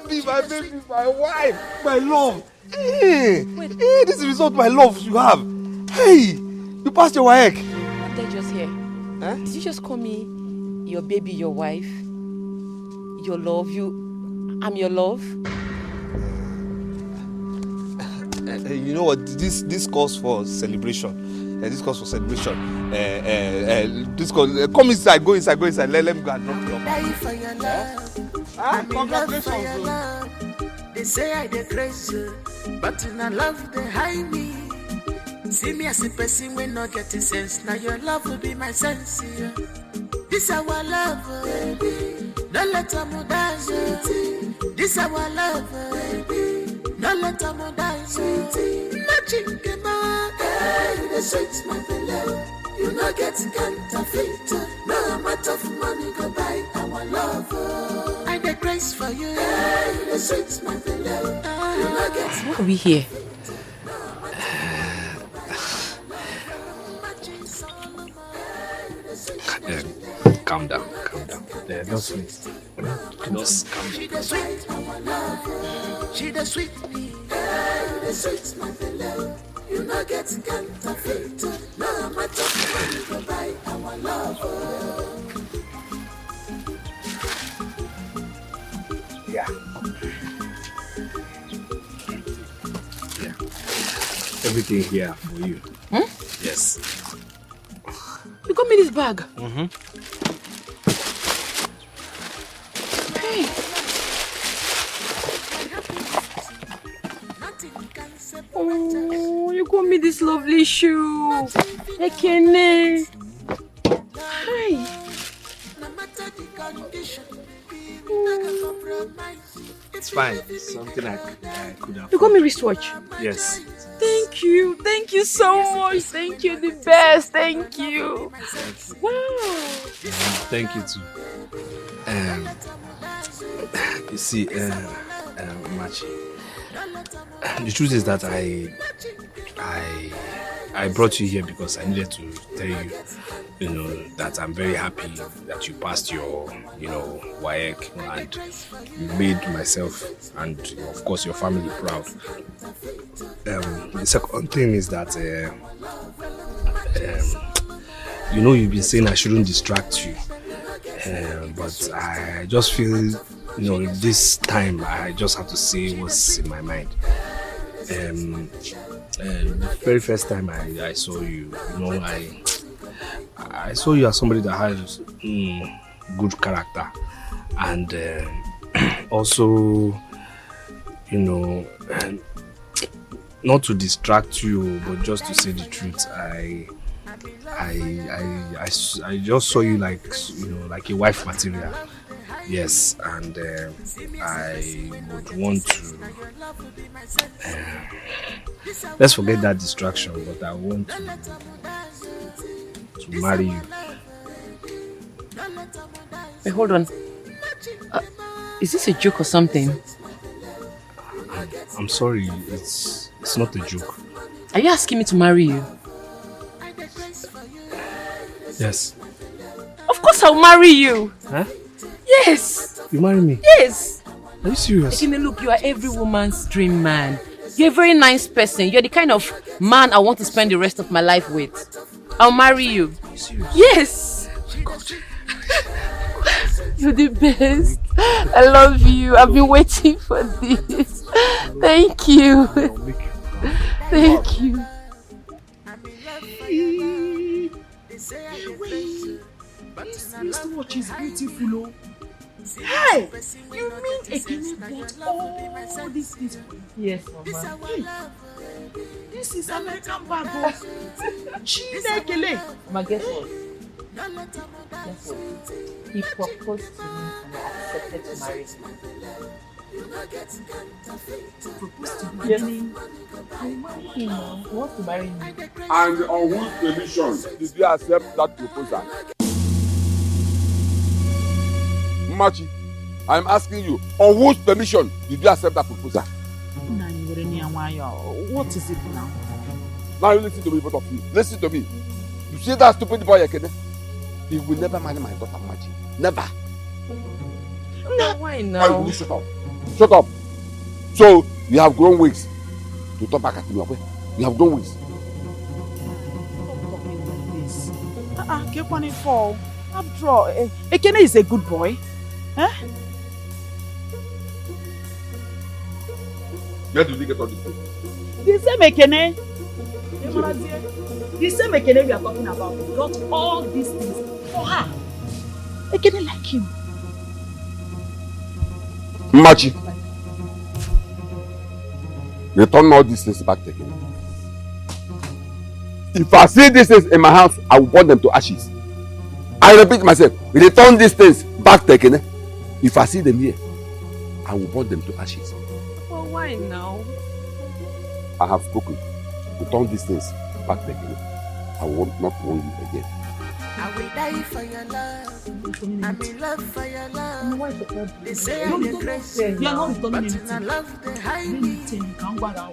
baby, my wife, my love. Hey, this is the result of my love you have. Hey, you passed your WAEC. What did I just hear? Huh? Did you just call me your baby, your wife, your love? I'm your love? You know what? This calls for celebration. This calls for celebration. This calls. Come inside. Go inside. Let me go and knock you up. Congratulations. They say I dey crazy, but in a love they hide me. See me as a person when not getting sense. Now your love will be my sense. Yeah. This our love, baby. Don't let them die, sweetie. This our love, baby. Don't let them die, sweetie. Nothing came out. Hey, the sweet my beloved. You not get counterfeit. No amount of money go buy our love. I dey grace for you. Hey, the sweet my beloved. You not get. Why are we here? Calm down. Yeah, just wait. Just calm down. She the sweet, our love. She the sweet me. The sweet my beloved. You not get counterfeit. No matter what you go buy our love. Yeah. Everything here for you. Yes. You got me this bag. Hey. Oh, you got me this lovely shoe. Ekene. Hi. It's fine. Something I could have. You got me wristwatch. Yes. Thank you so much. Thank you, the best. Thank you. Wow. Thank you too. You see, Machi, the truth is that I brought you here because I needed to tell you, that I'm very happy that you passed your, WAEC and you made myself and of course your family proud. The second thing is that, you've been saying I shouldn't distract you, but I just feel, this time I just have to say what's in my mind. The very first time I saw you, I saw you as somebody that has good character, and also, not to distract you, but just to say the truth, I just saw you like a wife material. Yes, and I would want to. Let's forget that distraction, but I want to marry you. Wait, hold on. Is this a joke or something? I'm sorry, it's not a joke. Are you asking me to marry you? Yes. Of course I'll marry you. Huh? Yes. You marry me? Yes. Are you serious? Ekene, look, you are every woman's dream man. You're a very nice person. You're the kind of man I want to spend the rest of my life with. I'll marry you. Are you serious? Yes. Oh my God. You're the best. I love you. I've been waiting for this. Thank you. Thank you. This wristwatch is beautiful. Hey, you mean Ekene bought all these things for you? Yes, Mama. Hey, this is American bag. Chinekele. Mama, guess what? He proposed to me and I accepted to marry him. Proposed to me? Yes. I marry him now. He wants to marry me. And on whose permission did you accept that proposal? Machi, I'm asking you, on whose permission did you accept that proposal? What is it now? Now you listen to me, both of you. Listen to me. You see that stupid boy Ekene? He will never marry my daughter, Machi. Never. No, why now? Why will you shut up? Shut up. So you have grown wings to talk back at me, okay? You have grown wings. Stop talking like this. Keep on it fall. After all, Ekene is a good boy. Huh? Where did you get all this thing? The same Ekene. The same Ekene we are talking about got all these things for her. Ekene like him. Machi. Return all these things back to Ekene. If I see these things in my house, I will burn them to ashes. I repeat myself, return these things back to Ekene. If I see them here, I will burn them to ashes. Well, why now? I have spoken. Return these things back to Ekene. I will not warn you again. I will die for your love. I'm in love for your love. They say I'm the crazy. You are not returning But anything. I love the high me.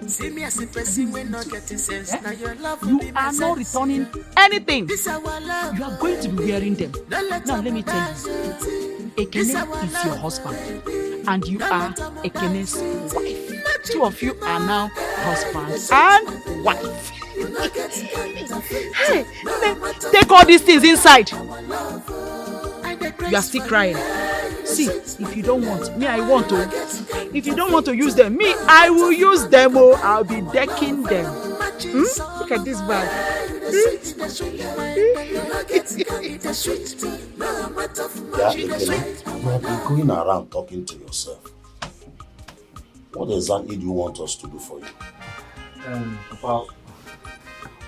See me as a person when not getting sense. Now your love will be You my are not sense. returning anything. This our love. You are going to be wearing them. Don't let Now up let me tell pass you. it. This Ekene our is your love. husband. And you are Ekene's wife. Two of you are now husband and wife. Hey, take all these things inside. You are still crying. See, if you don't want, me I want to. If you don't want to use them, me I will use them. Oh, I'll be decking them. Look at this bag. Yeah, you have been going around talking to yourself. What exactly do you want us to do for you? Papa,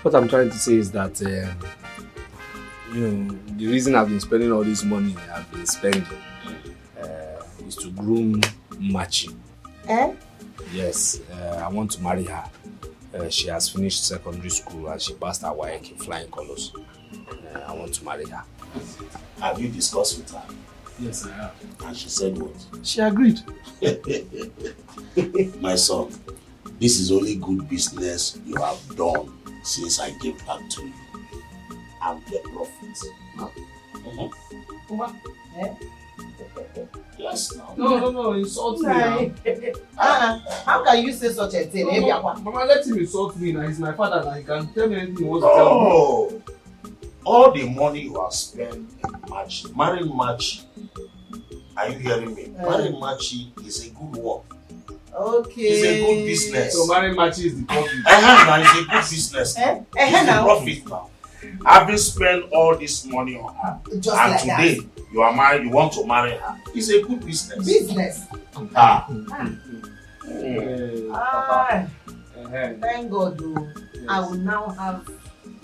what I'm trying to say is that, the reason I've been spending all this money I've been spending is to groom Machi. Yes, I want to marry her. She has finished secondary school and she passed her WAEC in flying colors. I want to marry her. Have you discussed with her? Yes, I have. And she said what? She agreed. My son, this is only good business you have done since I gave back to you. And get profits. Yes, now. No, insult me now. How can you say such a thing? Mama, let him insult me now. He's my father now. He can tell me anything he wants to tell me. Oh! All the money you have spent in Machi, marrying Machi, are you hearing me? Marrying Machi is a good work. Okay. It's a good business. So marrying Machi is the profit. Now it's a good business. It's a profit now. Having spent all this money on her, Just and like today you are married, you want to marry her. It's a good business. Business. Thank God, though. Yes. I will now have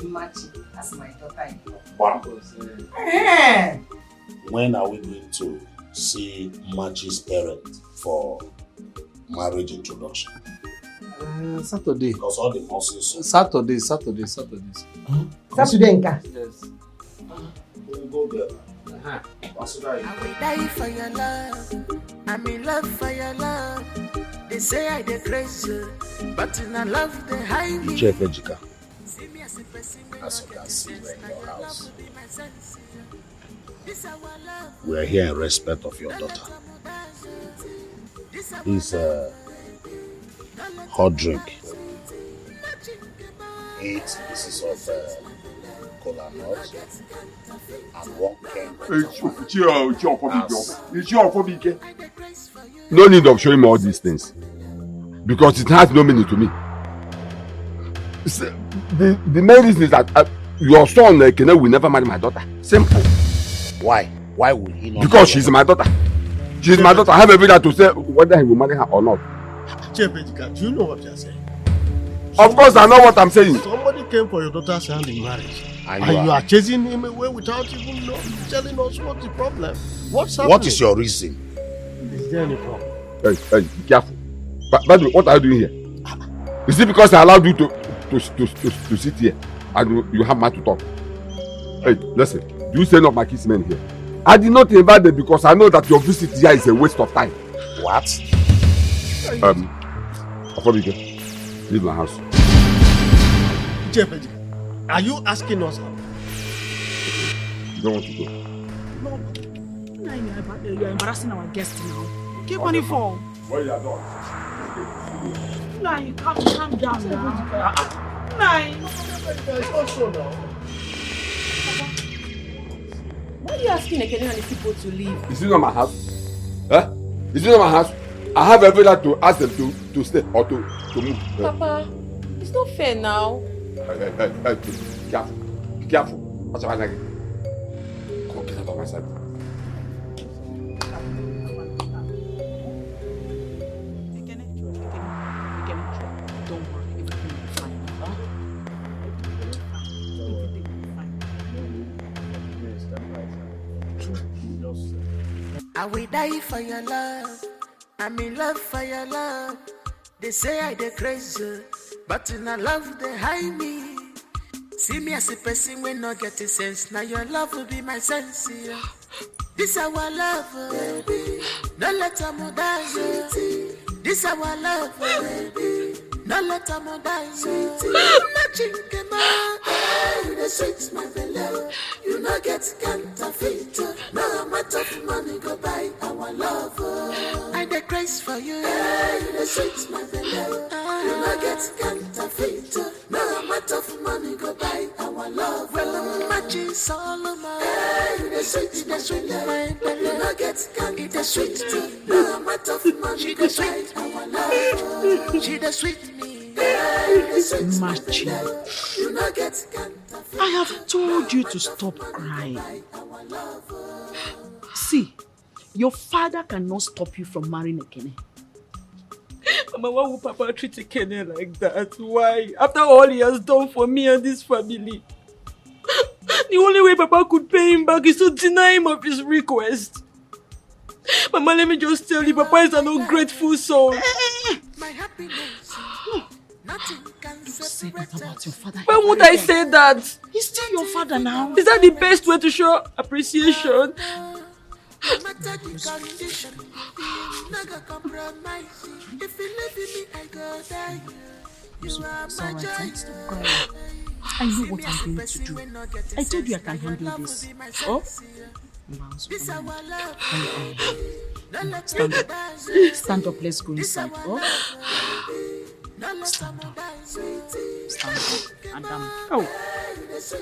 Machi as my daughter-in-law. Wow. When are we going to see Machi's parents for marriage introduction? Saturday. Because all the nurses. Saturdays. Saturday, Nka. Yes. We'll go there. I will die for your love. I'm in love for your love. They say I dey crazy, but in I love the high me. Chef Ejika, See me as a person when as not you can getting see, sense. we're in Now your your love house. will be my sense. This our love. We are here in respect of your daughter. This hot drink. 8 pieces of cola nut and 1 can. No need of showing me all these things. Because it has no meaning to me. The main reason is that your son Ekene will never marry my daughter. Simple. Why? Why would he not? Because she's my daughter. She's my daughter. I have every right to say whether he will marry her or not. Chef Ejika, do you know what you're saying? Of course, I know what I'm saying. Somebody came for your daughter's hand in marriage. And You are chasing him away without even telling us what's the problem. What's happening? What is your reason? Is there any problem? Hey, be careful. But what are you doing here? Is it because I allowed you to sit here and you have much to talk? Hey, listen. Do you send up my kinsmen here? I did not invite them because I know that your visit here is a waste of time. What? Afobike, leave my house. Chef Ejika, are you asking us out? You don't want to go. No, you're embarrassing our guest now. Keep on it for. Well, you are done. Nai, calm down now. Nai. It's not so now. Why are you asking Ekene and the people to leave? Is it not my house? Huh? Is it not my house? I have every right to ask them to stay or to move. Papa, it's not fair now. Hey, be careful. Be careful. What's your hand? Come on, get out of my sight. Don't worry, everything will be fine. Huh? I will die for your love. I'm in love for your love. They say I dey crazy, but in a love they hide me. See me as a person when not get a sense. Now your love will be my sense. Yeah. This our love, baby. Don't let them die, sweetie. This our love, baby. Don't let them die, sweetie. Nothing came out. You the sweet, my beloved. You not get counterfeit. No amount of money go buy our love. I dey craze for you. You the sweet, my beloved. You not get counterfeit. No amount of money go buy our love. Well, I'm matching Solomon. You the sweet, my beloved. You not get counterfeit. The sweet, no amount of money go buy our love. She the sweet me. Machi, I have told you to stop crying. See, your father cannot stop you from marrying Ekene. Mama, why would Papa treat Ekene like that? Why? After all he has done for me and this family. The only way Papa could pay him back is to deny him of his request. Mama, let me just tell you, Papa is an ungrateful soul. My happiness. Nothing can say that about your father. Why would I say that? He's still your father now. Is that the best way to show appreciation? No matter the condition, never compromise. If you live in me, I go die. You are my joy. I know what I'm going to do. I told you I can handle this. Oh? Stand up. Stand up, let's go inside. Oh? Stand up. Stand up. Adam. Oh.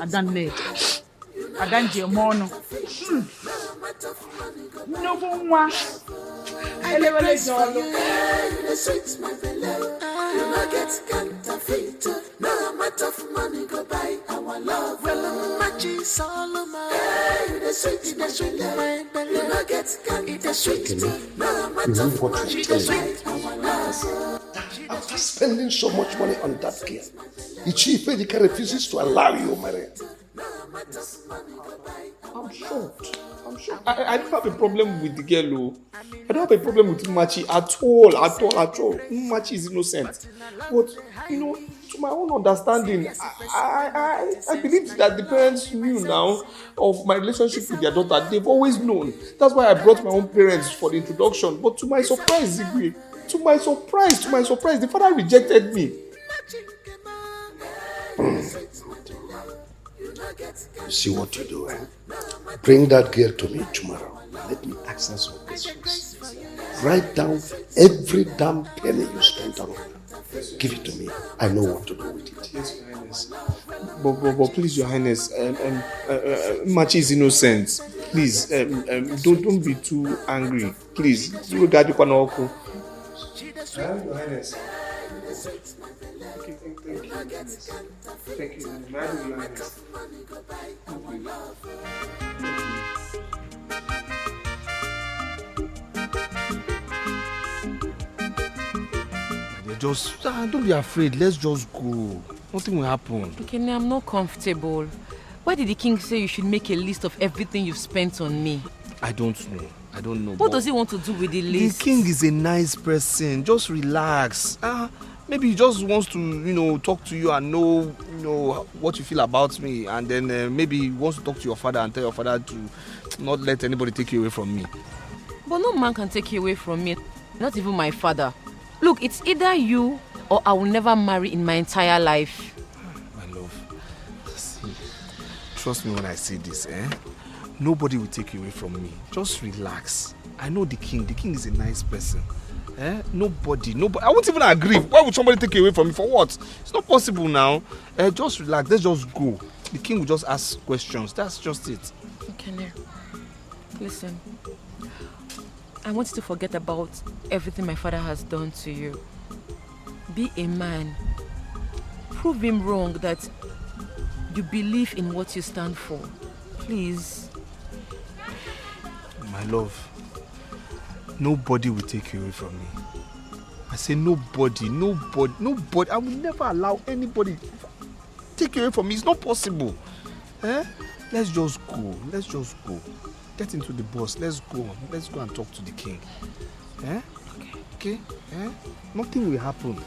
Adam led. Adam Jemono. No one. I never saw you. The sweet, my beloved. You not get counterfeit. No amount of money go buy our love. Well, I'm matching Solomon. The sweet, my beloved. You not get counterfeit. The sweet, no amount of money go buy our love. After spending so much money on that girl, the chief medical refuses to allow you to marry. I'm shocked. I don't have a problem with the girl, oh. I don't have a problem with Machi at all. Machi is innocent. But, to my own understanding, I believe that the parents knew now of my relationship with their daughter. They've always known. That's why I brought my own parents for the introduction. But to my surprise, Zigwe, to my surprise, the father rejected me. You see what you do, eh? Bring that girl to me tomorrow. Let me ask her some questions. Write down every damn penny you spent on her. Give it to me. I know what to do with it. Yes, Your Highness. But please, Your Highness, Machi is innocent. Please, don't be too angry. Please, you regard Your Highness. Okay, thank you. Thank you. May I do, Your Highness? Just don't be afraid. Let's just go. Nothing will happen. Okay, I'm not comfortable. Why did the king say you should make a list of everything you've spent on me? I don't know. What does he want to do with the list? The king is a nice person. Just relax. Maybe he just wants to, talk to you and know, what you feel about me. And then maybe he wants to talk to your father and tell your father to not let anybody take you away from me. But no man can take you away from me. Not even my father. Look, it's either you or I will never marry in my entire life. My love, see, trust me when I say this, Nobody will take you away from me. Just relax. I know the king. The king is a nice person. Nobody. I won't even agree. Why would somebody take it away from me? For what? It's not possible now. Just relax. Let's just go. The king will just ask questions. That's just it. Okay, listen. I want you to forget about everything my father has done to you. Be a man. Prove him wrong that you believe in what you stand for. Please. My love, nobody will take you away from me. I say nobody. I will never allow anybody take you away from me. It's not possible. Let's just go. Get into the bus. Let's go and talk to the king. Okay? Nothing will happen.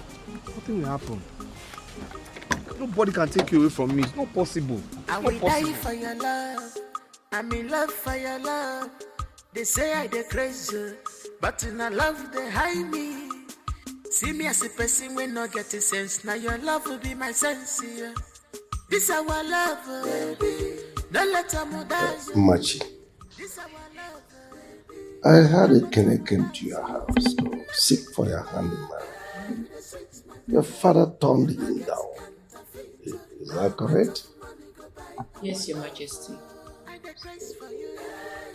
Nobody can take you away from me. It's not possible. I will die for your love. I'm in love for your love. They say I dey crazy, but in a love they hide me. See me as a person when not get a sense. Now your love will be my sense. Yeah. This our love, baby. Don't let them die. Machi, I heard a Kene came to your house to seek for your hand in marriage. Your father turned him down. Is that correct? Yes, Your Majesty.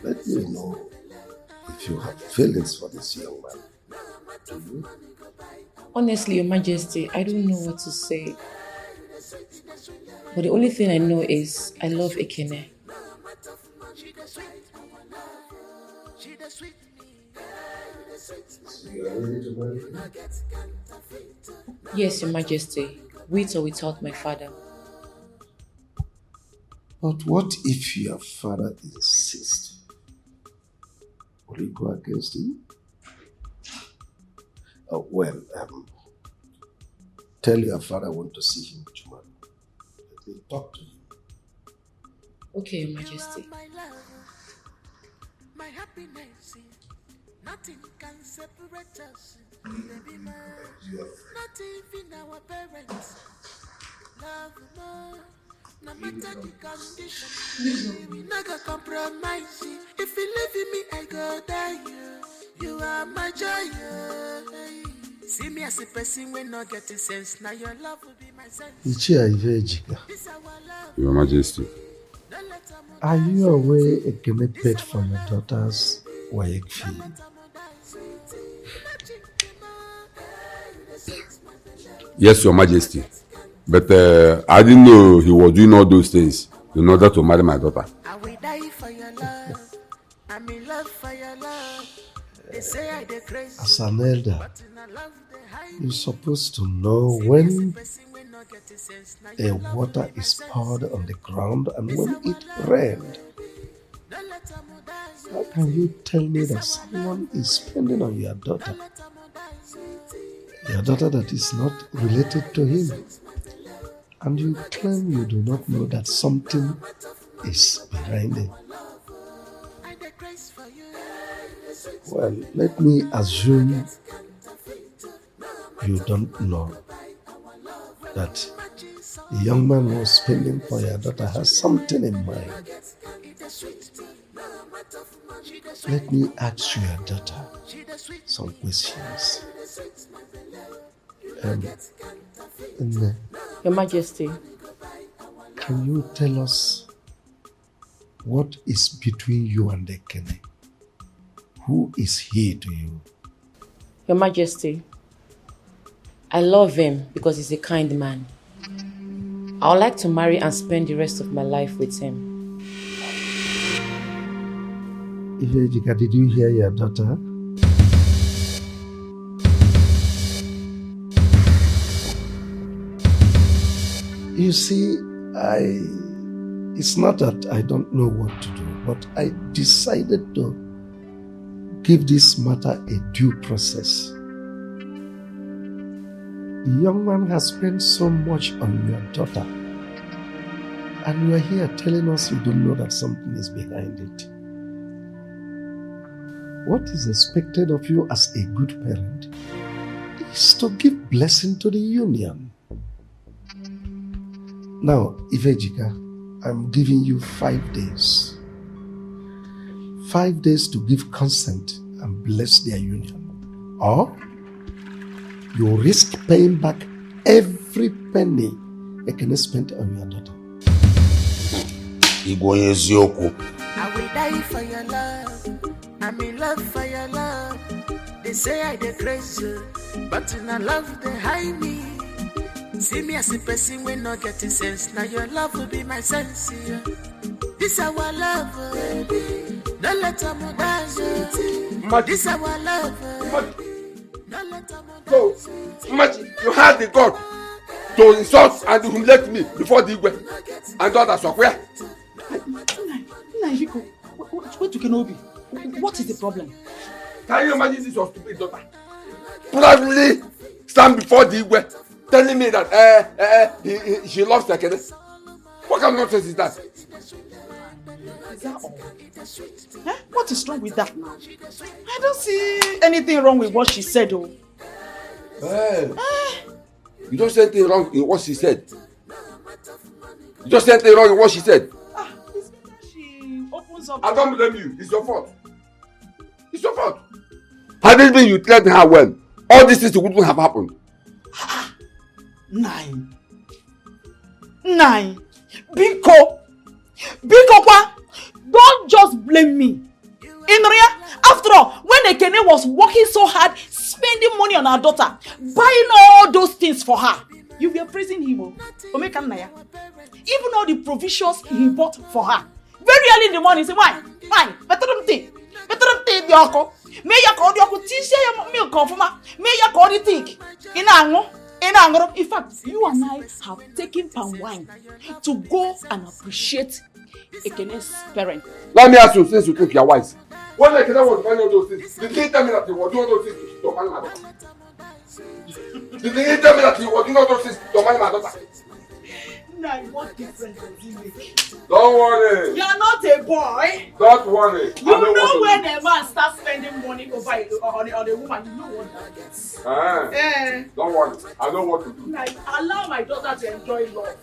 Let me know if you have feelings for this young man. Do you? Honestly, Your Majesty, I don't know what to say. But the only thing I know is I love Ekene. So you are ready to marry him? Yes, Your Majesty, with or without my father. But what if your father insists? Will you go against him? Tell your father I want to see him tomorrow. Let me talk to him. Okay, Your Majesty. My happiness, nothing can separate us. Baby, not even our parents. Love more. No matter the condition, we not gonna compromise. If you live in me, I go die. You are my joy. See me as a person when not getting sense. Now your love will be my sense. Your Majesty. Are you aware Ekene paid for your daughter's WAEC fee? Yes, Your Majesty. But I didn't know he was doing all those things in order to marry my daughter. I will die for your love. I'm in love for your love. They say I dey crazy. As an elder, you're supposed to know when a water is poured on the ground and when it rained. How can you tell me that someone is spending on your daughter? Your daughter that is not related to him. And you claim you do not know that something is behind it. Well, let me assume you don't know that the young man who is spending for your daughter has something in mind. Let me ask your daughter some questions. Your Majesty. Can you tell us what is between you and Ekene? Who is he to you? Your Majesty, I love him because he's a kind man. I would like to marry and spend the rest of my life with him. Ifejika, did you hear your daughter? You see, it's not that I don't know what to do, but I decided to give this matter a due process. The young man has spent so much on your daughter, and you are here telling us you don't know that something is behind it. What is expected of you as a good parent is to give blessing to the union. Now, Ifejika, I'm giving you 5 days. 5 days to give consent and bless their union. Or you risk paying back every penny Ekene spent on your daughter. I will die for your love. I'm in love for your love. They say I dey crazy, but in a love they hide me. See me as a person when not getting sense. Now your love will be my sense. Yeah. This our love, baby. Don't let them dance. This our love. Don't let them dance. So, imagine you had the God to insult and humiliate me before the Igwe and others were where? What you can be? What is the problem? Can you imagine this your stupid daughter? Proudly stand before the Igwe telling me that she loves Ekene. What kind of nonsense is that? Is that all? What is wrong with that now? I don't see anything wrong with what she said, oh. You don't see anything wrong in what she said. You just said anything wrong in what she said. It's because she opens up. I don't blame you. It's your fault. It's your fault. Had it been you treated her well, all these things wouldn't have happened. 9. Biko kwa, don't just blame me. In real, after all, when Ekene was working so hard, spending money on her daughter, buying all those things for her, you were praising him, even all the provisions he bought for her. Very early in the morning, he said, why? Better than the uncle. May you call the uncle, teach milk of ma. May you call the thick. In fact, you and I have taken palm wine to go and appreciate Ekene's parent. Let me ask you, since you think you're wise, when Ekene was buying all those things, did he tell me that he was doing those things to marry my daughter? Did he tell me that he was doing all those things to marry my daughter? Now, what difference does it make? Don't worry. You're not a boy. Don't worry. You know when a man starts spending money over on a woman, you know what that is. Don't worry. I know what to do. Like, allow my daughter to enjoy love.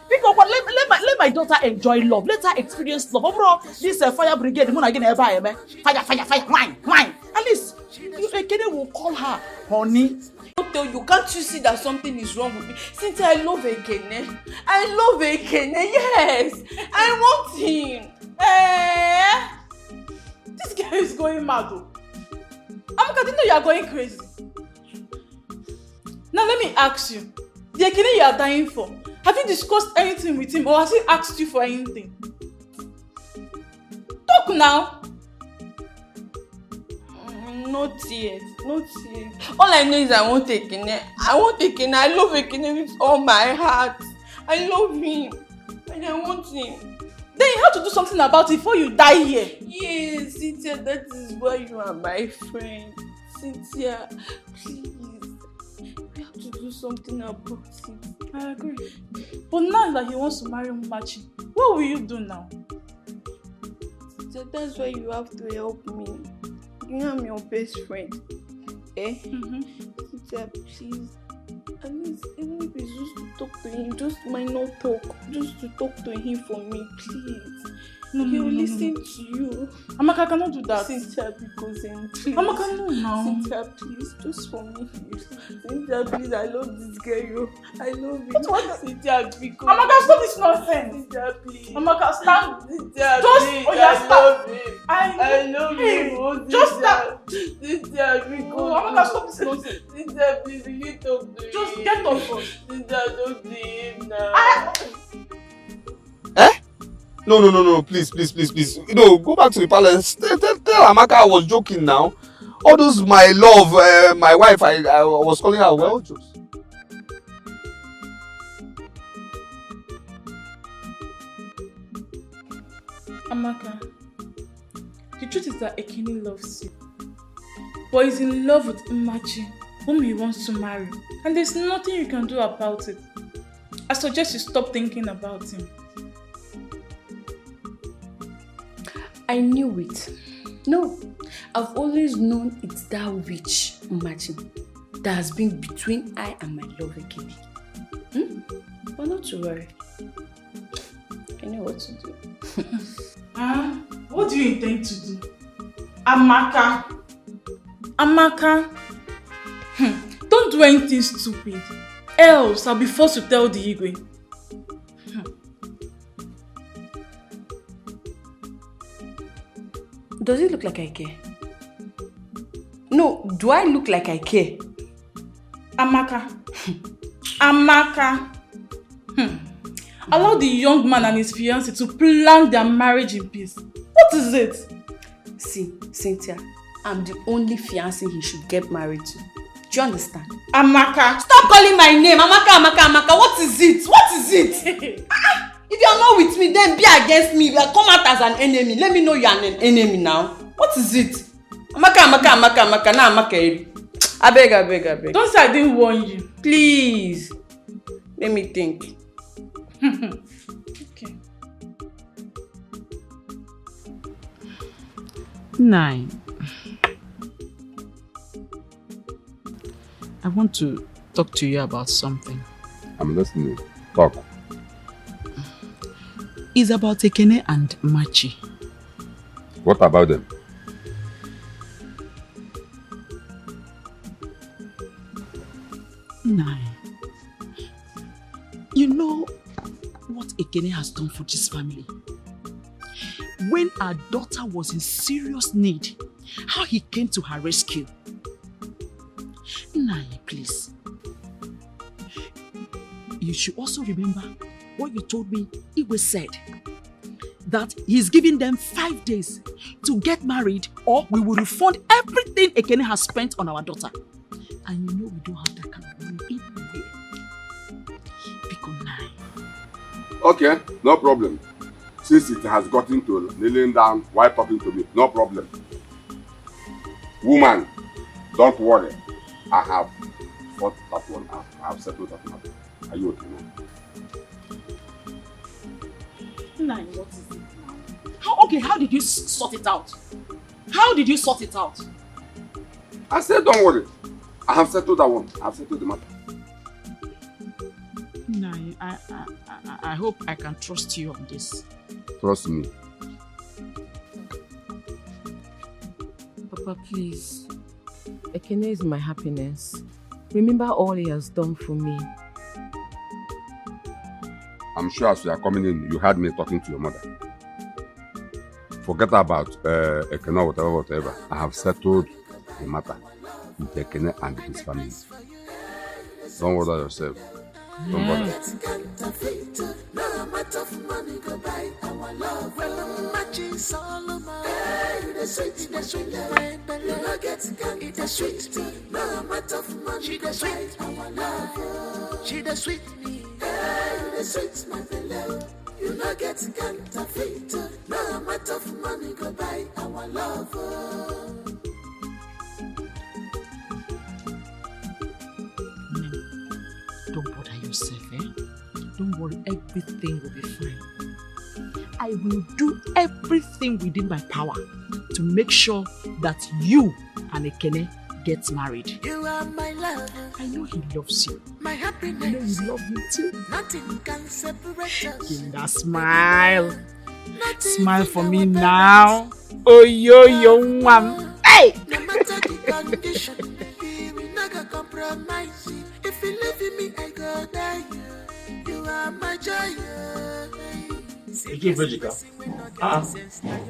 Because let my daughter enjoy love. Let her experience love. Overall, this fire brigade, fire, wine. At least, Ekene will call her honey. Tell you, can't you see that something is wrong with me? Since I love Ekene, yes, I want him. This guy is going mad though. Amaka, you know you are going crazy. Now let me ask you, the Ekene you are dying for, have you discussed anything with him or has he asked you for anything? Talk now. Not yet. All I know is I want Ekene. I love Ekene with all my heart. I love him. And I want him. Then you have to do something about it before you die here. Yes, Cynthia, that is why you are my friend. Cynthia, please. We have to do something about it. I agree. But now that he wants to marry Machi, what will you do now? Cynthia, that's why you have to help me. You are your best friend. Cynthia, please. At least, even if it's just to talk to him, just might not talk. Just to talk to him for me, please. He will listen to you. Amaka, I cannot do that. Cynthia, because please. Amaka, no now. Cynthia, please, just for me. Cynthia, please, I love this girl. I love you. What? Cynthia, because. Amaka, stop this nonsense. Cynthia, please. Amaka, stand. Cynthia, just, please. Oh, yeah, stop. I love you. Just stop. Cynthia, because. Amaka, stop this nonsense. Cynthia, please, will you talk to him? Just get off first. Cynthia, talk to him now. No, please. Go back to the palace. Tell Amaka I was joking now. All those my love, my wife, I was calling her well jokes. Amaka, the truth is that Ekene loves you. But he's in love with Machi, whom he wants to marry. And there's nothing you can do about it. I suggest you stop thinking about him. I knew it. No, I've always known it's that witch, Machi, that has been between I and my love Ekene. But not to worry. I know what to do. What do you intend to do? Amaka. Amaka. Don't do anything stupid. Else, I'll be forced to tell the Igwe. Does it look like I care? No, do I look like I care? Amaka. Amaka. Allow the young man and his fiancée to plan their marriage in peace. What is it? See, Cynthia, I'm the only fiancée he should get married to. Do you understand? Amaka. Stop calling my name. Amaka. What is it? What is it? If you are not with me, then be against me. Come out as an enemy. Let me know you are an enemy now. What is it? Amaka. Now Amaka. I beg. Don't say I didn't warn you. Please. Let me think. Okay. 9. I want to talk to you about something. I'm listening. Talk. It's about Ekene and Machi. What about them? Nine. You know what Ekene has done for this family? When our daughter was in serious need, how he came to her rescue. Nine, please. You should also remember what you told me Igwe said. That he's giving them 5 days to get married or we will refund everything Ekene has spent on our daughter. And you know we don't have that kind of money anywhere. Because 9. Okay, no problem. Since it has gotten to kneeling down while talking to me, no problem. Woman, don't worry. I have fought that one out. I have settled that matter. Are you okay now? 9, what is it now? How did you sort it out? How did you sort it out? I said don't worry. I have settled that one. I have settled the matter. 9, I hope I can trust you on this. Trust me. Papa, please. Ekene is my happiness. Remember all he has done for me. I'm sure as you are coming in, you heard me talking to your mother. Forget about Ekene, whatever. I have settled the matter with Ekene and his family. Don't worry yourself. Don't bother. You not get counterfeit. No amount of money go buy our love. Don't bother yourself, eh? Don't worry, everything will be fine. I will do everything within my power to make sure that you and Ekene get married. You are my love. I know he loves you. My happiness. I know you love me too. Nothing can separate us. Give me that smile. Smile for me now. Oh yo one. Hey! No matter the condition, we not gonna compromise. If you leave me, I go die. You are my joy. Okay, Vegika.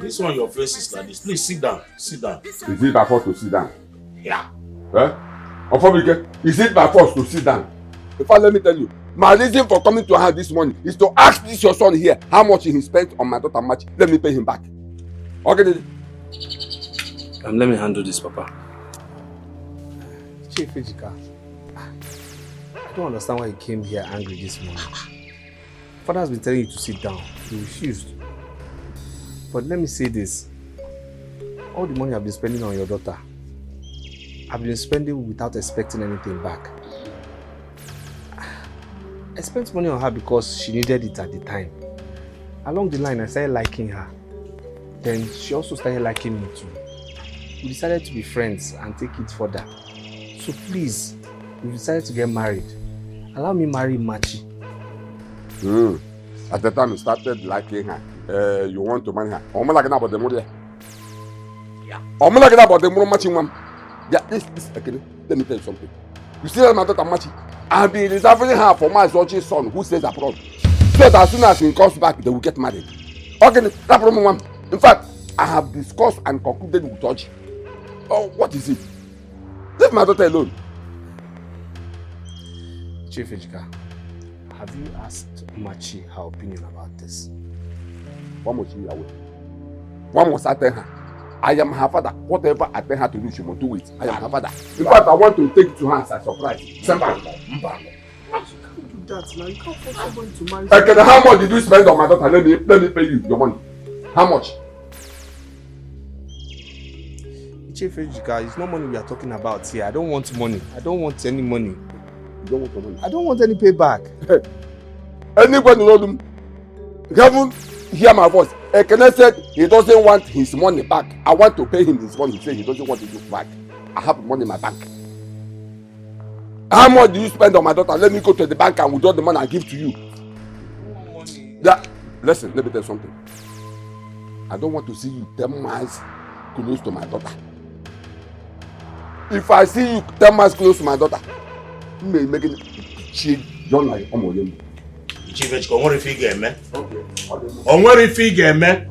This one your face is like this. Please sit down. Sit down. Is it by force to sit down? Yeah. Is it by force to sit down? In fact, let me tell you, my reason for coming to her this morning is to ask this your son here how much he spent on my daughter Machi. Let me pay him back. Okay. Let me handle this, Papa. Chief Vegika, I don't understand why you came here angry this morning. Father has been telling you to sit down. You refused. But let me say this. All the money I've been spending on your daughter, I've been spending without expecting anything back. I spent money on her because she needed it at the time. Along the line, I started liking her. Then she also started liking me too. We decided to be friends and take it further. So please, we decided to get married. Allow me marry Machi. At the time you started liking her, you want to marry her. I'm not about the more matching one. Yeah, this okay. Let me tell you something. You see that my daughter Machi? I've been reserving her for my son who stays abroad. So that as soon as he comes back, they will get married. Okay, that problem one. In fact, I have discussed and concluded with George. Oh, what is it? Leave my daughter alone. Chief Ejika, have you asked Machi her opinion about this? One more she away. One more I tell her. I am her father. Whatever I tell her to do, she will do it. I am her father. In fact, I want to take it to her as a surprise. Simple. You can't do that now. You can't force someone to marry. Okay, how much did you spend on my daughter? Let me pay you your money. How much? Chief Ejika, it's not money we are talking about here. I don't want money. I don't want any money. You don't want the money? I don't want any payback. Anybody know them? You haven't hear my voice. Ekene said he doesn't want his money back. I want to pay him his money. He said he doesn't want it back. I have money in my bank. How much do you spend on my daughter? Let me go to the bank and withdraw the money and give to you. Yeah. Listen, let me tell you something. I don't want to see you 10 miles close to my daughter. If I see you 10 miles close to my daughter, you may make it cheap. Don't like Omoyemi. Chief Ejika, on what figure, man? On what figure, man?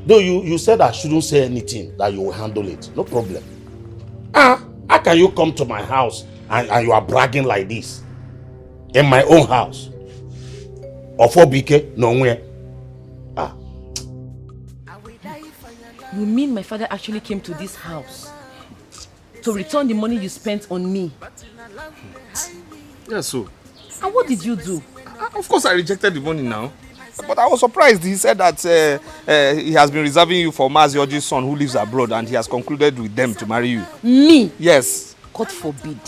Though you said I shouldn't say anything, that you will handle it. No problem. How can you come to my house and you are bragging like this? In my own house? Or for BK? Nowhere. You mean my father actually came to this house to return the money you spent on me? Yes, so. And what did you do? Of course, I rejected the money now. But I was surprised. He said that he has been reserving you for Mazioji's son who lives abroad and he has concluded with them to marry you. Me? Yes. God forbid.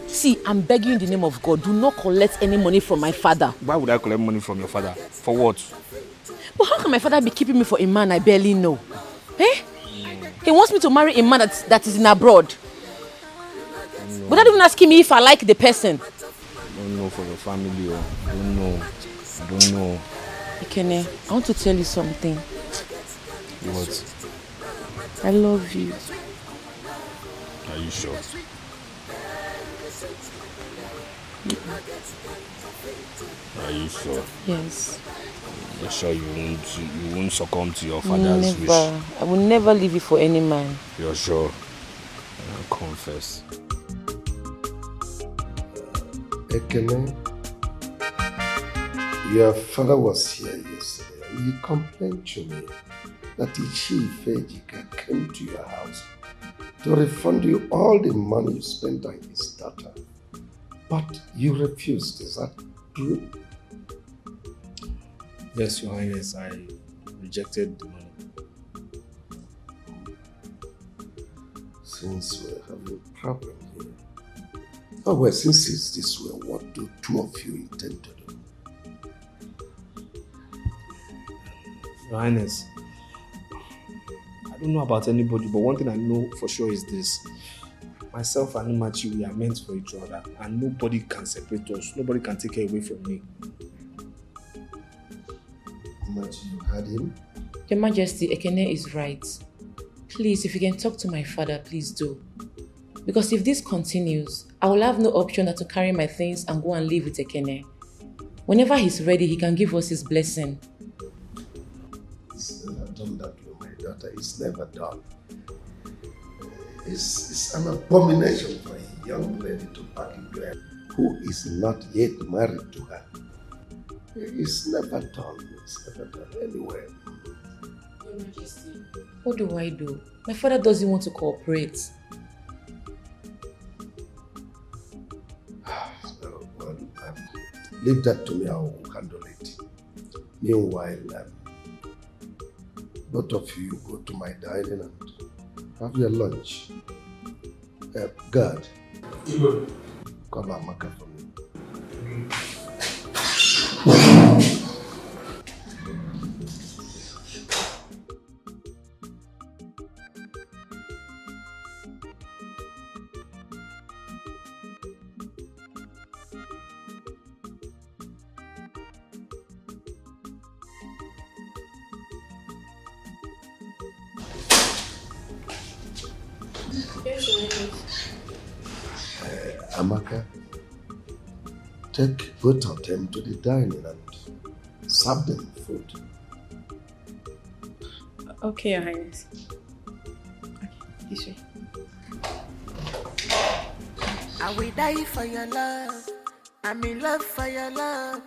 See, I'm begging you in the name of God, do not collect any money from my father. Why would I collect money from your father? For what? But how can my father be keeping me for a man I barely know? Eh? He wants me to marry a man that is in abroad. Without even asking me if I like the person. I don't know for your family. I don't know. I don't know. Ekene, I want to tell you something. What? I love you. Are you sure? Are you sure? Yes. You're sure you won't succumb to your father's wish? I will never leave you for any man. You're sure? I confess. Ekene, your father was here yesterday and he complained to me that the Chief Ejika came to your house to refund you all the money you spent on his daughter. But you refused, is that true? Yes, Your Highness, I rejected the money. Since we're having a problem here. Oh well, since it's this way, what do two of you intend to do? Your Highness, I don't know about anybody, but one thing I know for sure is this. Myself and Machi, we are meant for each other, and nobody can separate us. Nobody can take her away from me. Machi, you heard him? Your Majesty, Ekene is right. Please, if you can talk to my father, please do. Because if this continues, I will have no option than to carry my things and go and live with Ekene. Whenever he's ready, he can give us his blessing. He's never done that with my daughter. It's never done. It's an abomination for a young lady to pack a girl who is not yet married to her. It's never done. It's never done anywhere. Your Majesty, what do I do? My father doesn't want to cooperate. Well, leave that to me. I will handle it. Meanwhile, both of you go to my dining and have your lunch. God, cover Amaka for me. Amaka, take both of them to the dining and serve them food. Okay, Your Highness. Okay, this way. I will die for your love. I'm in love for your love.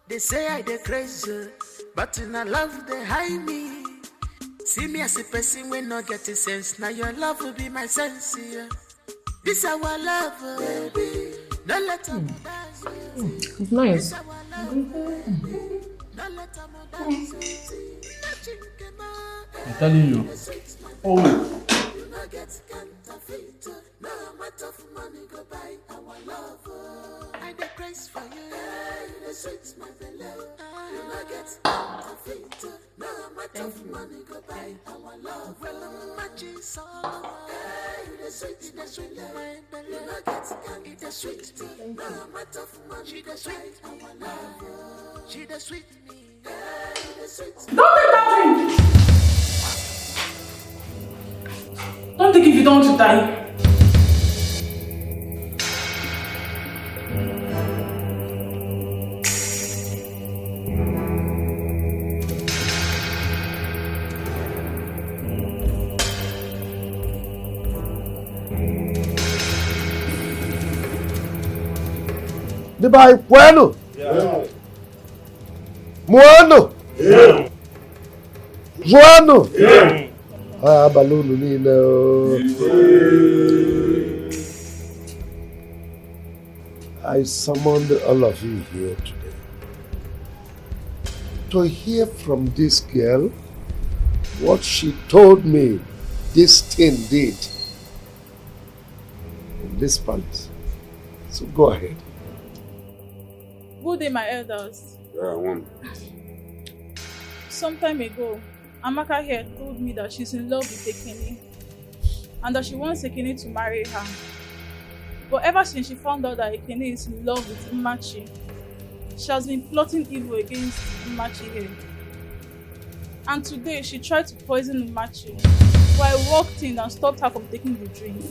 They say I dey crazy, but in a love they hide me. See me as a person when not getting sense. Now your love will be my sense. Yeah. This our love, baby. Don't let them It's nice. I'm telling you. Oh. I dey praise for you. The sweet my belly. You not get counterfeit. No amount of money go buy our love. Well, I'm matching so. The sweet, my belly. You not get counterfeit. The sweet, no amount of money. She the sweet, our love. She the sweet me. The sweet. Don't take that drink! Don't take if you don't want to die. Dibai, bueno. Bueno. Bueno. Ah, balloon Nino. I summoned all of you here today to hear from this girl what she told me this thing did in this palace. So go ahead. Good day, my elders. Yeah, one. Some time ago, Amaka here told me that she's in love with Ekene and that she wants Ekene to marry her. But ever since she found out that Ekene is in love with Umachi, she has been plotting evil against Umachi here. And today, she tried to poison Umachi, but I walked in and stopped her from taking the drink.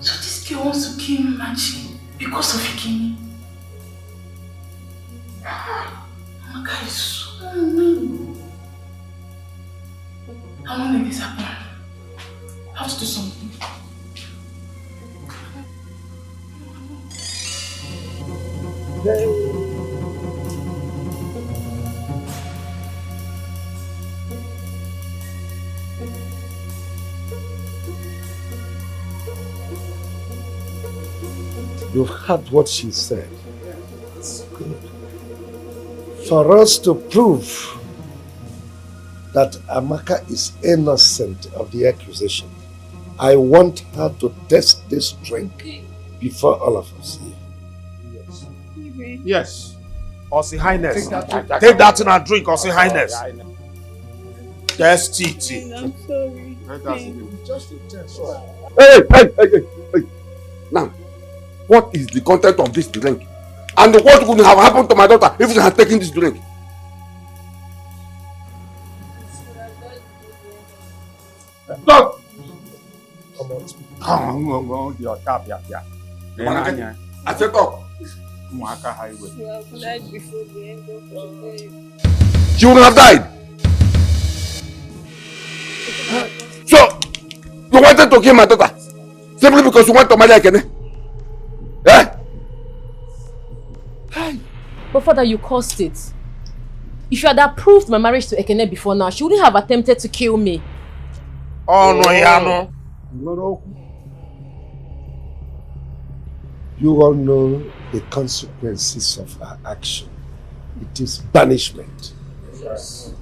So this girl wants to kill Machi because of Ekene. My guy is so mean. I won't let this happen. I have to do something. You've heard what she said. Good. For us to prove that Amaka is innocent of the accusation, I want her to test this drink before all of us here. Yes. Ossi Highness. Take that in and drink, Ossi Highness. Test it. I'm sorry. Just a test. Hey. Now, what is the content of this drink? And what would have happened to my daughter if she had taken this drink? Stop! Come on, your tap, yeah. I said talk. She would have died. So, you wanted to kill my daughter simply because you want to marry Ekene? Eh? But father, you caused it. If you had approved my marriage to Ekene before now, she wouldn't have attempted to kill me. Oh no, Yano. You all know the consequences of her action. It is banishment. Yes.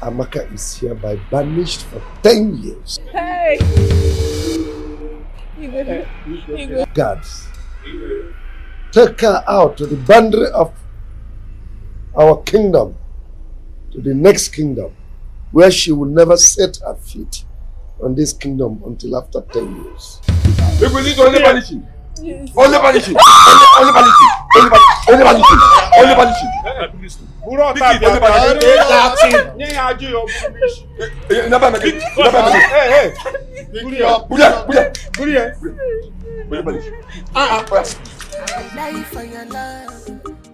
Amaka is hereby banished for 10 years. Hey! Guards, take her out to the boundary of our kingdom, to the next kingdom, where she will never set her feet on this kingdom until after 10 years. We will need only banishing. Yes. Only banishing. Only banishing. Only banishing. Only banishing.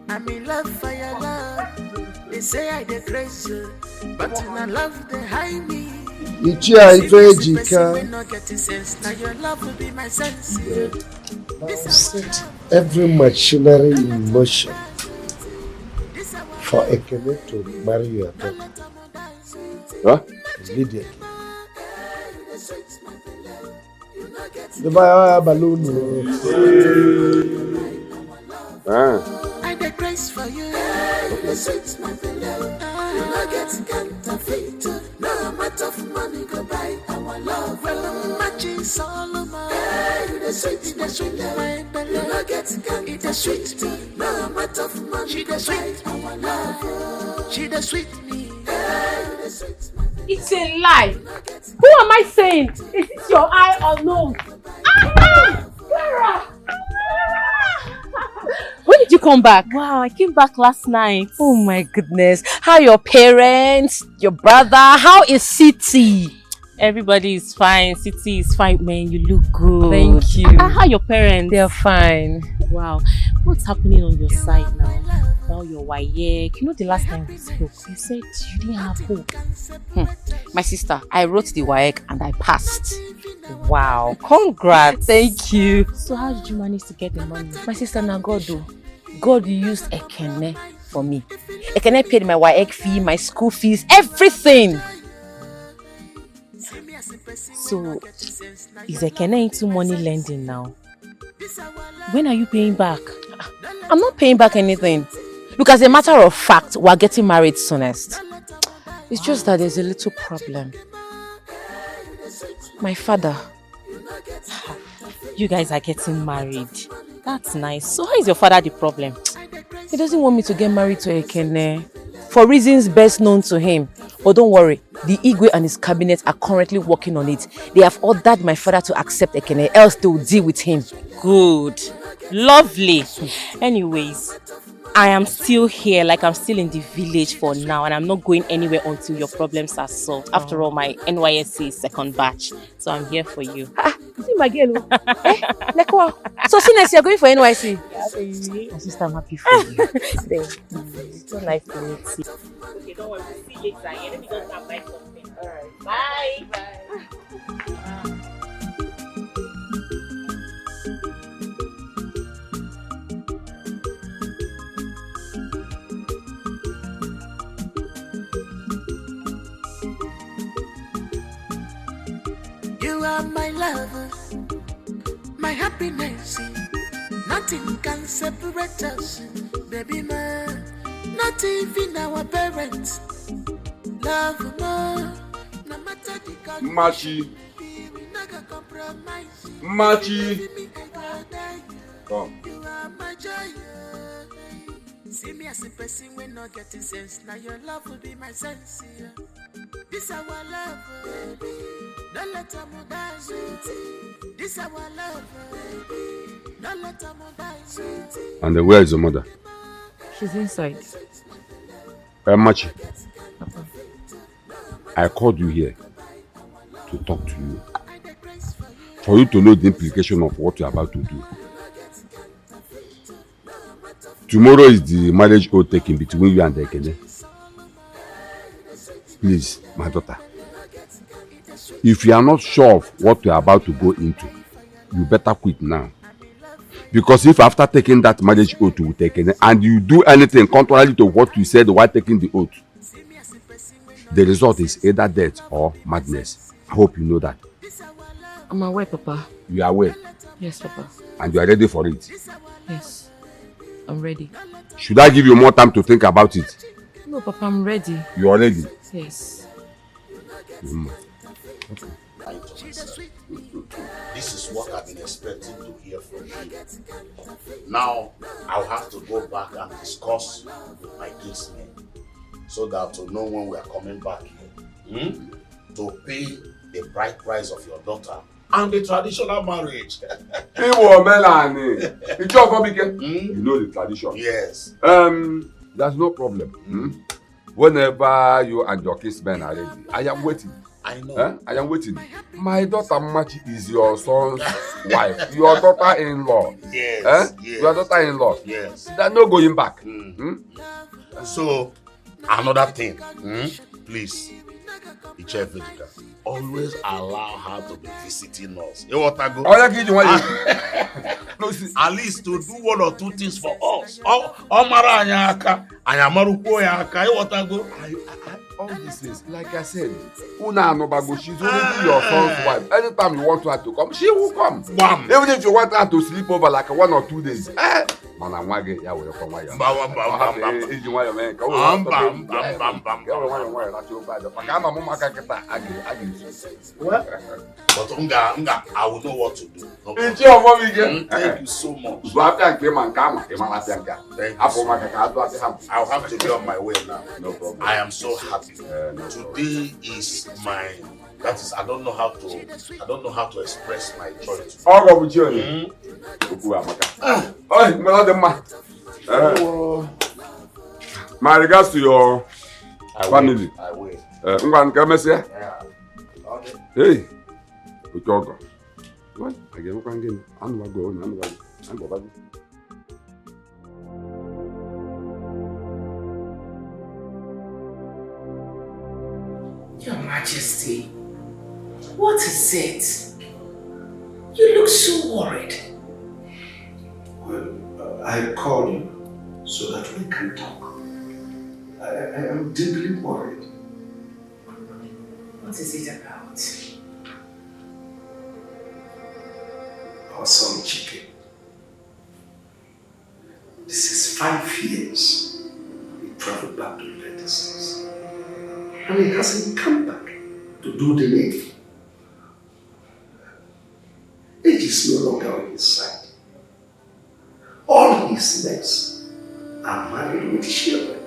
I'm in love for your love. They say I dey crazy, but I love the high me. Now your love will be my sense. Set every machinery in motion for Ekene to marry your daughter. Huh? Immediately. The buy balloon. I dey grace for you. The sweet my beloved. You no get counterfeit. No amount of money go buy our love. Well, I'm matching Solomon. The sweet my beloved. You no get counterfeit. The sweet. No amount of money. She the sweet our love. She the sweet me. It's a lie. Who am I saying? Is this your eye or no? Clara! When did you come back? Wow, I came back last night. Oh my goodness. How are your parents? Your brother? How is City? Everybody is fine. City is fine, man. You look good. Thank you. How are your parents? They're fine. Wow. What's happening on your side now? About your WAEC. You know the last time we spoke, you said you didn't have hope. My sister, I wrote the WAEC and I passed. Wow. Congrats. Thank you. So how did you manage to get the money? My sister, now God used Ekene for me. Ekene paid my WAEC fee, my school fees, everything. So, is Ekene into money lending now? When are you paying back? I'm not paying back anything. Look, as a matter of fact, we're getting married soonest. It's just that there's a little problem. My father. You guys are getting married. That's nice. So how is your father the problem? He doesn't want me to get married to Ekene. For reasons best known to him. But don't worry, the Igwe and his cabinet are currently working on it. They have ordered my father to accept Ekene, else they will deal with him. Good. Lovely. Anyways, I am still here, like I'm still in the village for now, and I'm not going anywhere until your problems are solved. After all, my NYSC is second batch, so I'm here for you. See my girl. So soon you're going for NYC? Yeah, baby. My sister, I'm happy for you. It's so nice to meet you. Okay, don't worry, we'll see you later. Yeah, let me just have my something. Alright. Bye. Bye. You are my lover, my my happiness. Nothing can separate us, baby man. Not even our parents. Love more. No matter the Machi. Machi. Come. You are my joy. See me as a person when not getting sense. Now your love will be my sense. This our love, baby. Don't let them die, sweetie. This our love, baby. Don't let them die, sweetie. And where is your mother? She's inside. Machi. I called you here to talk to you. For you to know the implication of what you're about to do. Tomorrow is the marriage oath taking between you and Ekene. Please, my daughter. If you are not sure of what you are about to go into, you better quit now. Because if after taking that marriage oath with Ekene and you do anything contrary to what you said while taking the oath, the result is either death or madness. I hope you know that. I'm aware, Papa. You are aware? Yes, Papa. And you are ready for it? Yes. I'm ready. Should I give you more time to think about it? No, Papa, I'm ready. You are ready? Yes. Okay. This is what I've been expecting to hear from you. Now, I'll have to go back and discuss with my kinsmen so that to know when we are coming back here to pay the bride price of your daughter and the traditional marriage. You know the tradition. Yes. There's no problem. Whenever you and your kinsmen are ready, I am waiting. I know. I am waiting. My daughter Machi is your son's wife. Your daughter-in-law. Yes. Yes. Your daughter-in-law. Yes. There's no going back. So, another thing. Please, Ichefedika, always allow her to be visiting us. You want to go? At least to do one or two things for us. All this is, like I said, Una Nobago, she's already your son's wife. Anytime you want her to come, she will come. Bam. Even if you want her to sleep over like 1 or 2 days. Manamwage, ya will come. But Unga, I will know what to do. Thank you so much. Thank you. I'll have to be on my way now. No problem. I am so happy. Today is my. That is, I don't know how to express my joy. My regards to your family. I will. Hey, Utogo. What? Again, I'm going. Your Majesty, what is it? You look so worried. Well, I called you so that we can talk. I am deeply worried. What is it about? Our son Chike. This is 5 years we traveled back to the United States. And he hasn't come back to do the Navy. Age is no longer on his side. All his mates are married with children.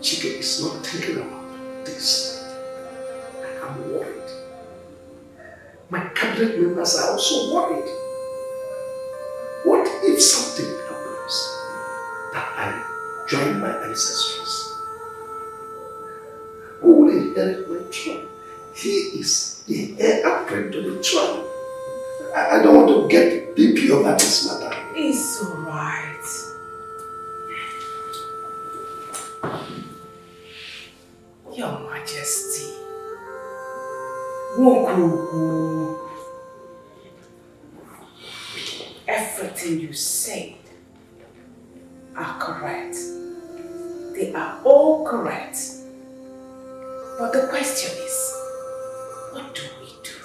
Chike is not thinking about this. I'm worried. My cabinet members are also worried. What if something happens that I join my ancestors? Who will inherit my throne? He is the heir apparent to the throne. I don't want to get BP over this matter. It's alright. Your Majesty. Wokuku. Everything you said are correct. They are all correct. But the question is, what do we do?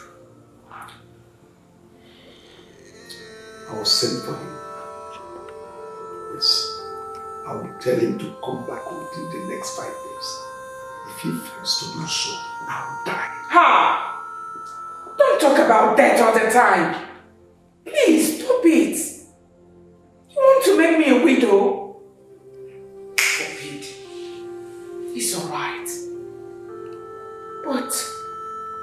I will send for him. Yes. I will tell him to come back within the next 5 days. If he fails to do so, I will die. Ha! Don't talk about death all the time. Please, stop it. You want to make me a widow? Stop it. It's alright. But,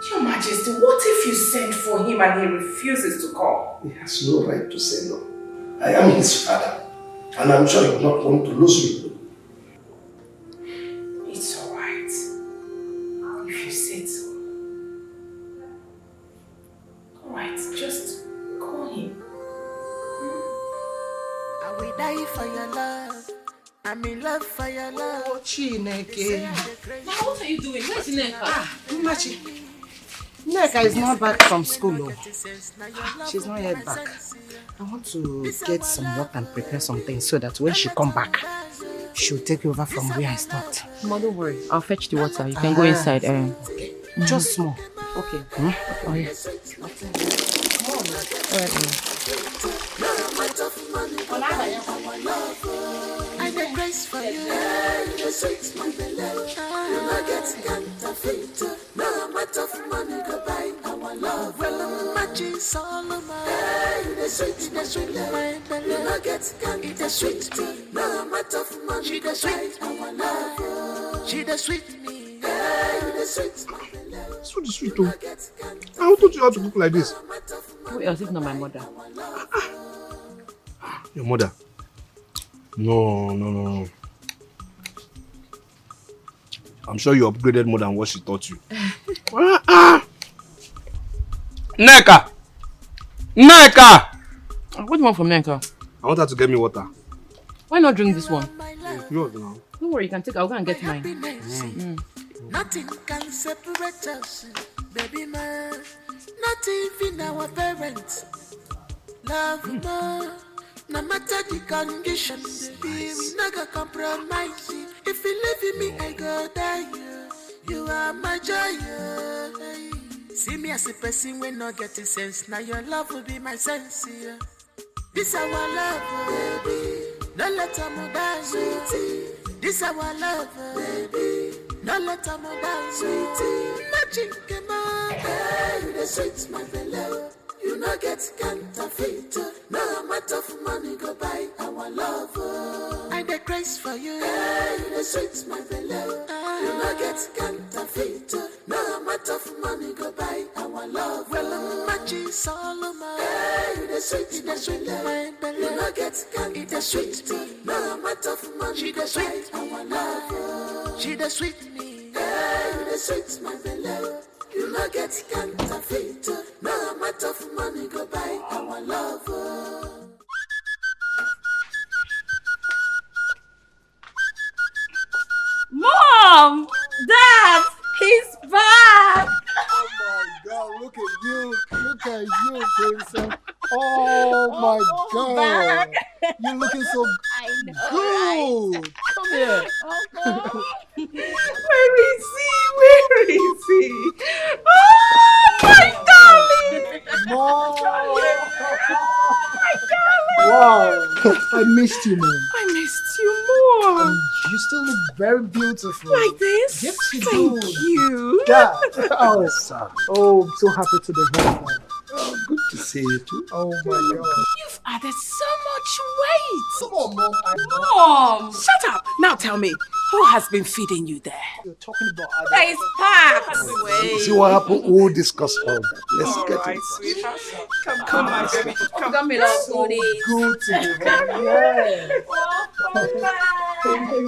Your Majesty, what if you send for him and he refuses to come? He has no right to say no. I am his father. And I'm sure he will not want to lose me. It's alright. If you said so. Alright, just call him. I will die for your love. I'm in love for your love. Oh, Chineke. Now, what are you doing? Where's Nneka? Machi. Nneka is not back from school. She's not yet back. I want to get some work and prepare some things so that when she come back, she'll take over from where I stopped. Mama, don't worry. I'll fetch the water. You can go inside. Okay. Just small. Okay. Hmm? Oh, yeah. Come on. Alright, I the grace for you. The sweet my beloved. You not get counterfeit. No amount of money go buy our love. Well, much is all of mine. The sweet my belly. You not get counterfeit. The sweet me. No amount of money. She the sweet our love. She the sweet me. The sweet my belly. So the sweet too. I taught you how to cook like this. Who else if not my mother? Your mother? No. I'm sure you upgraded more than what she taught you. Nneka! Nneka! What do you want from Nneka? I want her to get me water. Why not drink this one? It's yours now. Don't worry, you can take it. I'll go and get mine. Nothing can separate us, baby man. Not even our parents. Love more. No matter the condition, baby, we never compromise. If you live in me, I go die. You are my joy. See me as a person when not getting sense. Now your love will be my sense. This our love, baby. Don't let her move down, sweetie. This our love, baby. Don't let her move down, sweetie. Nothing came out. You the sweet, my beloved. You not get counterfeit. No amount of money go buy our love. I the grace for you. You the sweet, my beloved. You not get counterfeit. No amount of money go buy our love. Well, much is all of mine. You the sweet, my belly. You not get counterfeit. The sweet me. No amount of money. She the sweet, our love. She the sweet me. You the sweet, my beloved. You not get counterfeit. No amount of money go buy our love. Mom! Dad! He's back! Oh my God, look at you. Look at you, princess. Oh my God. You're looking so good. Come here. Where is he? Where is he? Oh, my darling! Mom. My darling! Wow. I missed you, Mom. I missed you more. You still look very beautiful. Like this? Yes, you Thank do. you. Dad. Oh, I'm so happy to be here. Oh, good to see you too. Oh my God. You've added so much weight. Come on, Mom. Mom! Shut up. Now tell me, who has been feeding you there? You're talking about It's packed. See what happened? We'll discuss all that. Let's get it. Sweetheart. Come, my baby. Come. Come in, so good to be here. Yeah. Thank you.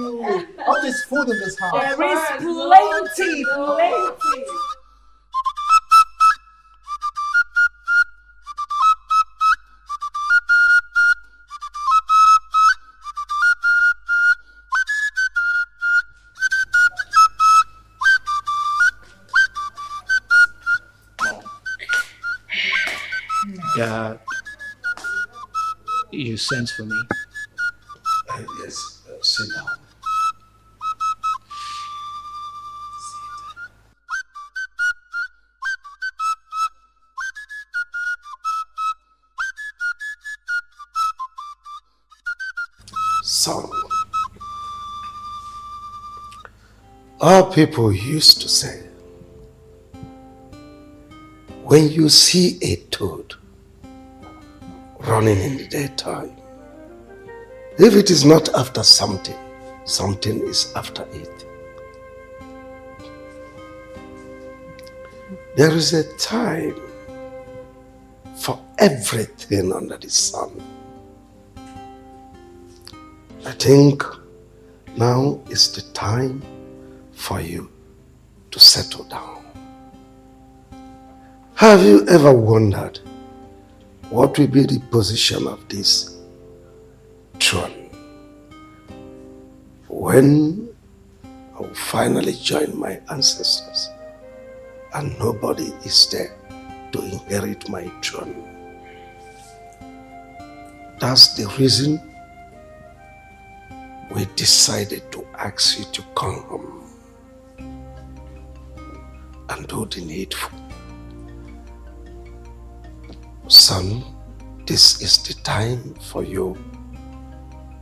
Oh, there's food in this house. There is plenty. Dad, you sent for me. Yes, sit down. Son, our people used to say, when you see a toad running in the daytime, if it is not after something, something is after it. There is a time for everything under the sun. I think now is the time for you to settle down. Have you ever wondered what will be the position of this throne when I will finally join my ancestors and nobody is there to inherit my throne? That's the reason we decided to ask you to come home and do the needful. Son, this is the time for you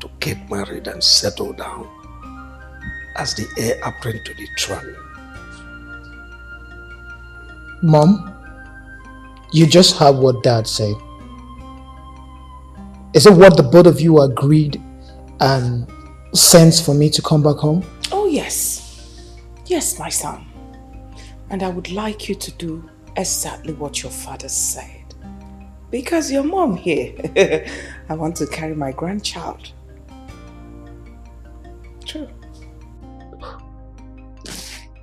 to get married and settle down as the heir apparent to the throne. Mom, you just heard what Dad said. Is it what the both of you agreed and sent for me to come back home? Oh yes. Yes, my son. And I would like you to do exactly what your father said. Because your mom here, I want to carry my grandchild. True.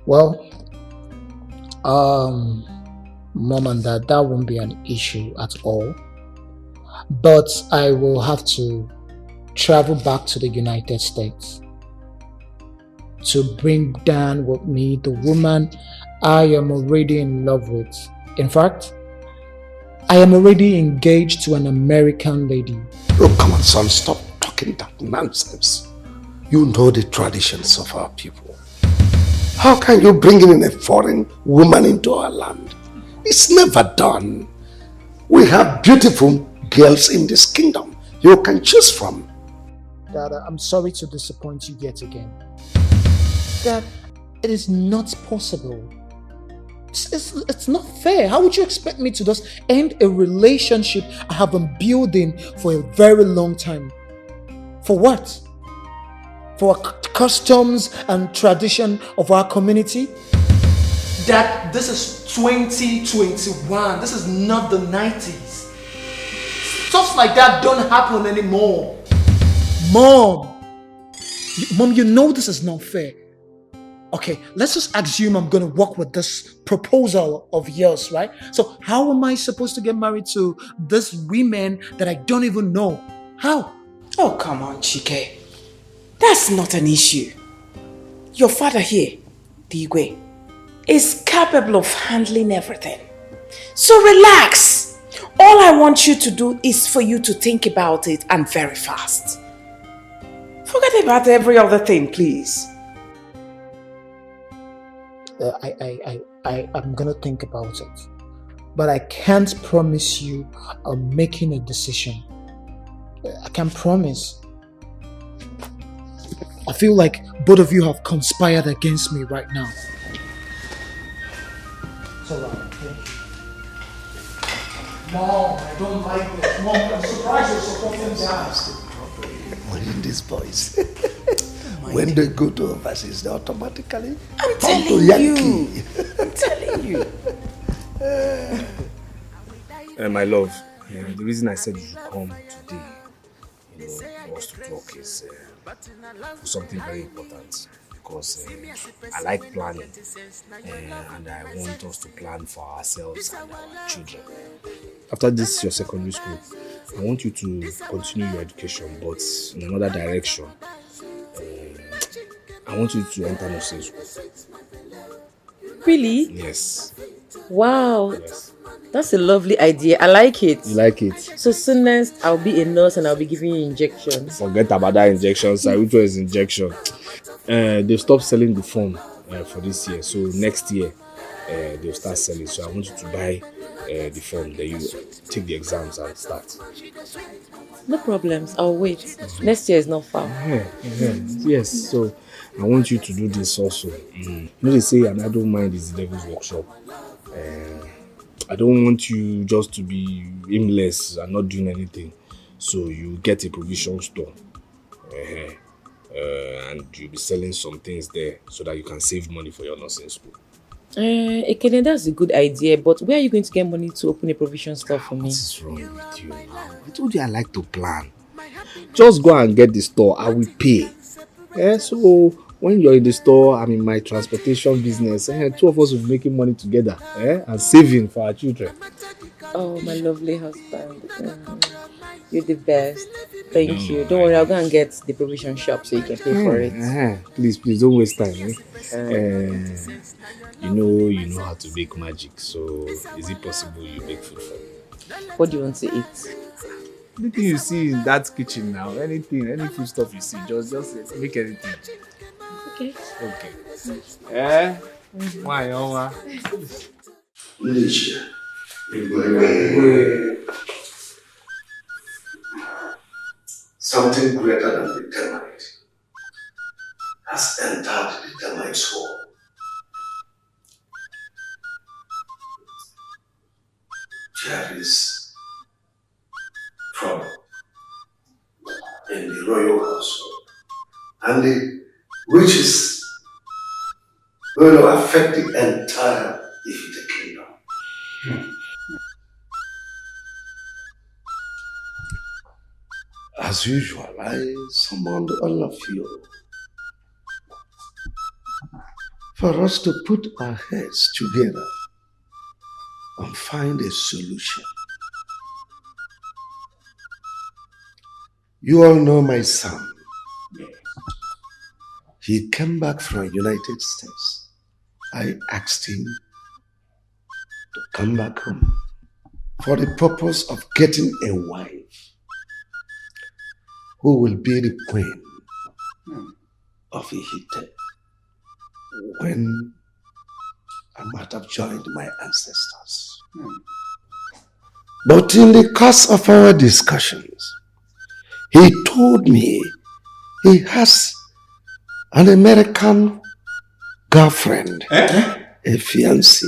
Well, Mom and Dad, that won't be an issue at all. But I will have to travel back to the United States to bring down with me the woman I am already in love with. In fact, I am already engaged to an American lady. Oh, come on, son, stop talking that nonsense. You know the traditions of our people. How can you bring in a foreign woman into our land? It's never done. We have beautiful girls in this kingdom you can choose from. Dad, I'm sorry to disappoint you yet again. Dad, it is not possible. It's not fair. How would you expect me to just end a relationship I have been building for a very long time? For what? For customs and tradition of our community? Dad, this is 2021. This is not the 90s. Stuff like that don't happen anymore. Mom, you know this is not fair. Okay, let's just assume I'm going to work with this proposal of yours, right? So how am I supposed to get married to this women that I don't even know? How? Oh, come on, Chike. That's not an issue. Your father here, Digwe, is capable of handling everything. So relax. All I want you to do is for you to think about it, and very fast. Forget about every other thing, please. I'm gonna think about it, but I can't promise you I'm making a decision. I can't promise. I feel like both of you have conspired against me right now. It's alright. Mom, I don't like this. Mom, I'm surprised you're supporting Dad. When these boys, when they go to overseas, they automatically I'm come to telling Yankee. you. I'm telling you. My love, the reason I said you should come today, for us to talk is for something very important. Because I like planning, and I want us to plan for ourselves and our children. After this, your secondary school, I want you to continue your education, but in another direction. I want you to enter nursing school. Really? Yes. Wow. Yes. That's a lovely idea. I like it. You like it? So soonest I'll be a nurse and I'll be giving you injections. Forget about that injection, sir. Which one is injection? They've stopped selling the form for this year. So next year, they'll start selling. So I want you to buy the form, then you take the exams and start. No problems. I'll wait. Next year is not far. Yes, so I want you to do this also. You know they say an idle mind is the devil's workshop. I don't want you just to be aimless and not doing anything. So you get a provision store. And you'll be selling some things there so that you can save money for your nursing school. Ekene, that's a good idea, but where are you going to get money to open a provision store for me? What is wrong with you now? I told you I like to plan. Just go and get the store. I will pay. So when you're in the store, I'm in my transportation business. Two of us will be making money together and saving for our children. Oh, my lovely husband. You're the best. Thank you. Don't worry, I'll go and get the provision shop so you can pay for it. Please don't waste time. You know how to make magic, so is it possible you make food for me? What do you want to eat? Anything you see in that kitchen now, any food stuff you see, just make anything. Okay. Why, something greater than the termite has entered the termite's hole. There is trouble in the royal household, and which is going to affect the entire Ifite kingdom. As usual, I summoned all of you for us to put our heads together and find a solution. You all know my son. He came back from the United States. I asked him to come back home for the purpose of getting a wife who will be the queen of Ihite when I might have joined my ancestors. But in the course of our discussions, he told me he has an American girlfriend, a fiancée,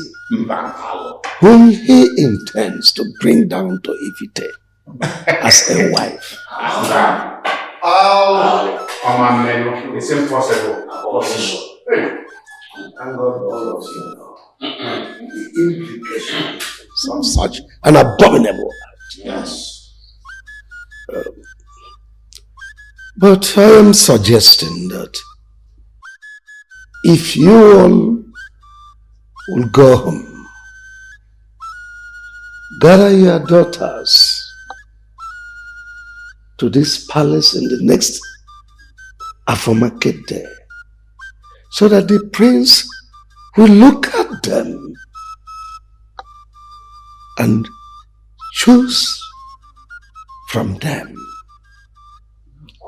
whom he intends to bring down to Ifite as a wife. It's impossible. Thank God all of you know the implications of such an abominable act. Yes. But I am suggesting that if you all will go home, gather your daughters to this palace in the next Afomarket day, so that the prince will look at them and choose from them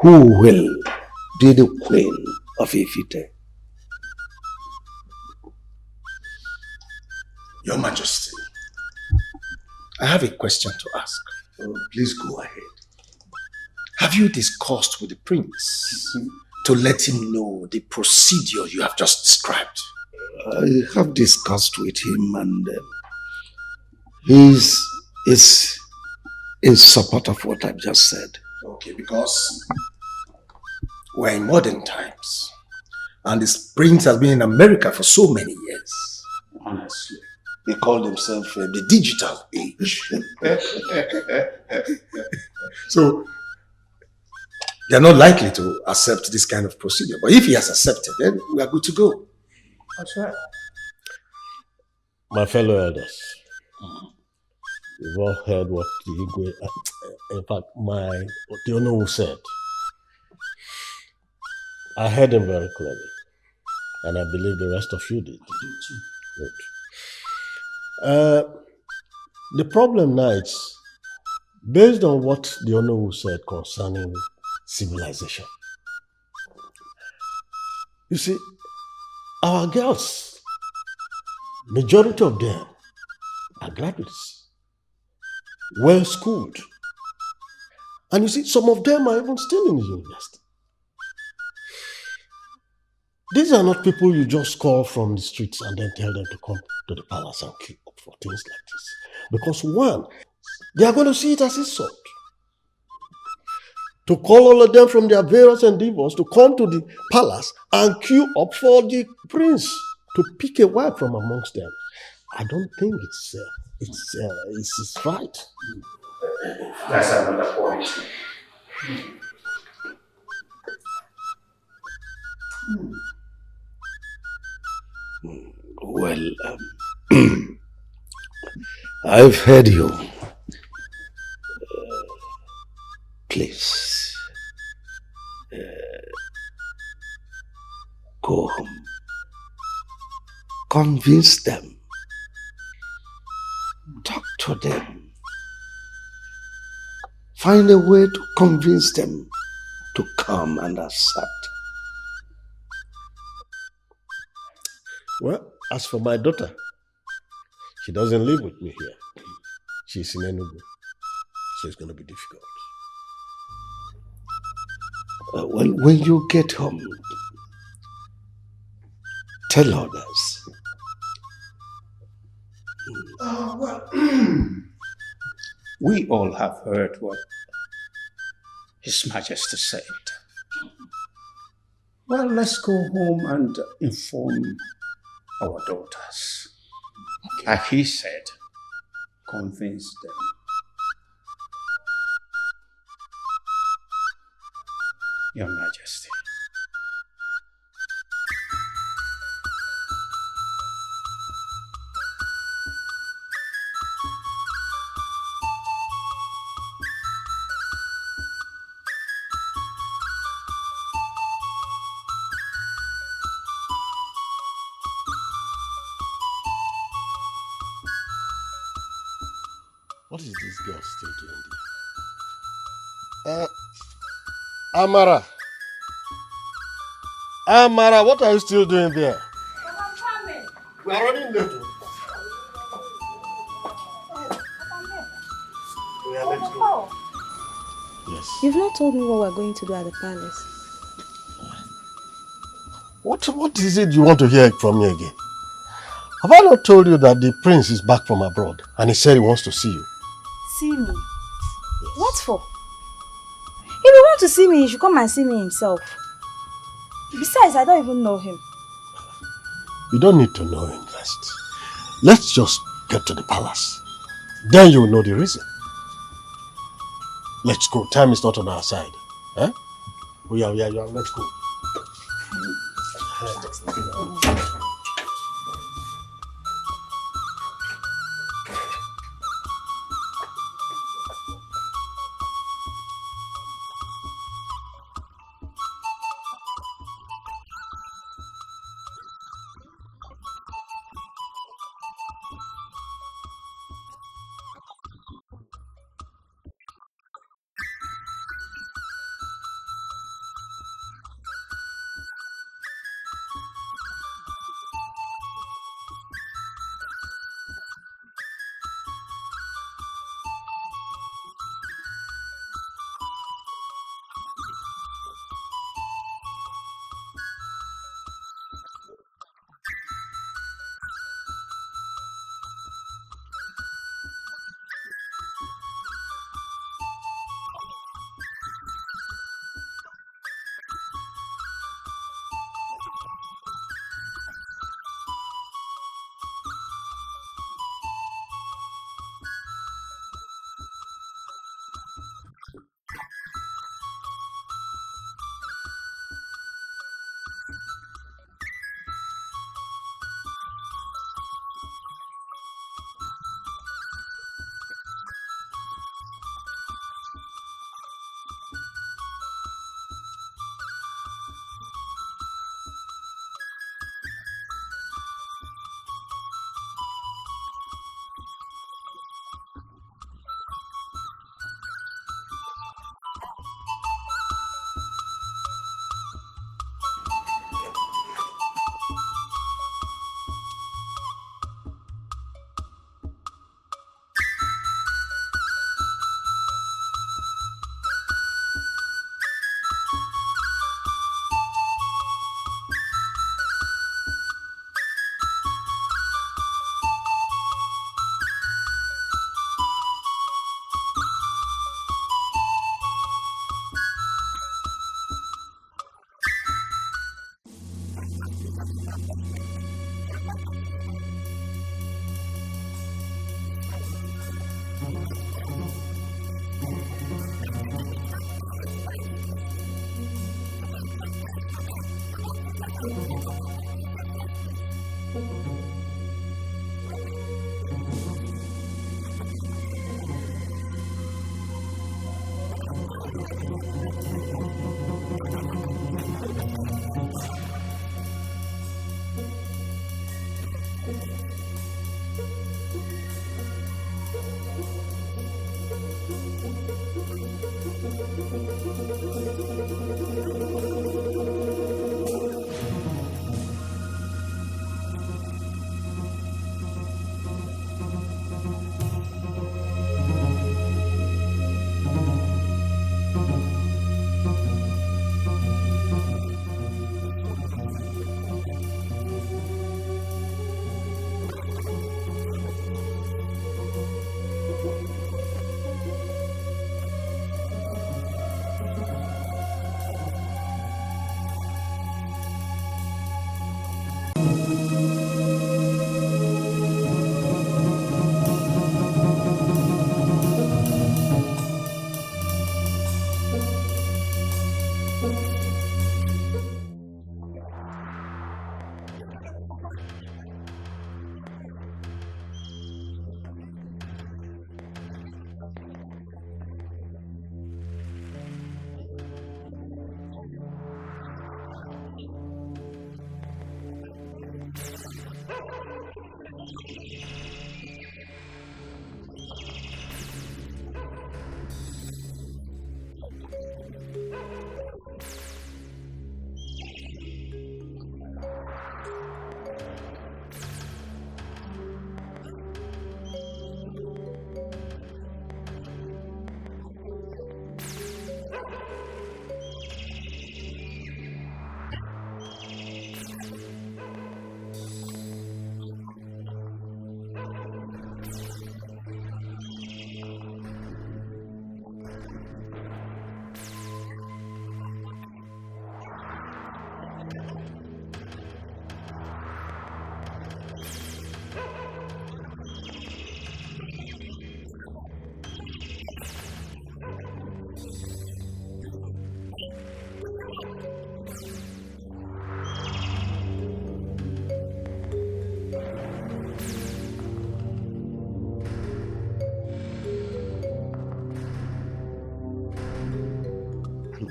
who will be the queen of Ifite. Your Majesty, I have a question to ask. Oh, please go ahead. Have you discussed with the prince to let him know the procedure you have just described? I have discussed with him, and he's in support of what I've just said. Okay, because we're in modern times, and this prince has been in America for so many years. Honestly. They call themselves the digital age. So, they're not likely to accept this kind of procedure. But if he has accepted, then we are good to go. That's right. My fellow elders, you've all heard what the Igwe, in fact, the Onowu said. I heard him very clearly, and I believe the rest of you did. Good. The problem now is, based on what the Onowu said concerning civilization. You see, our girls, majority of them are graduates. well schooled. And you see, some of them are even still in the university. These are not people you just call from the streets and then tell them to come to the palace and queue up for things like this. Because one, they are going to see it as insult. To call all of them from their various endeavors to come to the palace and queue up for the prince to pick a wife from amongst them. I don't think it's right. That's another point. Well, I've heard you. Please, go home. Convince them. Talk to them. Find a way to convince them to come and accept. Well, as for my daughter, she doesn't live with me here. She's in Enugu, so it's going to be difficult. Well, when you get home, tell others. We all have heard what His Majesty said. Well, let's go home and inform our daughters. Like he said, convince them. Your Majesty. What is this girl still doing there? Amara. Amara, what are you still doing there? We are running late. Yeah, let's go. Yes. You've not told me what we're going to do at the palace. What is it you want to hear from me again? Have I not told you that the prince is back from abroad and he said he wants to see you? See me? What for? If you want to see me, he should come and see me himself. Besides, I don't even know him. You don't need to know him first. Let's just get to the palace. Then you will know the reason. Let's go. Time is not on our side. Eh? Yeah, let's go.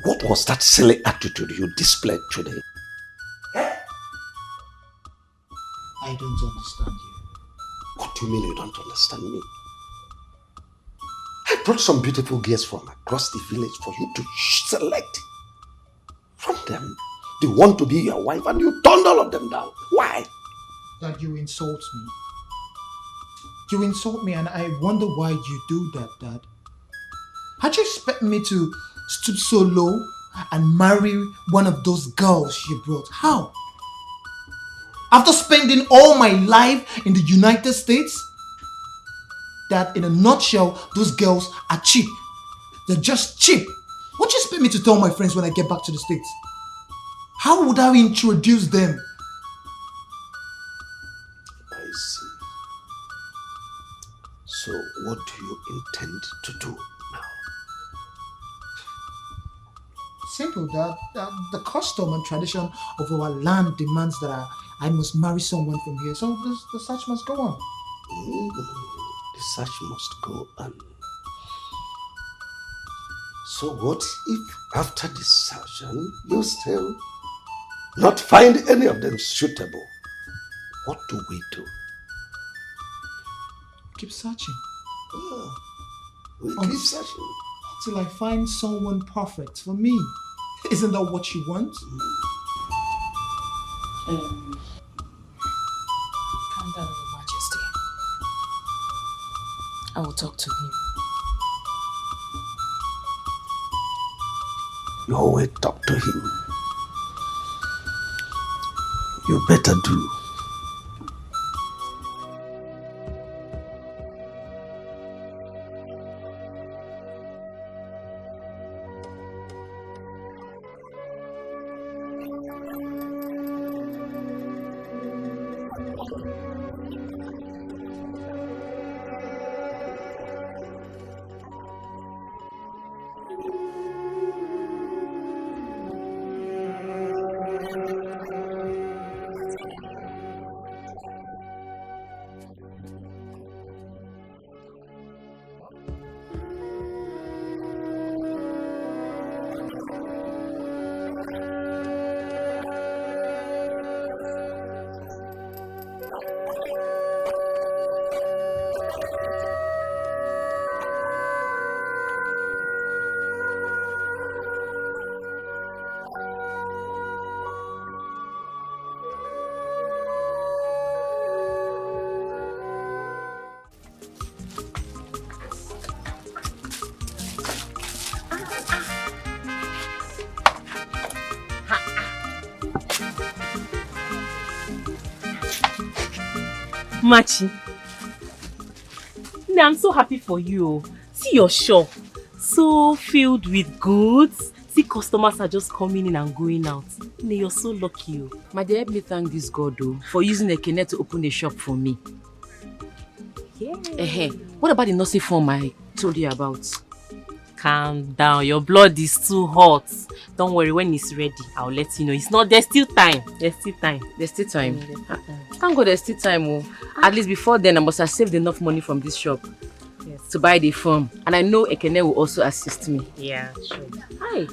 What was that silly attitude you displayed today? I don't understand you. What do you mean you don't understand me? I brought some beautiful girls from across the village for you to select. From them, they want to be your wife and you turned all of them down. Why? That you insult me. You insult me and I wonder why you do that, Dad. How'd you expect me to stoop so low and marry one of those girls you brought? How? After spending all my life in the United States? That in a nutshell, those girls are cheap. They're just cheap. What do you expect me to tell my friends when I get back to the States? How would I introduce them? I see. So what do you intend to do now? Simple, Dad. The custom and tradition of our land demands that I must marry someone from here. So the search must go on. The search must go on. So what if after the search you still not find any of them suitable? What do we do? Keep searching. We keep searching. Till I find someone perfect for me. Isn't that what you want? Calm down, Your Majesty. I will talk to him. You always talk to him. You better do. Machi. I'm so happy for you. See your shop. So filled with goods. See, customers are just coming in and going out. You're so lucky. My dear, help me thank this God for using Ekene to open a shop for me. Yeah. What about the nursing form I told you about? Calm down. Your blood is too hot. Don't worry, when it's ready, I'll let you know. There's still time. There's still time. Thank God there's still time. At least before then, I must have saved enough money from this shop to buy the form. And I know Ekene will also assist me. Yeah, sure. Hi.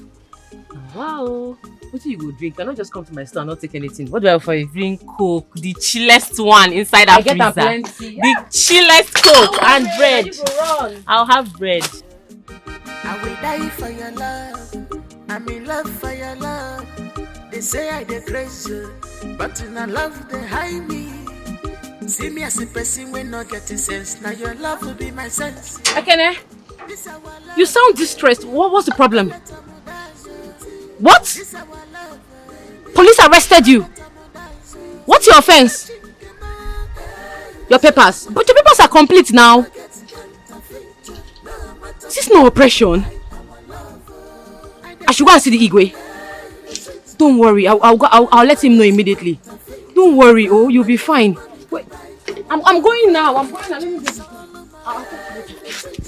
Wow. What do you go drink? I not just come to my store and not take anything. What do I have for you? Drink Coke, the chillest one inside our freezer. Plenty. The chillest Coke and bread. I'll have bread. I will die for your love. I'm in love for your love. They say I dey crazy, but in a love they hide me. See me as a person when not getting sense. Now your love will be my sense. Ekene, you sound distressed. What's the problem? What? Police arrested you. What's your offense? Your papers. But your papers are complete now. Is this no oppression? I should go and see the Igwe. Don't worry, I'll let him know immediately. Don't worry, you'll be fine. Wait, I'm going now. I'm going now. Let me get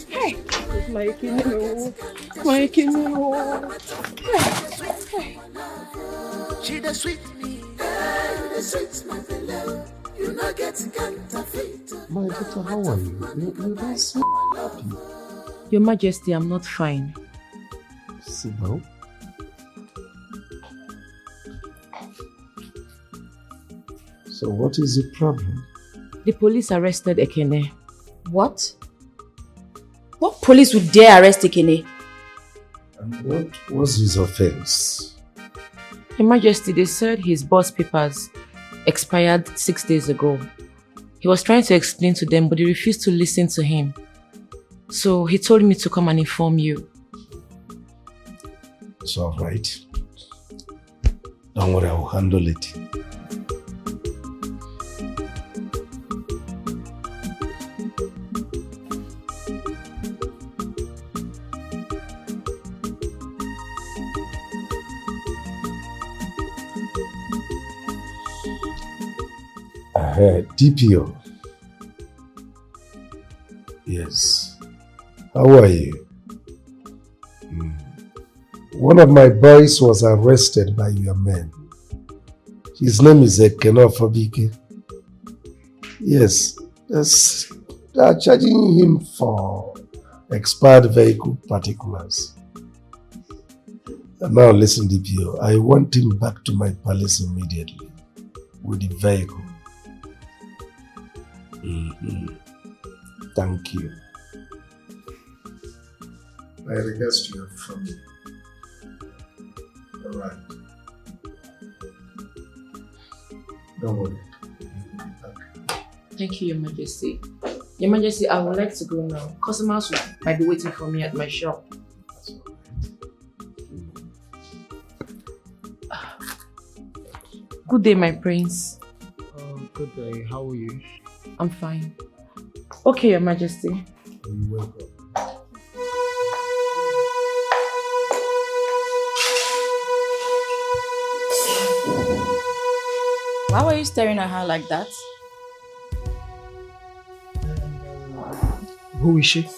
Hey, my Ekene. My Ekene. She the sweet me, the sweet my beloved. You not get counterfeit. My daughter, how are you? You don't seem happy. Your Majesty, I'm not fine. Sit down. So what is the problem? The police arrested Ekene. What? What police would dare arrest Ekene? And what was his offense? Your Majesty, they said his boss papers expired 6 days ago. He was trying to explain to them, but they refused to listen to him. So he told me to come and inform you. It's all right. Don't worry, I'll handle it. DPO. Yes. How are you? One of my boys was arrested by your men. His name is Ekene Fabike. Yes. They are charging him for expired vehicle particulars. And now listen, DPO. I want him back to my palace immediately with the vehicle. Thank you. My regards to your family. All right. Don't worry. Thank you, Your Majesty. Your Majesty, I would like to go now. Customers might be waiting for me at my shop. Good day, my prince. Good day. How are you? I'm fine. Okay, Your Majesty. You're welcome. Why were you staring at her like that? Who is she?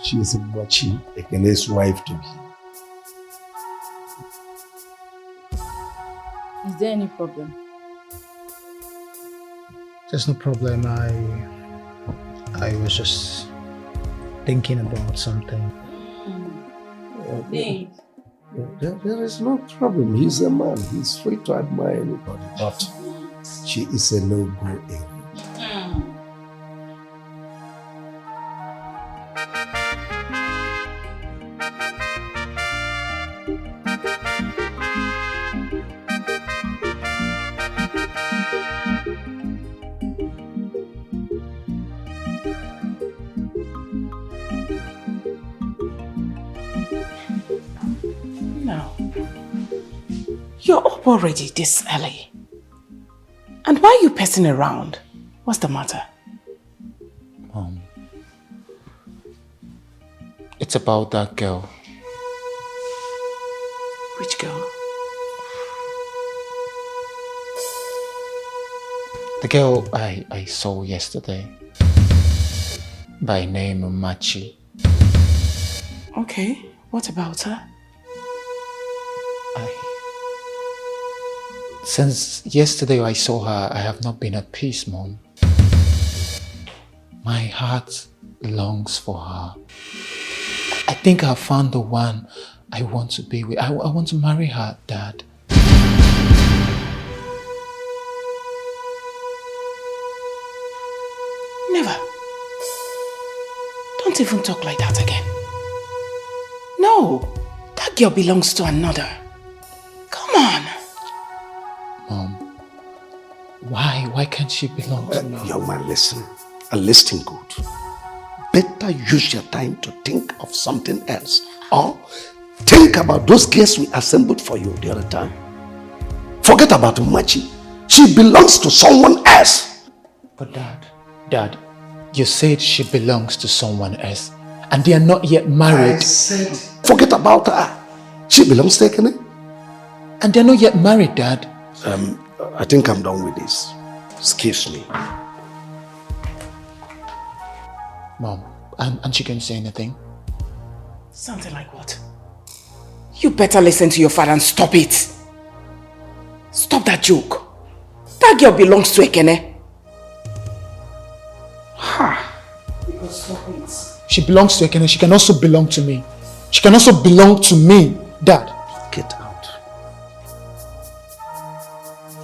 She is Machi, Ekene's wife to be. Is there any problem? There's no problem. I was just thinking about something. Babe. There is no problem. He's a man. He's free to admire anybody. But she is a no-go area. You're up already this early. And why are you pacing around? What's the matter? It's about that girl. Which girl? The girl I saw yesterday. By name Machi. Okay, what about her? Since yesterday I saw her, I have not been at peace, Mom. My heart longs for her. I think I found the one I want to be with. I want to marry her, Dad. Never. Don't even talk like that again. No, that girl belongs to another. Come on. Mom, why can't she belong to me? Young man, listen. And listen good. Better use your time to think of something else. Or think about those girls we assembled for you the other time. Forget about Umachi. She belongs to someone else. But Dad, you said she belongs to someone else. And they are not yet married. I said, forget about her. She belongs to Ekene. And they're not yet married, Dad. I think I'm done with this. Excuse me. Mom, aren't you going to say anything? Something like what? You better listen to your father and stop it. Stop that joke. That girl belongs to Ekene. Ha! Stop it. She belongs to Ekene. She can also belong to me. She can also belong to me, Dad. Get out.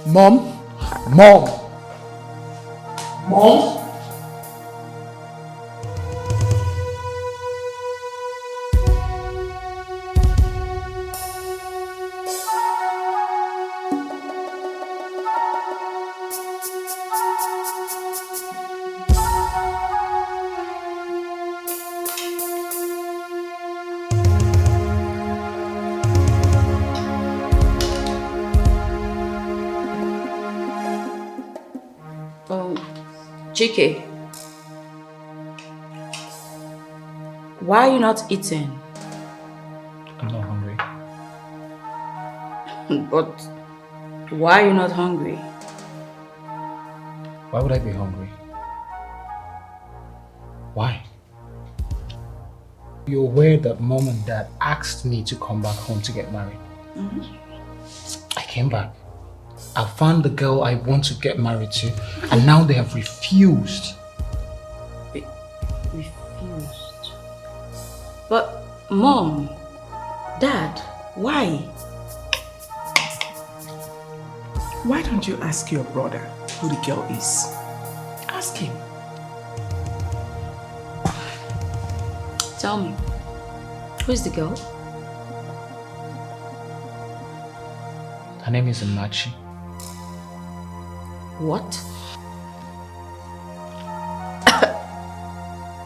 Mom? Chike, why are you not eating? I'm not hungry. But why are you not hungry? Why would I be hungry? Why? You're aware that Mom and Dad asked me to come back home to get married. I came back. I found the girl I want to get married to, and now they have refused. Refused? But Mom, Dad, why? Why don't you ask your brother who the girl is? Ask him. Tell me, who is the girl? Her name is Machi. What?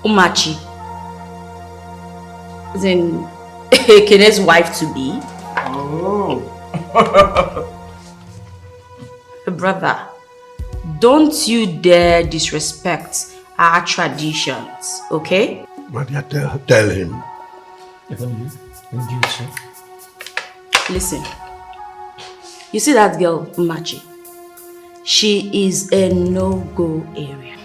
Umachi. Then Kene's wife to be? Oh. Brother, don't you dare disrespect our traditions, okay? Maria, tell him. Even you? And you too? Listen. You see that girl, Umachi? She is a no-go area.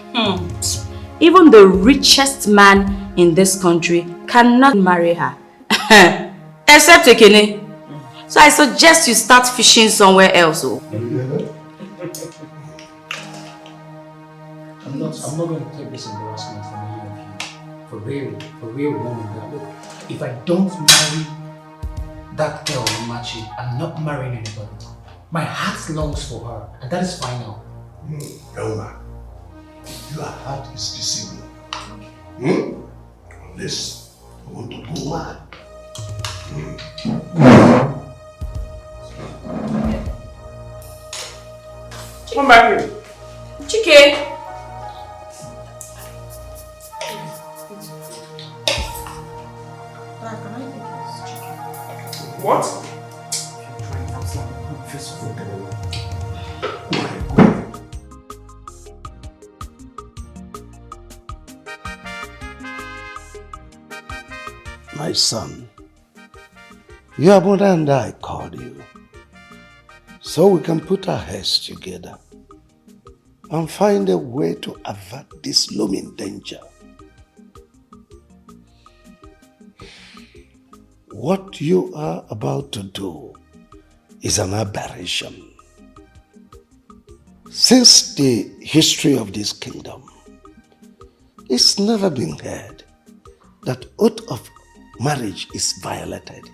Even the richest man in this country cannot marry her. Except Ekene. So I suggest you start fishing somewhere else. I'm not going to take this embarrassment from any of you. For real, Mom and Dad. Look, if I don't marry that girl, Machi, I'm not marrying anybody. My heart longs for her, and that is final. Young man, your heart is deceiving. Unless you want to go mad. Come back here. Chike! What? My son, your mother and I called you so we can put our heads together and find a way to avert this looming danger. What you are about to do is an aberration. Since the history of this kingdom, it's never been heard that oath of marriage is violated.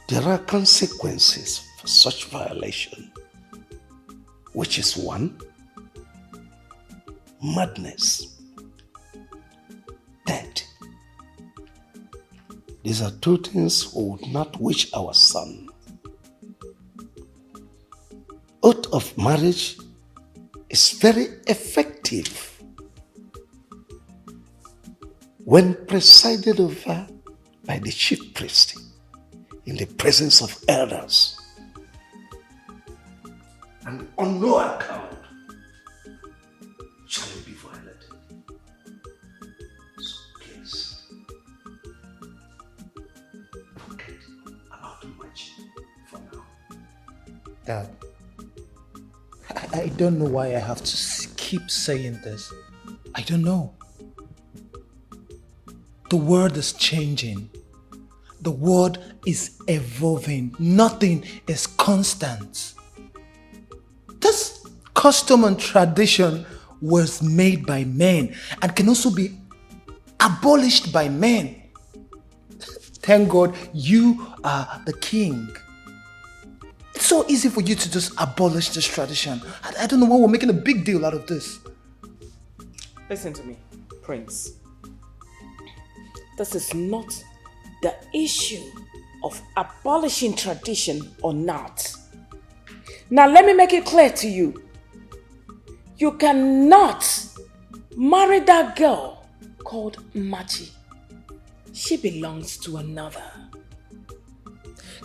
There are consequences for such violation, which is 1, madness, death. These are 2 things we would not wish our son. Oath of marriage is very effective when presided over by the chief priest in the presence of elders, and on no account shall it be violated. So please, forget about much for now. Dad, I don't know why I have to keep saying this. I don't know. The world is changing. The world is evolving. Nothing is constant. This custom and tradition was made by men and can also be abolished by men. Thank God you are the king. It's so easy for you to just abolish this tradition. I don't know why we're making a big deal out of this. Listen to me, Prince. This is not the issue of abolishing tradition or not. Now let me make it clear to you. You cannot marry that girl called Machi. She belongs to another.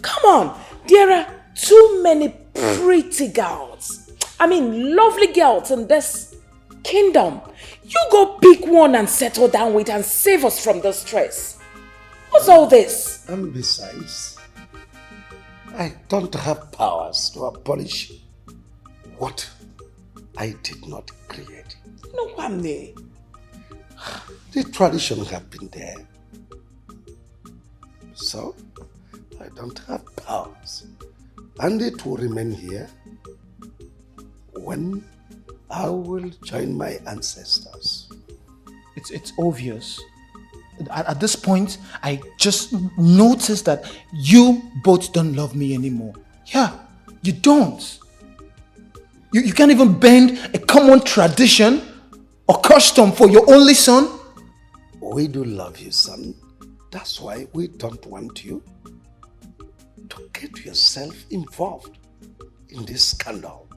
Come on, there are too many pretty girls. I mean, lovely girls in this kingdom. You go pick one and settle down with and save us from the stress. What's all this? And besides, I don't have powers to abolish what I did not create. No, Pamne. The tradition have been there. So, I don't have powers. And it will remain here when I will join my ancestors. It's obvious. At this point, I just noticed that you both don't love me anymore. Yeah, you don't. You can't even bend a common tradition or custom for your only son. We do love you, son. That's why we don't want you to get yourself involved in this scandal.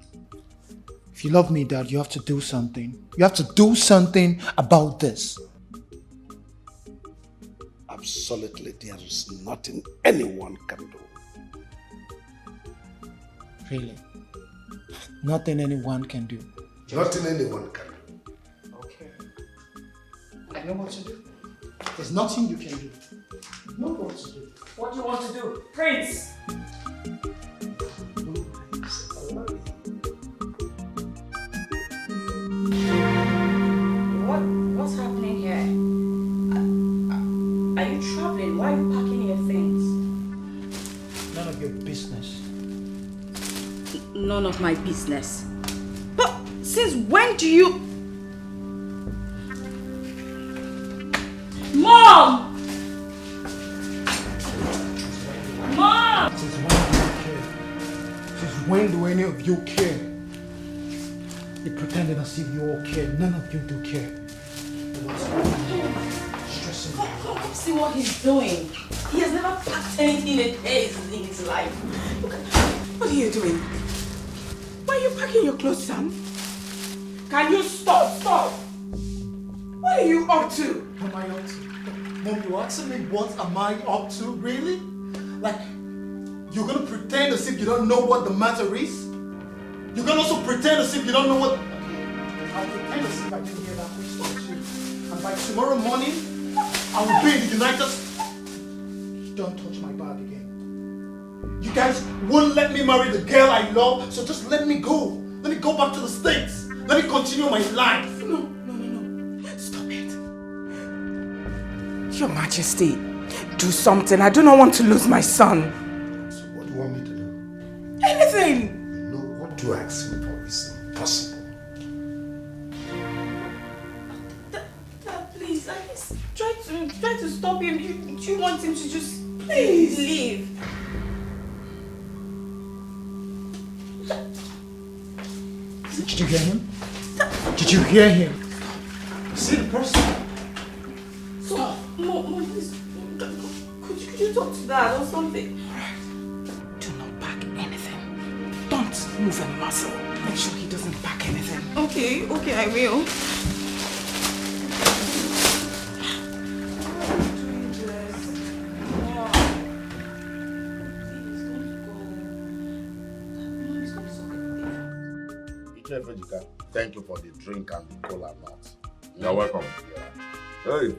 If you love me, Dad, you have to do something. You have to do something about this. Absolutely, there is nothing anyone can do. Really? Nothing anyone can do. Nothing anyone can do. Okay. I know what to do. There's nothing you can do. You know what to do. What do you want to do? Prince! What's happening here? Are you traveling? Why are you packing your things? None of your business. None of my business. But since when do you... Mom! Mom! Since when do any of you care? You pretended as if you all care. None of you do care. Stressing me. Come see what he's doing. He has never packed anything in his life. Look at... What are you doing? Why are you packing your clothes, son? Can you stop? Stop! What are you up to? What am I up to? Mom, you asking me what am I up to? Really? Like, you're gonna pretend as if you don't know what the matter is? You're gonna also pretend as if you don't know what... Okay, I'll pretend as if I didn't hear that question too. And by tomorrow morning, I will be in the United. Don't touch my bag again. You guys won't let me marry the girl I love, so just let me go. Let me go back to the States. Let me continue my life. No. Stop it. Your Majesty, do something. I do not want to lose my son. So what do you want me to do? Anything. No, what do I ask him for is impossible. Dad, please, try to stop him. You want him to just please leave. Did you hear him? Did you hear him? See the person? Stop. Mom, please. Could you talk to Dad or something? Do not pack anything. Don't move a muscle. Make sure he doesn't pack anything. Okay, I will. Thank you for the drink and the cola nut. You're welcome. Yeah. Hey,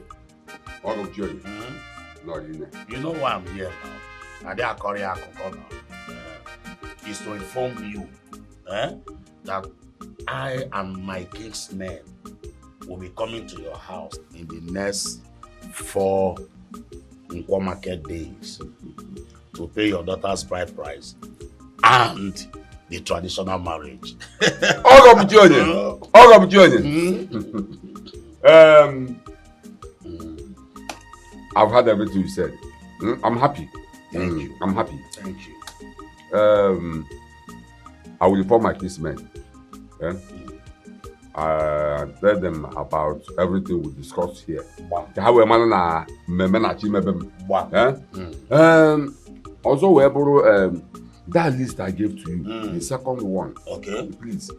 welcome to you. You know why I'm here now. And they are Korea is to inform you that I and my kinsmen will be coming to your house in the next 4 Nkwo market days to pay your daughter's bride price and the traditional marriage. I've heard everything you said. I'm happy. Thank you. I'm happy. Thank you. I will inform my kinsmen. Tell them about everything we discussed here. Also, that list I gave to you, the second one. Okay. Please,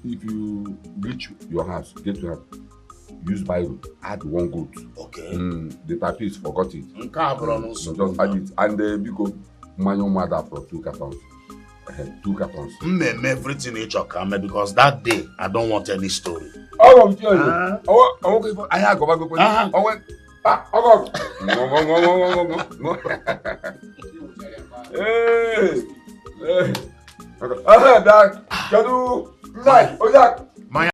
if you reach your house, get to have use Bible, add 1 goat. Okay. The typist forgot it. Just add it. And because my mother for 2 cartons. 2 cartons. Everything in your camera because that day I don't want any story. I won't go back.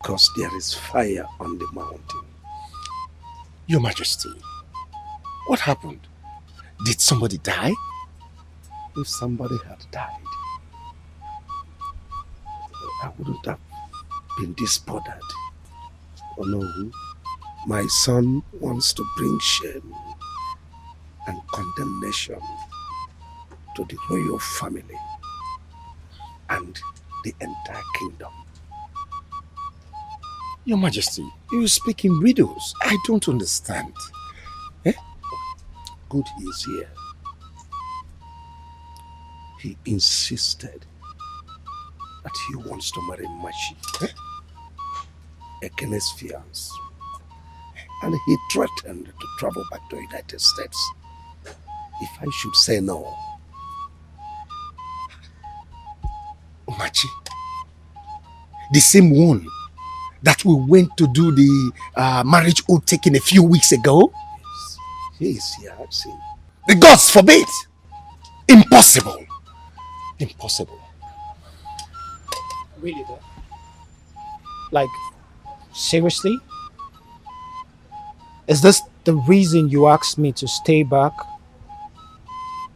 Because there is fire on the mountain. Your Majesty, what happened? Did somebody die? If somebody had died, I wouldn't have been this bothered. Oh no, my son wants to bring shame and condemnation to the royal family and the entire kingdom. Your Majesty, you speak in riddles. I don't understand. Good is here. He insisted that he wants to marry Machi, Ekene's fiancé. And he threatened to travel back to the United States if I should say no. Machi, the same one that we went to do the marriage oath taking a few weeks ago? Yes, he is here, I've seen. The gods forbid! Impossible! Impossible. Really though? Like, seriously? Is this the reason you asked me to stay back?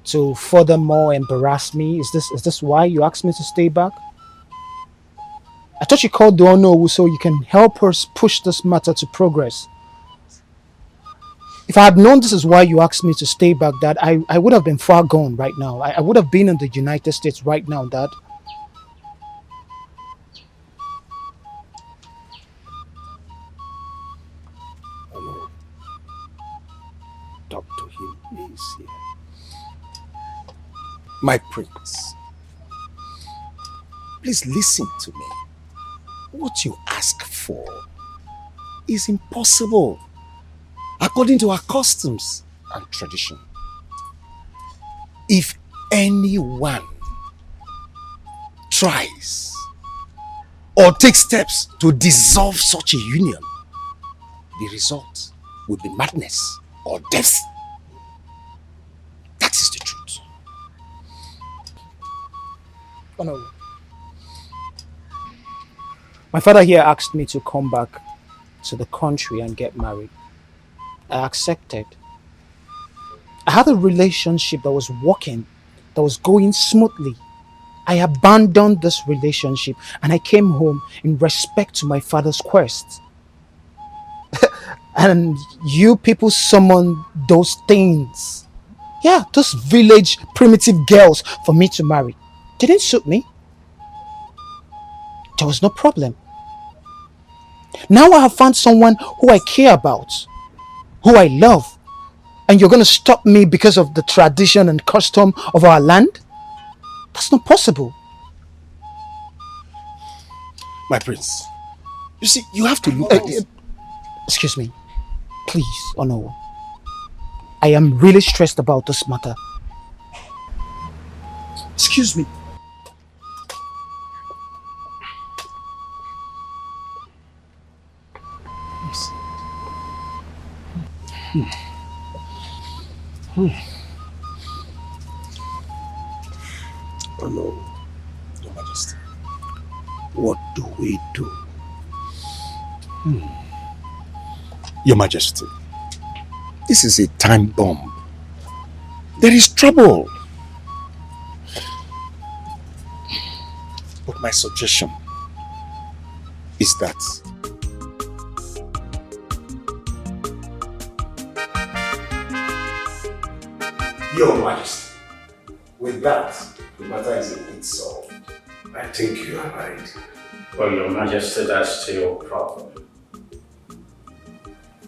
To furthermore embarrass me? Is this why you asked me to stay back? I thought you called the Onowu so you can help us push this matter to progress. If I had known this is why you asked me to stay back, Dad, I would have been far gone right now. I would have been in the United States right now, Dad. Hello. Talk to him, he is here. My prince, please listen to me. What you ask for is impossible according to our customs and tradition. If anyone tries or takes steps to dissolve such a union, the result will be madness. or death. That is the truth. Oh no. My father here asked me to come back to the country and get married. I accepted. I had a relationship that was working, that was going smoothly. I abandoned this relationship and I came home in respect to my father's quest. And you people summoned those things. Yeah, those village primitive girls for me to marry. Didn't suit me. There was no problem. Now I have found someone who I care about, who I love. And you're going to stop me because of the tradition and custom of our land? That's not possible. My prince, you see, you have to look at this. Excuse me. Please, Ono. I am really stressed about this matter. Excuse me. Oh no, Your Majesty. What do we do? Your Majesty, this is a time bomb. There is trouble. But my suggestion is that Your Majesty, with that, the matter is indeed solved. I think you are right. Well, Your Majesty, that's still your problem.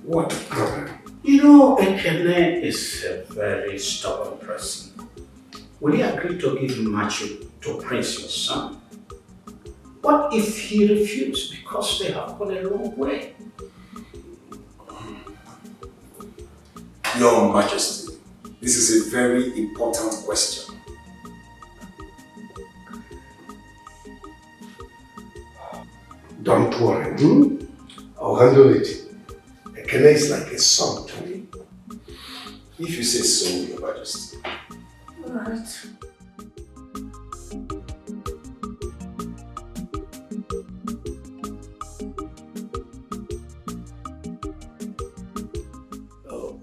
What problem? You know, Ekene is a very stubborn person. Will he agree to give Machu to Prince, your son? What if he refuses because they have gone a long way? Your Majesty, this is a very important question. Don't worry. I'll handle it. Ekene is like a son to me. If you say so, Your Majesty. Alright.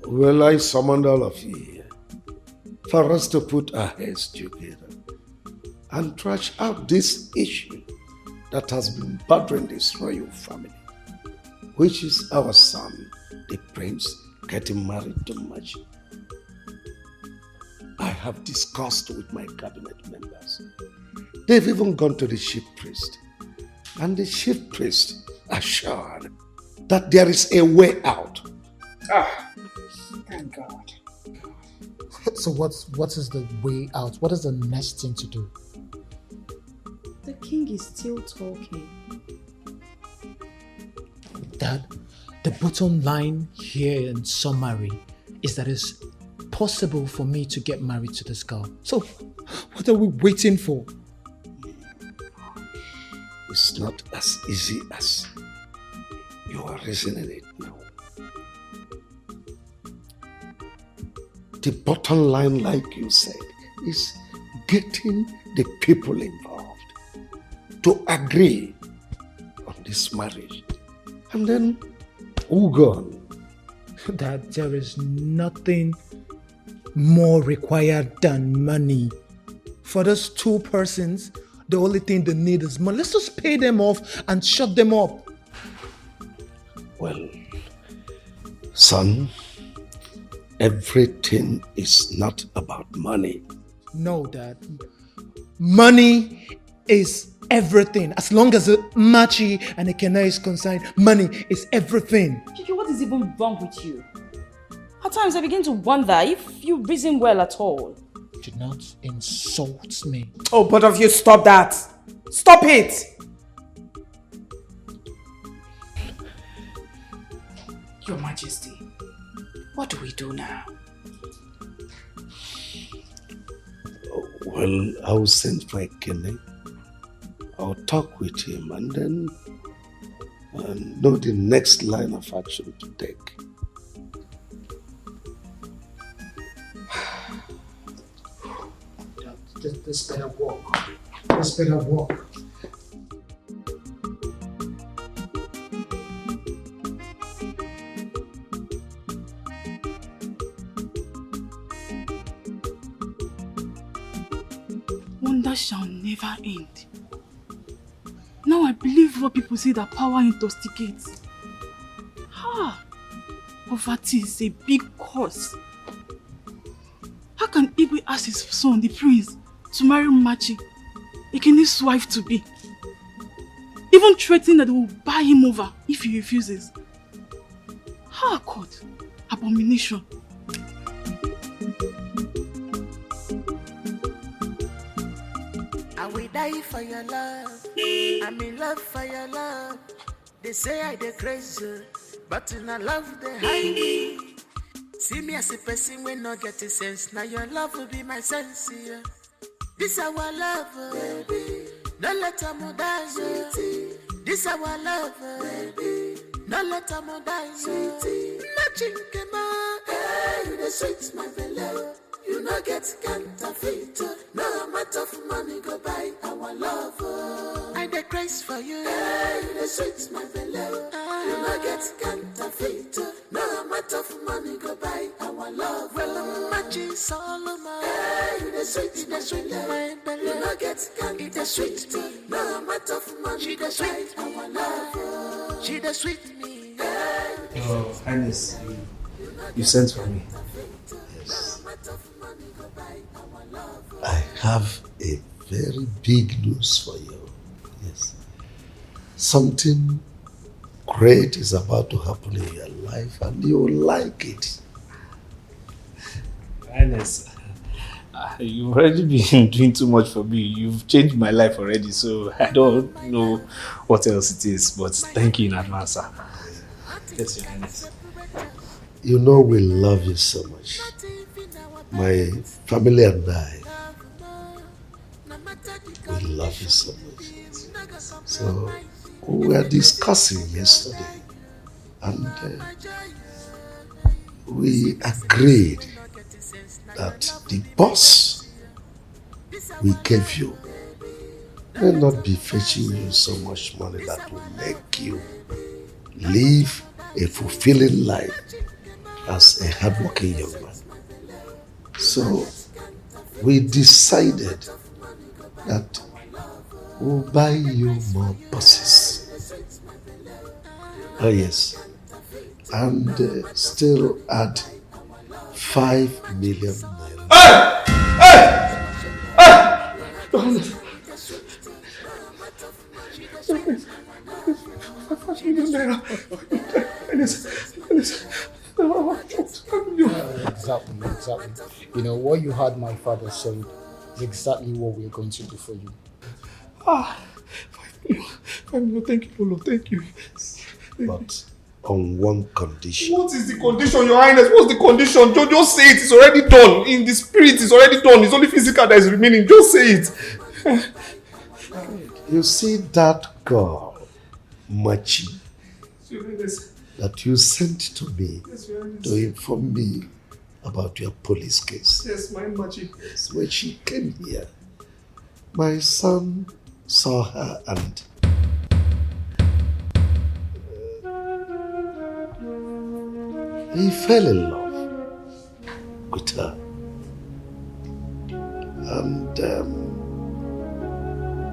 Well, I summoned all of you here for us to put our heads together and trash out this issue that has been bothering this royal family, which is our son, the prince, getting married to Machi. I have discussed with my cabinet members. They've even gone to the chief priest, and the chief priest assured that there is a way out. Thank God. So what is the way out? What is the next thing to do? The king is still talking. Dad, the bottom line here in summary is that it's possible for me to get married to this girl. So what are we waiting for? It's not as easy as you are reasoning it now. The bottom line, like you said, is getting the people involved to agree on this marriage. And then, gone. That there is nothing more required than money. For those two persons, the only thing they need is money. Let's just pay them off and shut them up. Well, son, everything is not about money. No, Dad. Money is everything. As long as Machi and Ekene is concerned, money is everything. Kiki, what is even wrong with you? At times I begin to wonder if you reason well at all. Do not insult me. Oh, both of you, stop that. Stop it. Your Majesty, what do we do now? Well, I'll send for Ekene. I'll talk with him and then know the next line of action to take. This better work. This better work. Wonder shall never end. Now I believe what people say that power intoxicates. Poverty is a big cause. How can Igwe ask his son, the prince, to marry Machi, Ekene's wife to be? Even threatening that they will buy him over if he refuses. God, abomination. I will die for your love. I'm in love for your love. They say I dey crazy, but in a love they hide me. See me as a person when not getting sense. Now your love will be my sense. Yeah. This our love, baby. No let them die, sweetie. This our love, baby. No let them die, sweetie. Nothing came out. Hey, you the sweet my belly. You no get counterfeit. No amount of money go buy our love. I dey craze for you. Hey, you the sweet my belly. You no get counterfeit. No amount of money go buy our love. Well, I'm matching Solomon. Hey, you the sweet my belly. You no get counterfeit. The sweet. No amount of money go buy our love. She the sweet me. Your Highness, you sent for me. Yes. I have a very big news for you. Yes. Something great is about to happen in your life and you will like it. Highness, you've already been doing too much for me. You've changed my life already, so I don't know what else it is, but thank you in advance, sir. Yes, Your Highness. You know we love you so much. My family and I, we love you so much. So we were discussing yesterday and we agreed that the boss we gave you may not be fetching you so much money that will make you live a fulfilling life as a hardworking young man. So we decided that we'll buy you more buses. Oh yes. And still add 5 million naira. Exactly. You know, what you heard my father say is exactly what we're going to do for you. 5 million, thank you, Lolo, thank you. But on one condition. What is the condition, Your Highness? What's the condition? Just say it. It's already done. In the spirit, it's already done. It's only physical that is remaining. Just say it. You see that girl, Machi, that you sent to me to inform me about your police case. Yes, my Machi. Yes, when she came here, my son saw her and he fell in love with her. And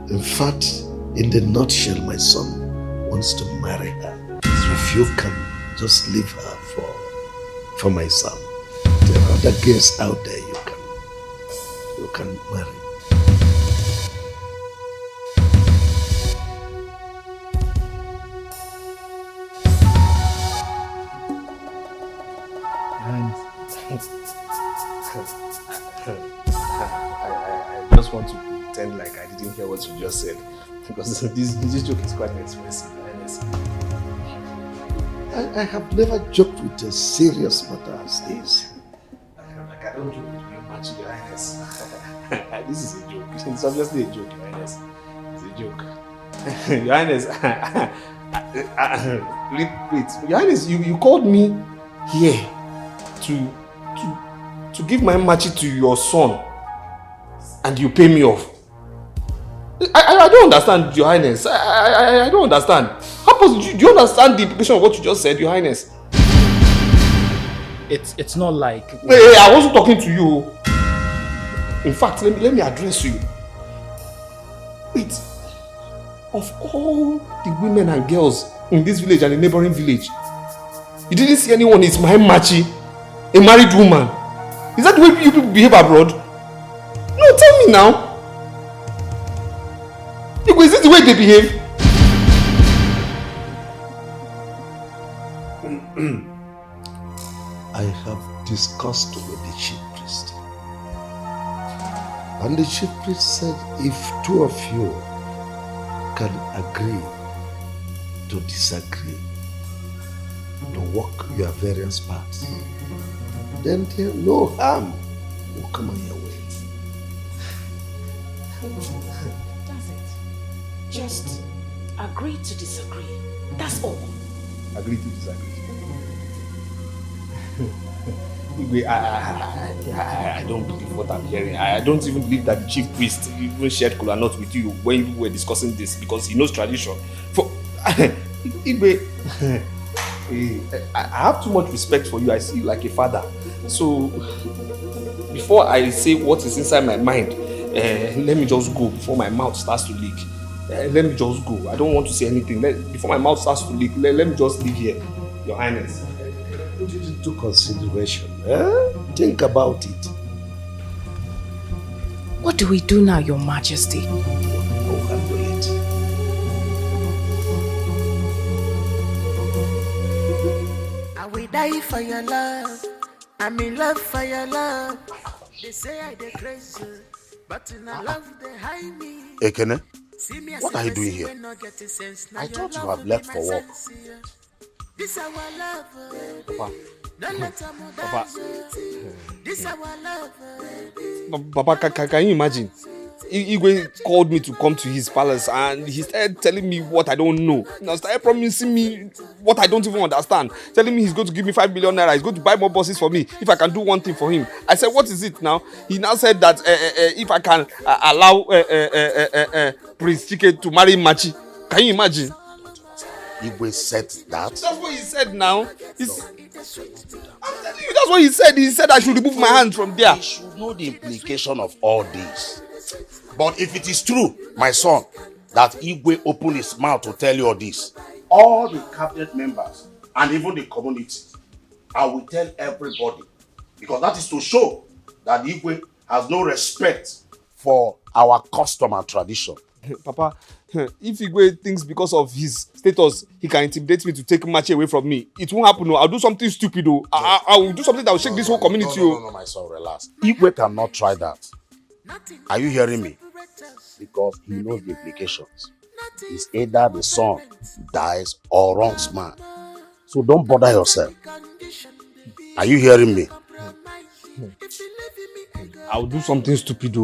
in fact, in the nutshell, my son wants to marry her. If you can just leave her for my son. There are other girls out there you can marry. I just want to pretend like I didn't hear what you just said, because this joke is quite expensive. I have never joked with a serious matter as this. I don't joke with you much, Your Highness. This is a joke. It's obviously a joke, Your Highness. It's a joke. Your Highness, wait. Your Highness, you called me here to give my machi to your son. and you pay me off. I don't understand, Your Highness. I don't understand. How possible? Do you understand the implication of what you just said, Your Highness? It's not like... Hey, I wasn't talking to you. In fact, let me address you. Wait. Of all the women and girls in this village and the neighboring village, you didn't see anyone is my machi, a married woman. Is that the way you people behave abroad? No, tell me now. Is this the way they behave? I have discussed with the chief priest. And the chief priest said if two of you can agree to disagree, to work your various parts, then there no harm will come on your way. That's it. Just agree to disagree. That's all. Agree to disagree. I don't believe what I'm hearing. I don't even believe that the chief priest even shared kola nut with you when you were discussing this, because he knows tradition. Igwe, I have too much respect for you. I see you like a father. So before I say what is inside my mind, let me just go before my mouth starts to leak. Let me just go. I don't want to say anything. Before my mouth starts to leak, let me just leave here, Your Highness. Put it into consideration. Think about it. What do we do now, Your Majesty? We'll handle it. I will die for your love. I'm in love for your love. They say I dey crazy, but in a love they hide me. Ekene, what are you doing here? I thought you had left for work. This our love. Papa. Don't let them Papa. This our love. Papa, can you imagine? Igwe called me to come to his palace and he started telling me what I don't know. Now started promising me what I don't even understand. Telling me he's going to give me 5 million naira. He's going to buy more buses for me if I can do one thing for him. I said, what is it now? He now said that if I can allow Prince Chike to marry Machi. Can you imagine? Igwe said that? That's what he said now. I'm telling you, that's what he said. He said I should remove my hand from there. You should know the implication of all this. But if it is true, my son, that Igwe opened his mouth to tell you all this, all the cabinet members and even the community, I will tell everybody. Because that is to show that Igwe has no respect for our custom and tradition. Papa, if Igwe thinks because of his status he can intimidate me to take Machi away from me, it won't happen. I'll do something stupid. I will do something that will shake this whole community. No, my son, relax. Igwe cannot try that. Are you hearing me? Because he knows the implications. It's either the son dies or runs mad. So don't bother yourself. Are you hearing me? I'll do something stupid.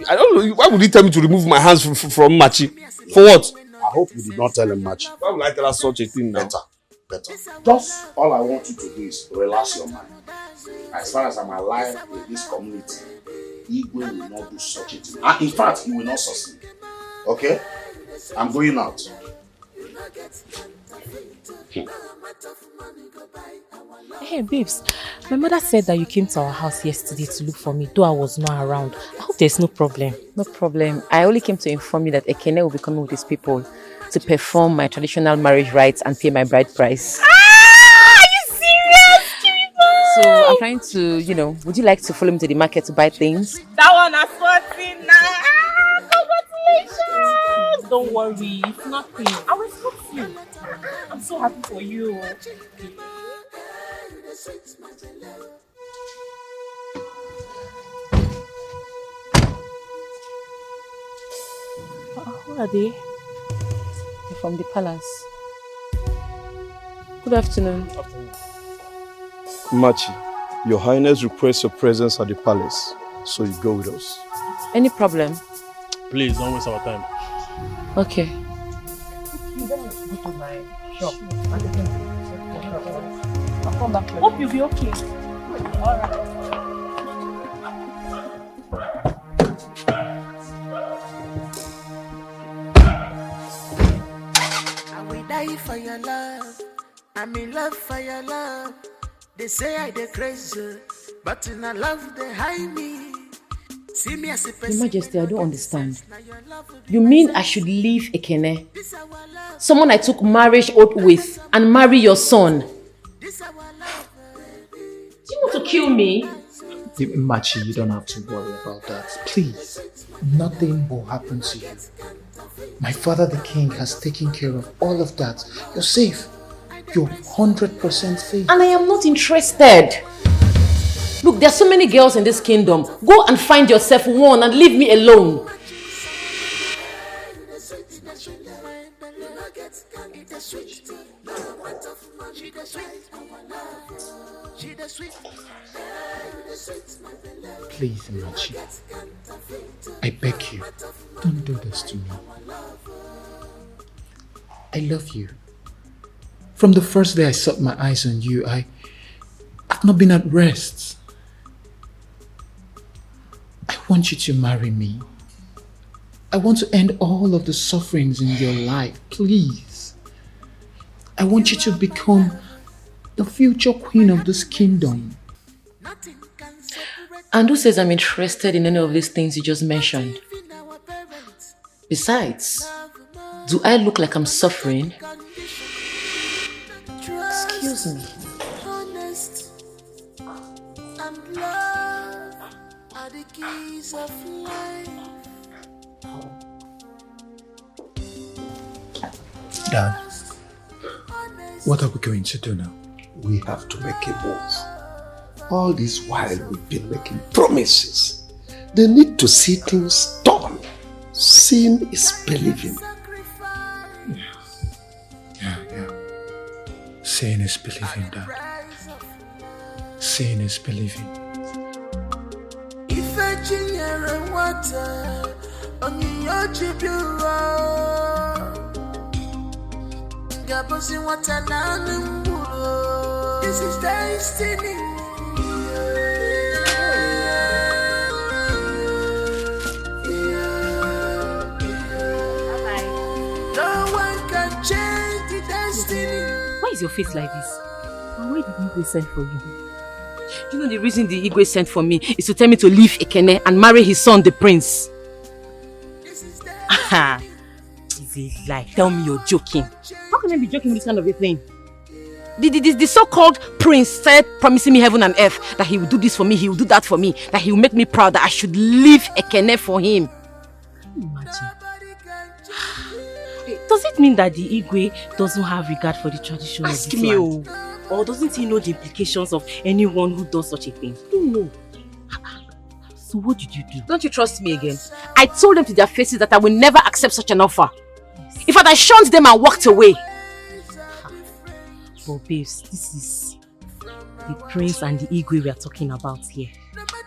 I don't know. Why would he tell me to remove my hands from Machi? For what? I hope you did not tell him Machi. Why would I tell her such a thing now? Better. Just all I want you to do is relax your mind. As far as I'm alive in this community, Igwe will not do such a thing. And in fact, he will not succeed. Okay? I'm going out. Hey babes, my mother said that you came to our house yesterday to look for me, though I was not around. I hope there's no problem. No problem. I only came to inform you that Ekene will be coming with his people to perform my traditional marriage rites and pay my bride price. Are you serious? So I'm trying to, would you like to follow me to the market to buy things? That one has working now. Congratulations. Don't worry, it's nothing. I will help you. I'm so happy for you. Who are they? They're from the palace. Good afternoon. Machi, Your Highness requests your presence at the palace, so you go with us. Any problem? Please, don't waste our time. Okay. I'll come back. Hope you'll be okay. Alright. I'm in love for your love. They say I dey crazy, but in a love they hide me. See me as a Your Majesty, I don't understand. You mean I should leave Ekene? Someone I took marriage oath with and marry your son? Do you want to kill me? Machi, you don't have to worry about that. Please, nothing will happen to you. My father, the king, has taken care of all of that. You're safe. You're 100% safe. And I am not interested. Look, there are so many girls in this kingdom. Go and find yourself one and leave me alone. Please, Machi. I beg you, don't do this to me. I love you. From the first day I set my eyes on you, I've not been at rest. I want you to marry me. I want to end all of the sufferings in your life, please. I want you to become the future queen of this kingdom. And who says I'm interested in any of these things you just mentioned? Besides, do I look like I'm suffering? Excuse me. Honest and love are the keys of life. Dad, what are we going to do now? We have to make a move. All this while we've been making promises. They need to see things done. Seeing is believing. Yeah. Seeing is believing, Dad. Seeing is believing. If I chinyere water, onyinyo chibiro. Gabosi water na numburo. This is destiny. No one can change the destiny. Why is your face like this? And why did Igwe send for you? You know the reason the Igwe sent for me is to tell me to leave Ekene and marry his son, the prince. Aha! It's a lie. Tell me you're joking. How can I be joking with this kind of a thing? The so-called prince started promising me heaven and earth that he will do this for me, he will do that for me, that he will make me proud, that I should leave Ekene for him. Can you imagine? Does it mean that the Igwe doesn't have regard for the tradition of Ask this me, land? Or doesn't he know the implications of anyone who does such a thing? I don't know. So what did you do? Don't you trust me again? I told them to their faces that I will never accept such an offer. Yes. In fact, I shunned them and walked away. But babes, this is the prince and the Igwe we are talking about here.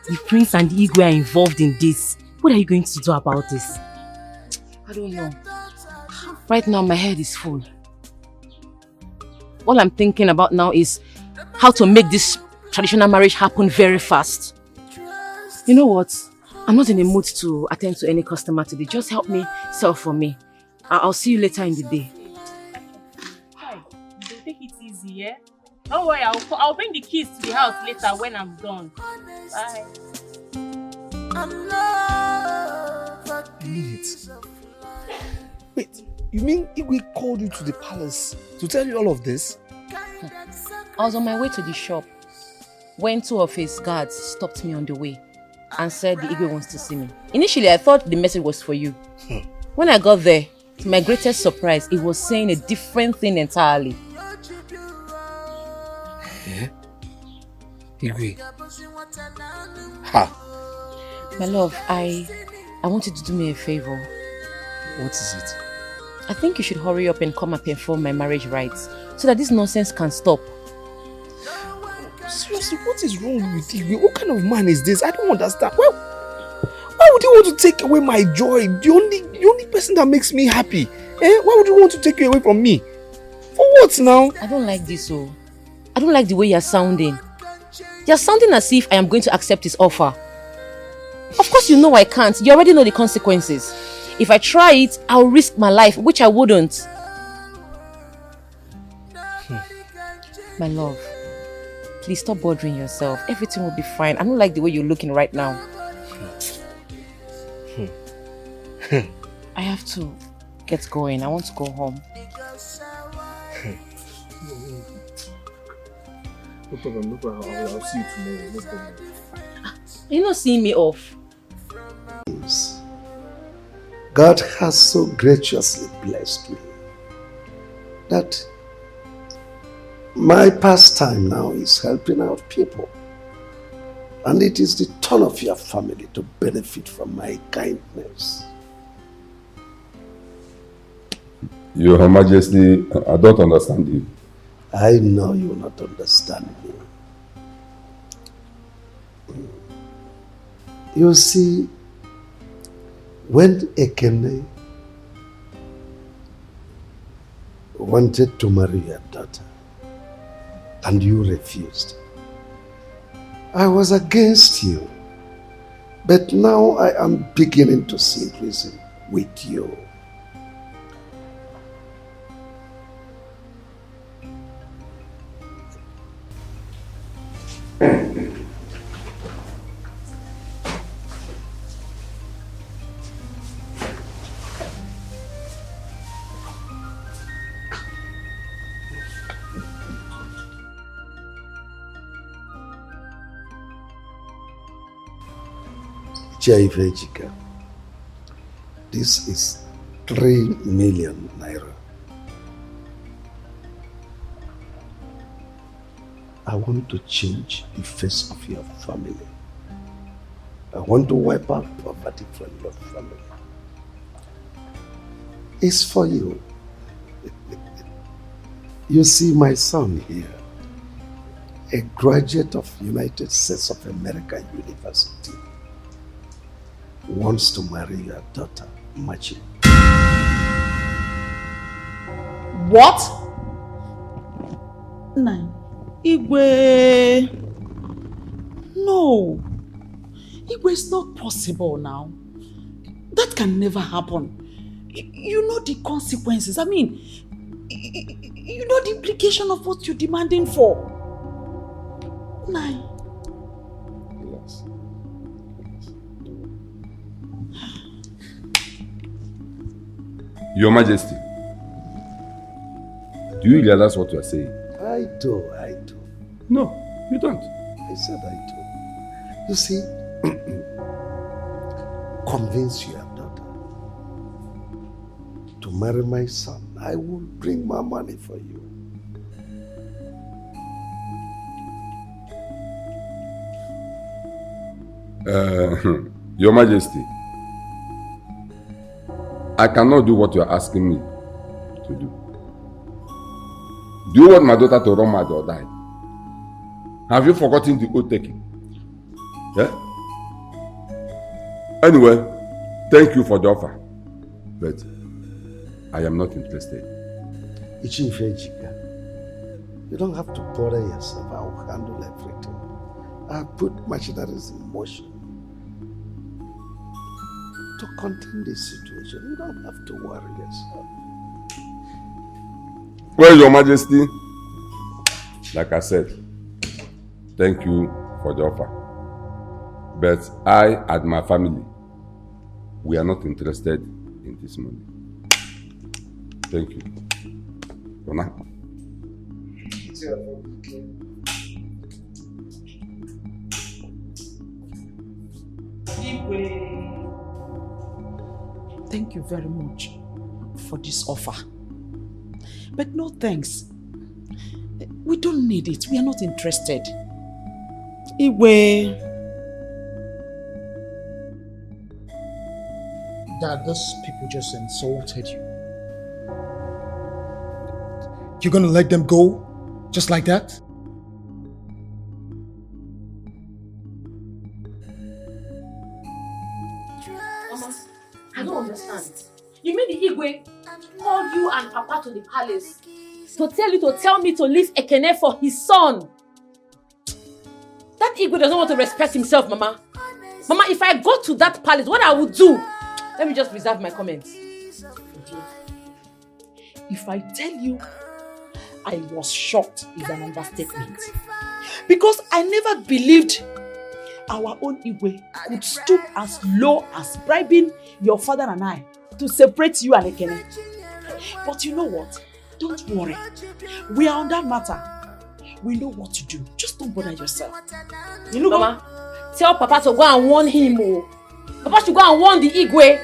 The prince and the Igwe are involved in this. What are you going to do about this? I don't know. Right now, my head is full. All I'm thinking about now is how to make this traditional marriage happen very fast. You know what? I'm not in the mood to attend to any customer today. Just help me sell for me. I'll see you later in the day. Hi, take it easy, yeah? Don't worry, I'll bring the keys to the house later when I'm done. Bye. Wait, you mean Igwe called you to the palace to tell you all of this? I was on my way to the shop when two of his guards stopped me on the way and said the Igwe wants to see me. Initially, I thought the message was for you. When I got there, to my greatest surprise, it was saying a different thing entirely. Eh? Igwe. Ha! My love, I want you to do me a favor. What is it? I think you should hurry up and come and perform my marriage rites so that this nonsense can stop. Seriously, what is wrong with Igwe? What kind of man is this? I don't understand. Why would you want to take away my joy? The only person that makes me happy. Why would you want to take you away from me? For what now? I don't like this, I don't like the way you're sounding. You're sounding as if I am going to accept his offer. Of course you know I can't. You already know the consequences. If I try it, I'll risk my life, which I wouldn't. My love, please stop bothering yourself. Everything will be fine. I don't like the way you're looking right now. I have to get going. I want to go home. No problem, no problem. I'll see you tomorrow. No problem. You're not seeing me off. God has so graciously blessed me that my pastime now is helping out people. And it is the turn of your family to benefit from my kindness. Your Majesty, I don't understand you. I know you will not understand me. You see, when Ekene wanted to marry your daughter and you refused, I was against you. But now I am beginning to see reason with you. Jaivejika. This is 3 million naira. I want to change the face of your family. I want to wipe out poverty from your family. It's for you. You see my son here, a graduate of United States of America University, wants to marry your daughter, Machi. What? Nine. Igwe. No. Igwe, it's not possible now. That can never happen. You know the consequences. I mean, you know the implication of what you're demanding for. Nine. Relax. Your Majesty, do you realize what you are saying? I do. No, you don't. I said I do. You see, convince your daughter to marry my son. I will bring my money for you. Your Majesty, I cannot do what you are asking me to do. Do you want my daughter to run mad or die? Have you forgotten the oath taking? Yeah? Anyway, thank you for the offer, but I am not interested. Ichifejika, you don't have to bother yourself. I will handle everything. I put machineries in motion to contain this situation. You don't have to worry yourself. Well, Your Majesty, like I said, thank you for the offer. But I and my family, we are not interested in this money. Thank you. For now. Thank you very much for this offer. But no thanks. We don't need it. We are not interested. Igwe. Dad, those people just insulted you. You're gonna let them go? Just like that? Mama, I don't understand. You mean the Igwe called you and Papa to the palace to tell me to leave Ekene for his son? That Igwe doesn't want to respect himself, Mama. Mama, if I go to that palace, what I will do? Let me just reserve my comments. If I tell you I was shocked is an understatement. Because I never believed our own Igwe could stoop as low as bribing your father and I to separate you and Ekene. But you know what? Don't worry. We are on that matter. We know what to do. Just don't bother yourself. You know, Mama, tell Papa to go and warn him. Oh. Papa should go and warn the Igwe.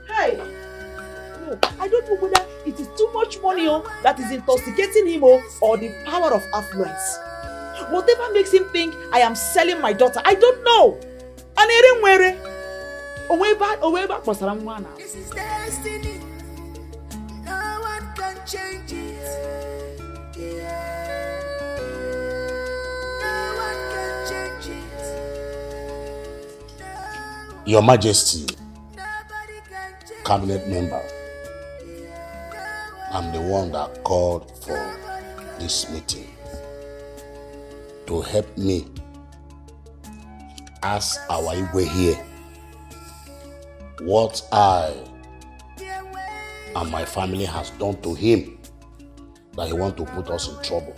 Hey, no, I don't know whether it is too much money that is intoxicating him or the power of affluence. Whatever makes him think I am selling my daughter, I don't know. This is destiny. No one can change it. Yeah. No one can change it. Your Majesty, cabinet member, I'm the one that called for this meeting to help me ask our Igwe here what I and my family has done to him that he want to put us in trouble.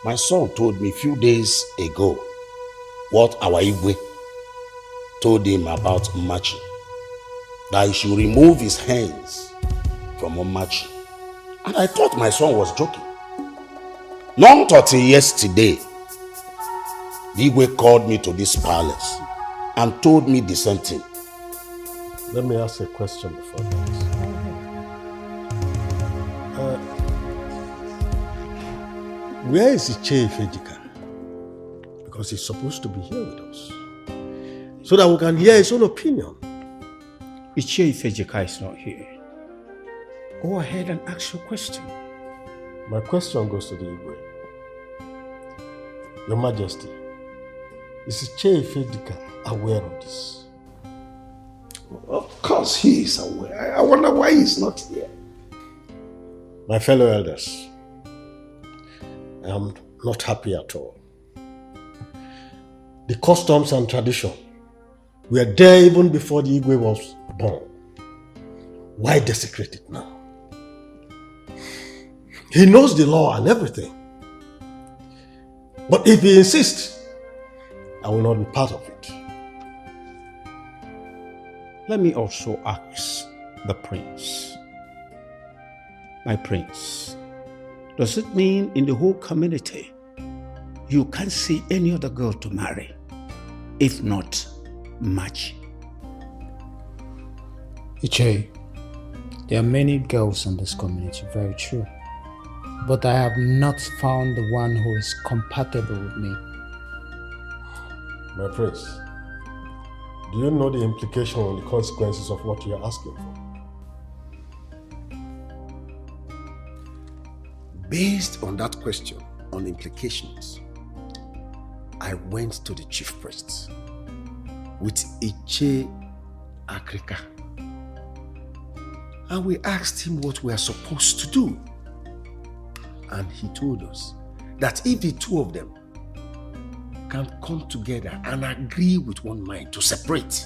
My son told me a few days ago what our Igwe told him about Machi, that he should remove his hands from Machi. And I thought my son was joking. Not until yesterday, the Igwe called me to this palace and told me the same thing. Let me ask a question before that. Where is Iche Ifejika? Because he's supposed to be here with us, so that we can hear his own opinion. Iche Ifejika is not here. Go ahead and ask your question. My question goes to the Igwe. Your Majesty, is Iche Ifejika aware of this? Of course he is aware. I wonder why he's not here. My fellow elders, I am not happy at all. The customs and tradition were there even before the Igwe was born. Why desecrate it now? He knows the law and everything. But if he insists, I will not be part of it. Let me also ask the prince. My prince, does it mean in the whole community you can't see any other girl to marry, if not Machi? Iche, there are many girls in this community, very true. But I have not found the one who is compatible with me. My prince, do you know the implication and the consequences of what you are asking for? Based on that question, on implications, I went to the chief priest with Iche Akrika, and we asked him what we are supposed to do. And he told us that if the two of them can come together and agree with one mind to separate,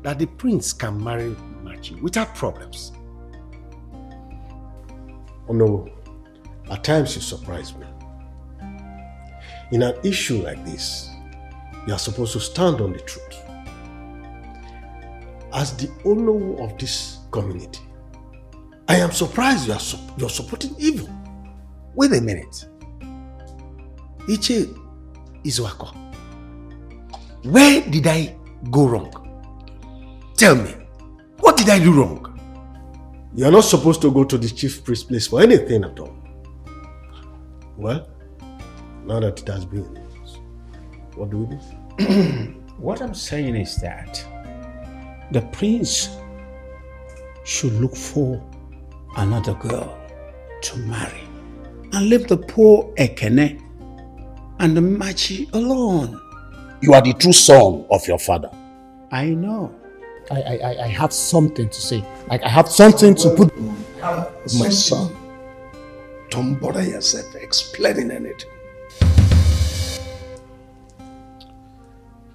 that the prince can marry Machi without problems. Oh no, at times you surprise me. In an issue like this, you are supposed to stand on the truth. As the owner of this community, I am surprised you're supporting evil. Wait a minute. Iche Izuako, where did I go wrong? Tell me, what did I do wrong? You are not supposed to go to the chief priest's place for anything at all. Well, now that it has been, what do we do? What I'm saying is that the prince should look for another girl to marry and leave the poor Ekene and the Machi alone. You are the true son of your father. I know. I have something to say. Like, I have something to put... My son, don't bother yourself explaining anything.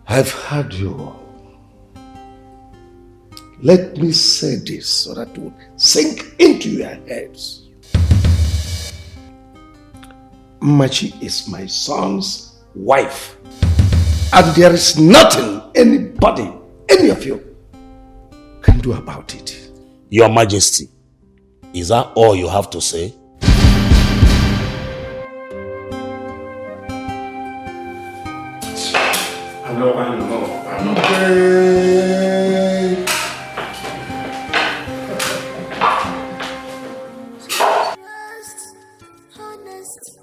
I've heard you. Let me say this so that it will sink into your heads. Machi is my son's wife. And there is nothing anybody, any of you, can do about it. Your Majesty, is that all you have to say? I know. Honest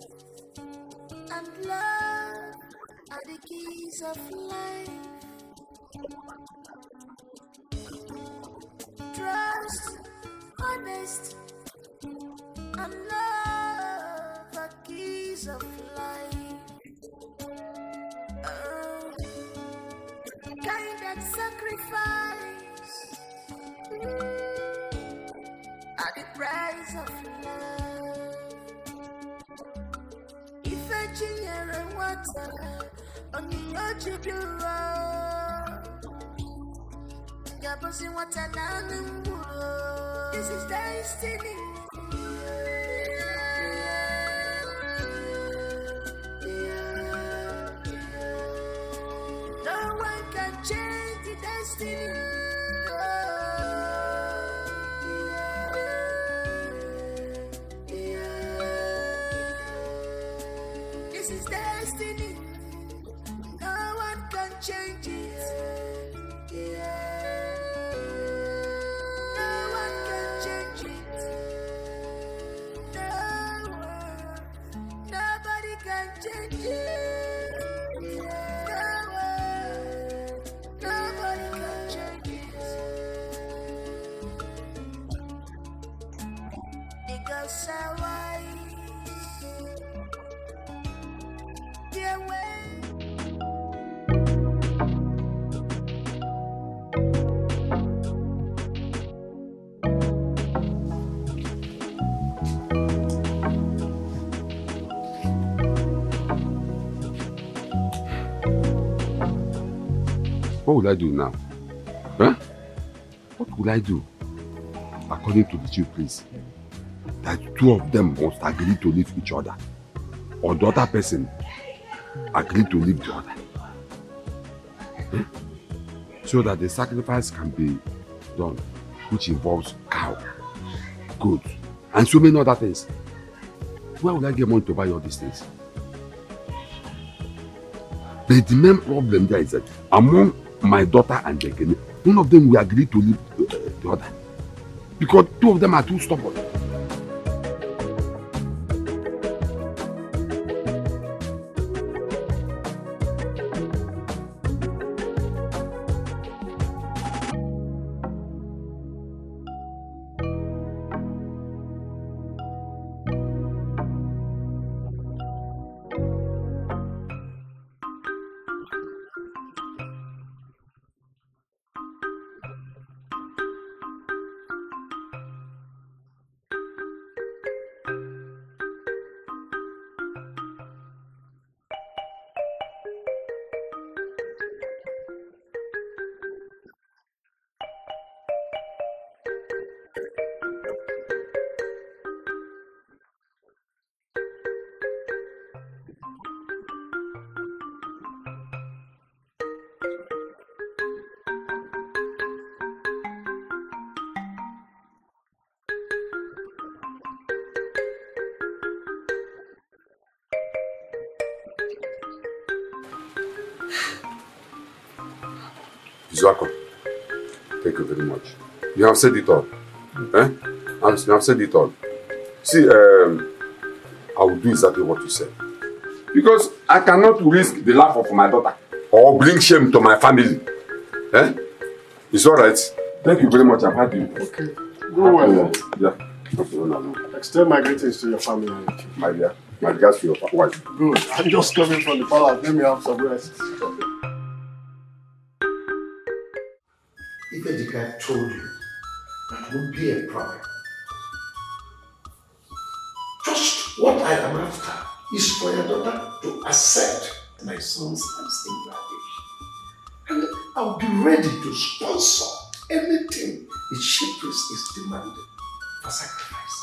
and love are the keys of life. Trust, honest and love are keys of life. Kind that sacrifice at the price of love. If a junior and water on your children, Gabosin water now. This is destiny. No one can change the destiny. This is destiny. No one can change it. No one can change it. No one. Nobody can change it. No one. Nobody can change it. Because I wise. Dear way. What will I do now? Huh? What will I do? According to the chief priest, that two of them must agree to leave each other. Or the other person agree to leave the other. Huh? So that the sacrifice can be done, which involves cow, goat, and so many other things. Where will I get money to buy all these things? But the main problem there is that among my daughter and Dekene, none of them will agree to leave the other. Because two of them are too stubborn. Zwako, thank you very much. You have said it all. You have said it all. See, I will do exactly what you said. Because I cannot risk the life of my daughter or bring shame to my family. It's all right. Thank you very much. I've had you. Okay. Go well. Yeah. No. Extend my greetings to your family. My dear. My regards to your wife. Good. I'm just coming from the palace. Let me have some rest. If the guy told you, that won't be a problem. Just what I am after is for your daughter to accept my son's hand in marriage. And I'll be ready to sponsor anything the chief priest is demanding for sacrifice.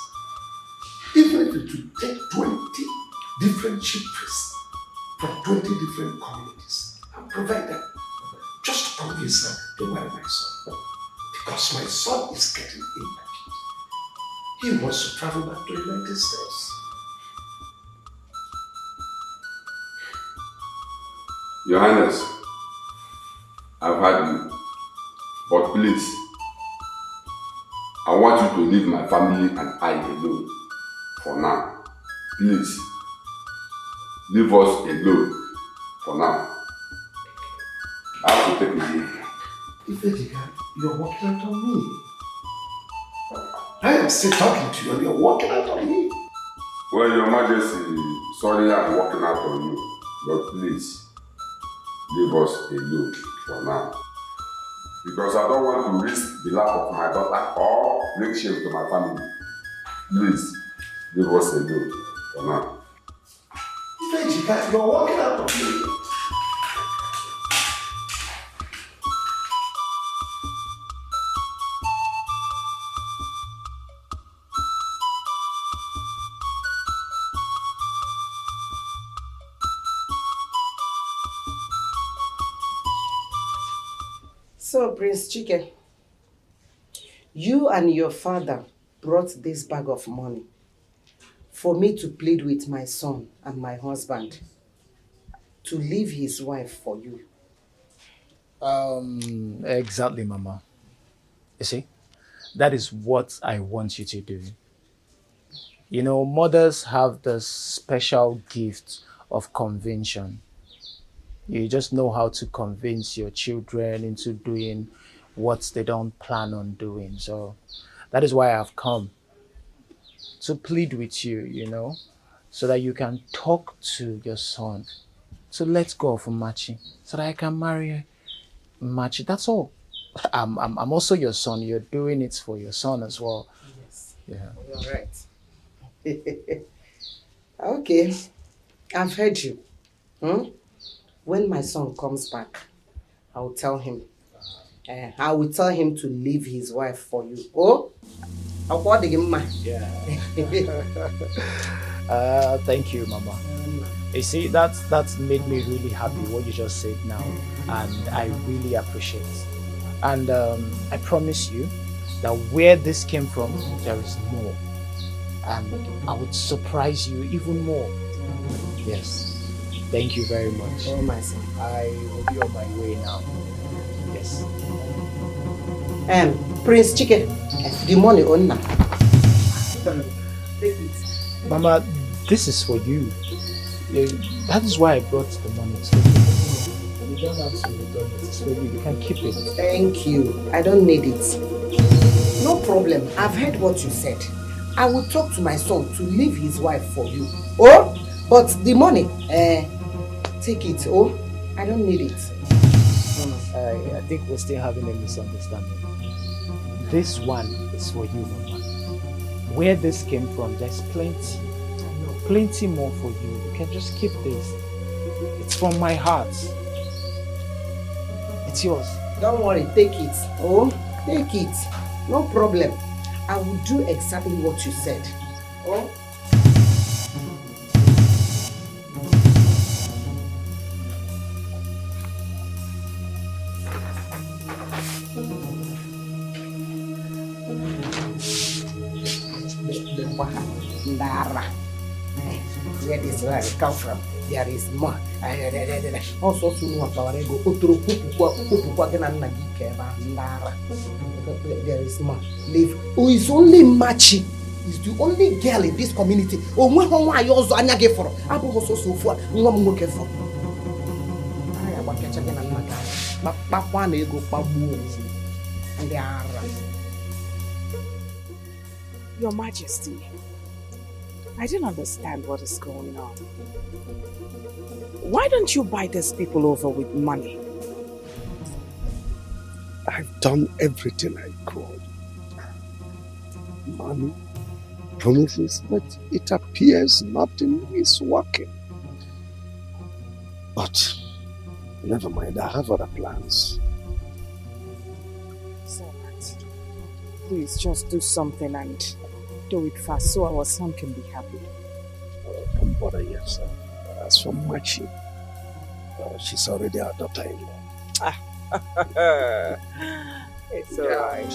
Even if it would take 20 different chief priests from 20 different communities, I'll provide them just to convince her to marry my son. Because my son is getting impatient. He wants to travel back to the United States. Your Highness, I've had you, but please, I want you to leave my family and I alone for now. Please, leave us alone for now. I have to take a leave. Ifediga, you're walking out on me. I am still talking to you and you're walking out on me. Well, Your Majesty, sorry I'm walking out on you, but please, leave us alone for now. Because I don't want to risk the life of my daughter or make shame to my family. Please, leave us alone for now. Ifediga, you're walking out on me. So, Prince Chike, you and your father brought this bag of money for me to plead with my son and my husband to leave his wife for you. Exactly, Mama. You see, that is what I want you to do. You know, mothers have this special gift of conviction. You just know how to convince your children into doing what they don't plan on doing. So that is why I've come to plead with you, you know, so that you can talk to your son to let go of Machi, so that I can marry Machi. That's all. I'm also your son. You're doing it for your son as well. Yes. Yeah. You're right. Okay. I've heard you. When my son comes back, I will tell him. I will tell him to leave his wife for you. Oh? I'll call the game. Yeah. Thank you, Mama. You see, that's made me really happy what you just said now, and I really appreciate it. And I promise you that where this came from, there is more, and I would surprise you even more. Yes. Thank you very much. Oh, my son. I will be on my way now. Yes. Prince Chike, the money on now. Take it. Mama, this is for you. That is why I brought the money to you. You don't have to return it. It's for you. You can keep it. Thank you. I don't need it. No problem. I've heard what you said. I will talk to my son to leave his wife for you. Oh, but the money, take it. Oh, I don't need it. I think we're still having a misunderstanding. This one is for you, Mama. Where this came from, there's plenty. Plenty more for you. You can just keep this. It's from my heart. It's yours. Don't worry, take it. Oh, take it. No problem. I will do exactly what you said. Oh. Ndara. Where this land come from? There is more. Also, soon what our ego Uturu again and Nagikeba Ndara. There is more. Live. Who is only Machi? Is the only girl in this community. Oh, when I also anyage for. Abu also so far. No more for. I want to catch again and Naga. But one ego Babu and they are. Your Majesty, I don't understand what is going on. Why don't you buy these people over with money? I've done everything I could. Money, promises, but it appears nothing is working. But never mind, I have other plans. So please just do something and do it fast so our son can be happy. Don't bother yourself. As for Machi, she's already our daughter-in-law. It's alright.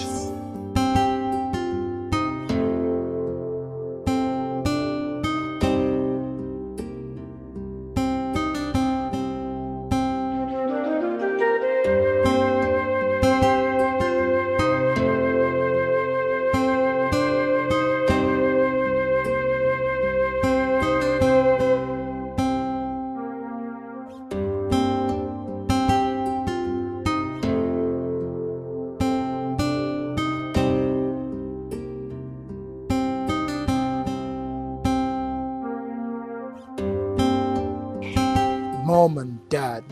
Mom and Dad,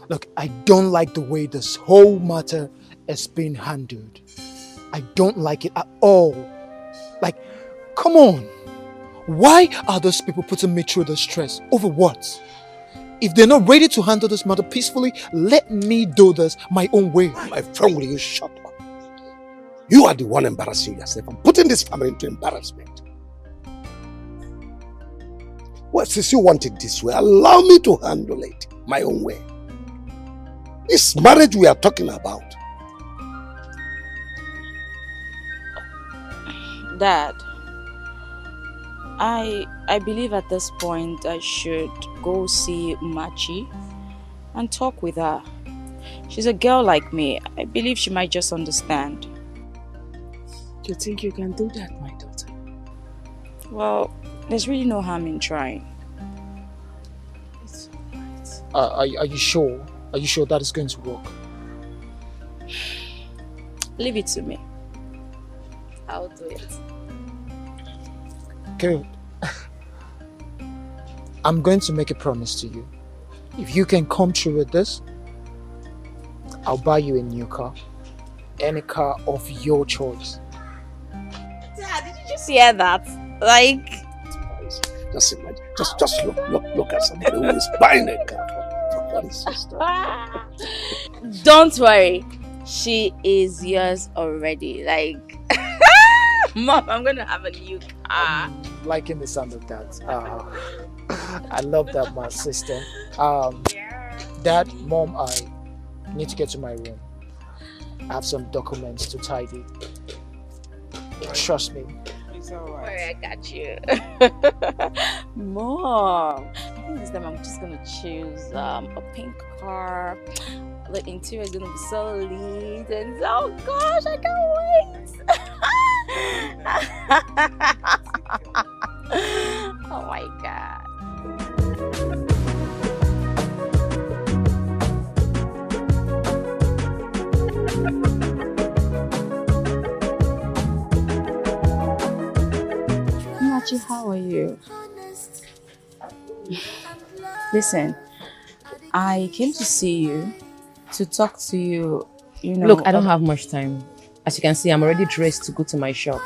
look, I don't like the way this whole matter is being handled. I don't like it at all. Like, come on. Why are those people putting me through the stress? Over what? If they're not ready to handle this matter peacefully, let me do this my own way. My friend, will you shut up? You are the one embarrassing yourself and putting this family into embarrassment. Well, since you want it this way, allow me to handle it my own way. This marriage we are talking about. Dad, I believe at this point I should go see Machi and talk with her. She's a girl like me. I believe she might just understand. Do you think you can do that, my daughter? Well, there's really no harm in trying. It's alright. Are you sure? Are you sure that is going to work? Leave it to me. I'll do it. Good. I'm going to make a promise to you. If you can come through with this, I'll buy you a new car. Any car of your choice. Dad, did you just hear that? Like... Just imagine. Just look at somebody who is buying a car for one sister. Don't worry. She is yours already. Like... Mom, I'm going to have a new car. I'm liking the sound of that. I love that, my sister. Dad, Mom, I need to get to my room. I have some documents to tidy. Trust me. It's alright. I got you. Mom, I think this time I'm just going to choose a pink car. The interior is going to be so lit. And oh gosh, I can't wait. Oh my God. Machi, how are you? Listen, I came to see you, to talk to you, you know. Look, I don't have much time. As you can see, I'm already dressed to go to my shop.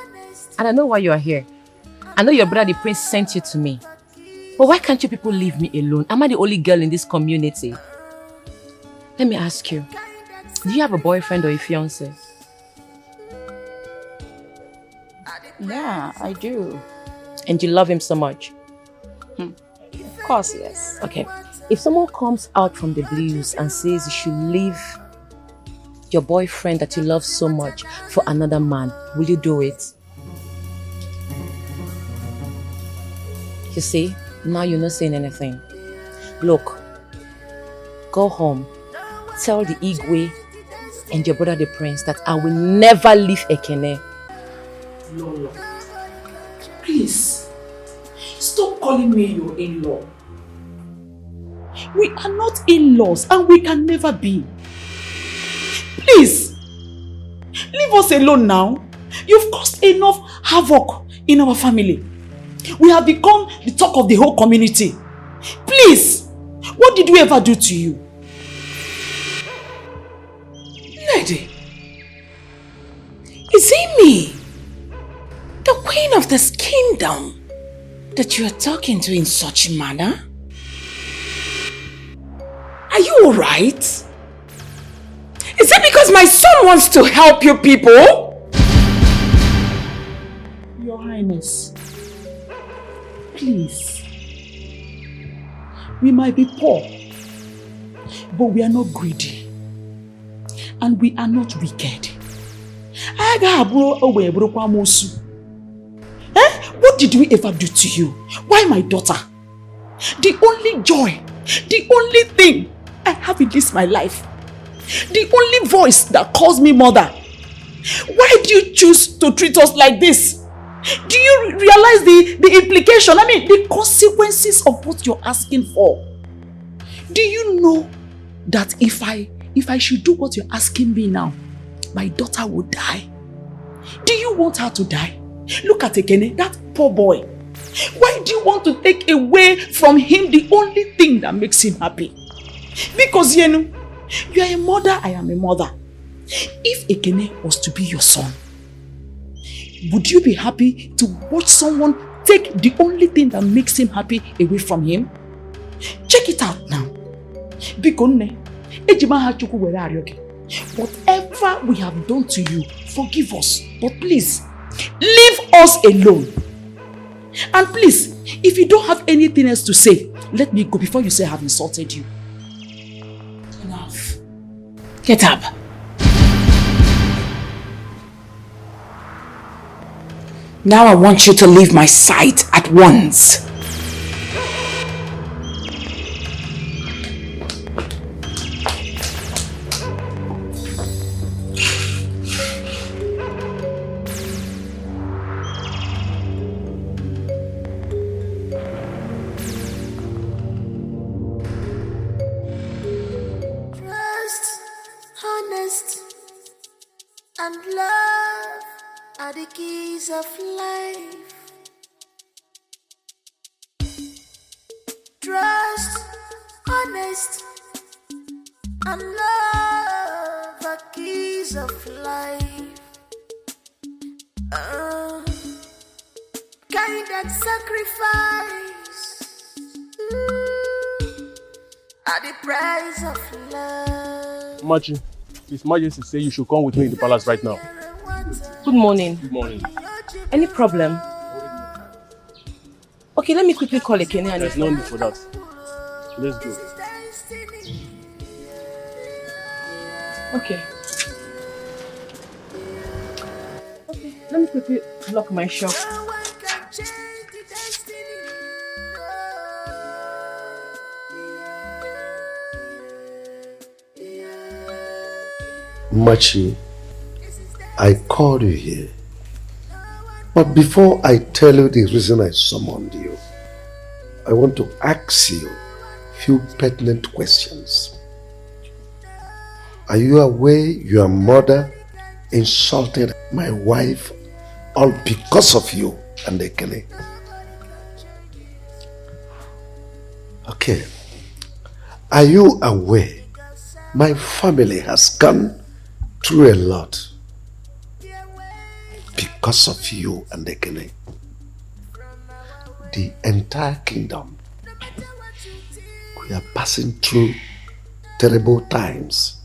And I know why you are here. I know your brother, the prince, sent you to me. But why can't you people leave me alone? Am I the only girl in this community? Let me ask you. Do you have a boyfriend or a fiancé? Yeah, I do. And you love him so much? Of course, yes. Okay. If someone comes out from the blues and says you should leave your boyfriend that you love so much for another man, will you do it? You see, now you're not saying anything. Look, go home, tell the Igwe and your brother the prince that I will never leave Ekene. Lolo, please, stop calling me your in-law. We are not in-laws and we can never be. Please, leave us alone now. You've caused enough havoc in our family. We have become the talk of the whole community. Please, what did we ever do to you? Lady, is it me, the queen of this kingdom, that you are talking to in such manner? Are you alright? Is it because my son wants to help you people? Highness, please. We might be poor, but we are not greedy. And we are not wicked. What did we ever do to you? Why my daughter? The only joy, the only thing I have in this my life, the only voice that calls me mother. Why do you choose to treat us like this? Do you realize the implication, the consequences of what you're asking for? Do you know that if I should do what you're asking me now, my daughter would die? Do you want her to die? Look at Ekene, that poor boy. Why do you want to take away from him the only thing that makes him happy? Because you are a mother, I am a mother. If Ekene was to be your son, would you be happy to watch someone take the only thing that makes him happy away from him? Check it out now. Whatever we have done to you, forgive us. But please, leave us alone. And please, if you don't have anything else to say, let me go before you say I have insulted you. Enough. Get up. Now I want you to leave my sight at once. Trust, honest, and love are the keys of life. Trust, honest, and love are keys of life. Kind that sacrifice are the price of love. Machi, His Majesty say you should come with me in the palace right now. Good morning. Good morning. Any problem? Okay, let me quickly call Ekene and There's no need for that. Let's go. Okay. Okay, let me quickly lock my shop. Machi, I called you here. But before I tell you the reason I summoned you, I want to ask you a few pertinent questions. Are you aware your mother insulted my wife all because of you and Ekene? Okay. Are you aware my family has gone through a lot because of you and Ekene? The entire kingdom, we are passing through terrible times.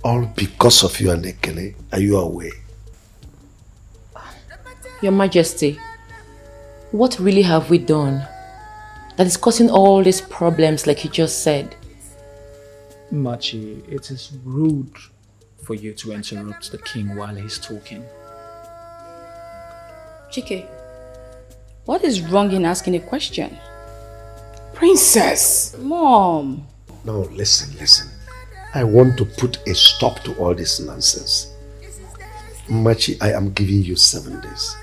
All because of you and Ekene. Are you aware? Your Majesty, what really have we done that is causing all these problems like you just said? Machi, it is rude for you to interrupt the king while he's talking. Chike, what is wrong in asking a question? Princess! Mom! Now listen. I want to put a stop to all this nonsense. Machi, I am giving you 7 days.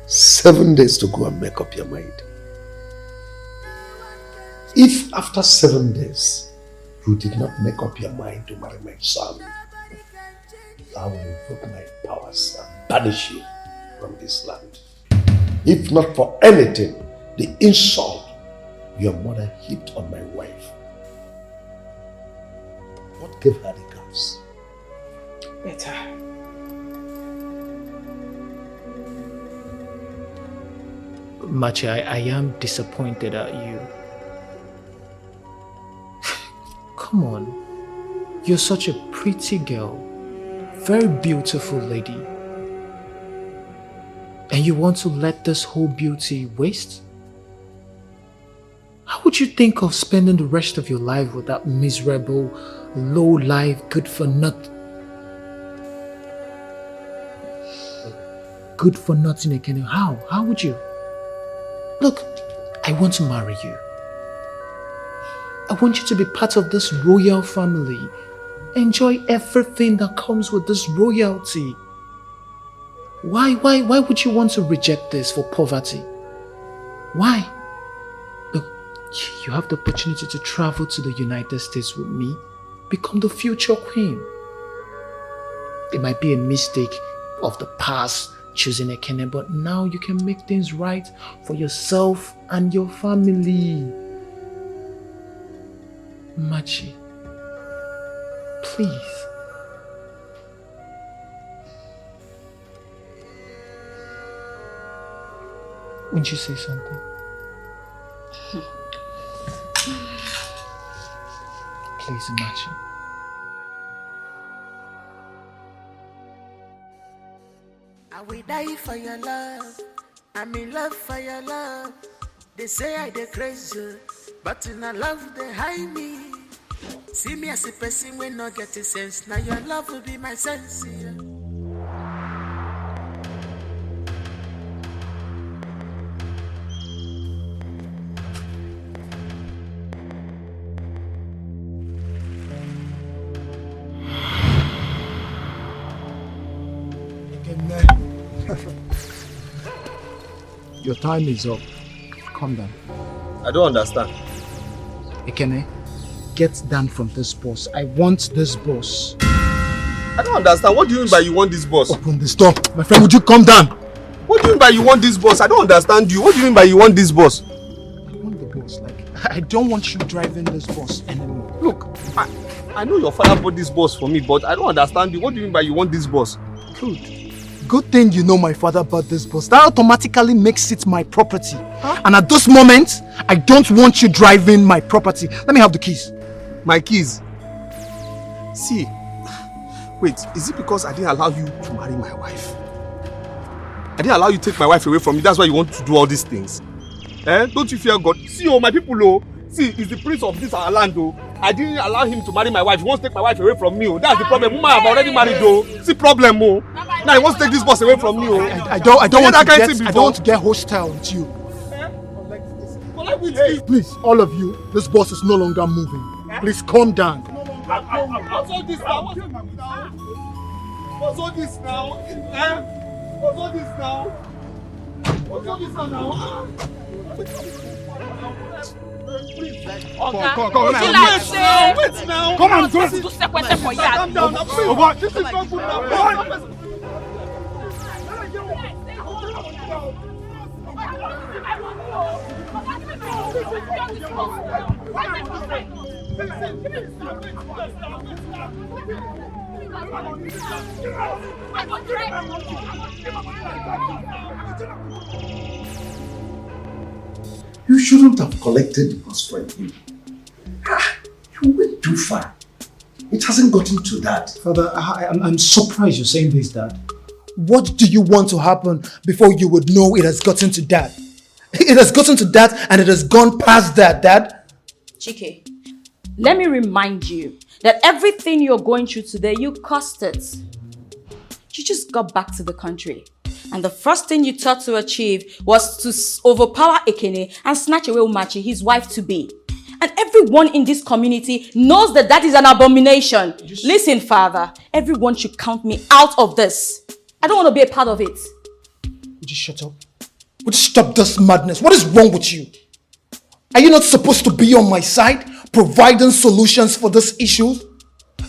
7 days to go and make up your mind. If after 7 days you did not make up your mind to marry my son, I will invoke my powers and banish you from this land. If not for anything, the insult your mother heaped on my wife. What gave her the guts? Better. Machi, I am disappointed at you. Come on. You're such a pretty girl. Very beautiful lady. And you want to let this whole beauty waste? How would you think of spending the rest of your life with that miserable, low-life, good-for-nothing Ekene? How? How would you? Look, I want to marry you. I want you to be part of this royal family. Enjoy everything that comes with this royalty. Why would you want to reject this for poverty? Why? Look, you have the opportunity to travel to the United States with me, become the future queen. It might be a mistake of the past choosing Ekene, but now you can make things right for yourself and your family. Machi, please. Wouldn't you say something? Please, Machi. I will die for your love. I'm in love for your love. They say I dey crazy, but in a love they hide me. See me as a person when not get a sense. Now your love will be my sense. Yeah. Your time is up. Calm down. I don't understand. Ekene, get down from this boss. I want this boss. I don't understand. What do you mean by you want this boss? Open this door. My friend, would you calm down? What do you mean by you want this boss? I don't understand you. What do you mean by you want this boss? I want the boss. I don't want you driving this bus anymore. Look, I know your father bought this bus for me, but I don't understand you. What do you mean by you want this bus? Good thing you know my father bought this bus. That automatically makes it my property. Huh? And at this moment, I don't want you driving my property. Let me have the keys. My keys? See, wait, is it because I didn't allow you to marry my wife? I didn't allow you to take my wife away from me. That's why you want to do all these things. Eh? Don't you fear God? See, oh, my people, oh. See, he's the prince of this our land, oh. I didn't allow him to marry my wife. He wants to take my wife away from me, oh. That's the problem. Mama, I've already married, oh. See, problem, oh. Now he wants to take this boss away from me, oh. I don't want to get hostile with you. Please, all of you, this boss is no longer moving. Please calm down. What's all this now? What's all this now? What's all this now? What's all this now? Come now. Come on, calm down now, please. This is not good now. You shouldn't have collected the bus from him. You went too far. It hasn't gotten to that. Father, I'm surprised you're saying this, Dad. What do you want to happen before you would know it has gotten to that? It has gotten to that and it has gone past that, Dad. Chike, let me remind you that everything you're going through today, you caused it. You just got back to the country. And the first thing you thought to achieve was to overpower Ekene and snatch away Umachi, his wife-to-be. And everyone in this community knows that that is an abomination. Listen, Father, everyone should count me out of this. I don't want to be a part of it. Would you shut up? Would you stop this madness? What is wrong with you? Are you not supposed to be on my side, providing solutions for this issue?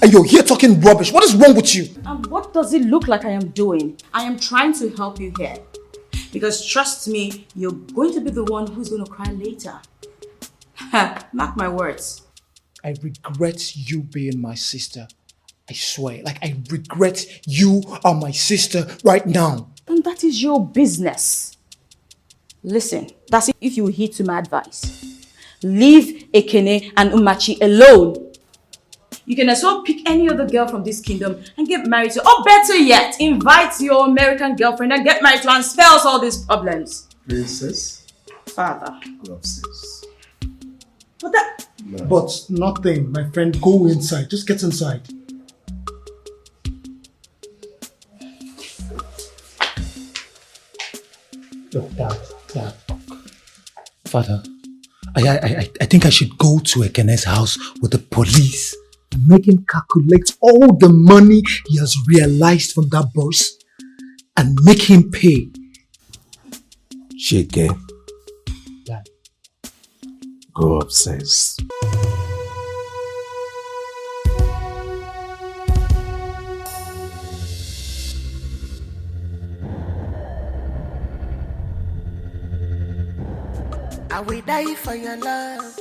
And you're here talking rubbish. What is wrong with you? And what does it look like I am doing? I am trying to help you here. Because trust me, you're going to be the one who's going to cry later. Mark my words. I regret you being my sister. I swear. I regret you are my sister right now. And that is your business. Listen, that's if you heed to my advice. Leave Ekene and Umachi alone. You can as well pick any other girl from this kingdom and get married to, or better yet, invite your American girlfriend and get married to and spells all these problems. Princess? Father. Love sis. But that... But nothing, my friend. Go inside. Just get inside. Look, Dad. Father, I think I should go to Ekene's house with the police and make him calculate all the money he has realized from that boss and make him pay. Shake. Dad. Go upstairs. I will die for your love.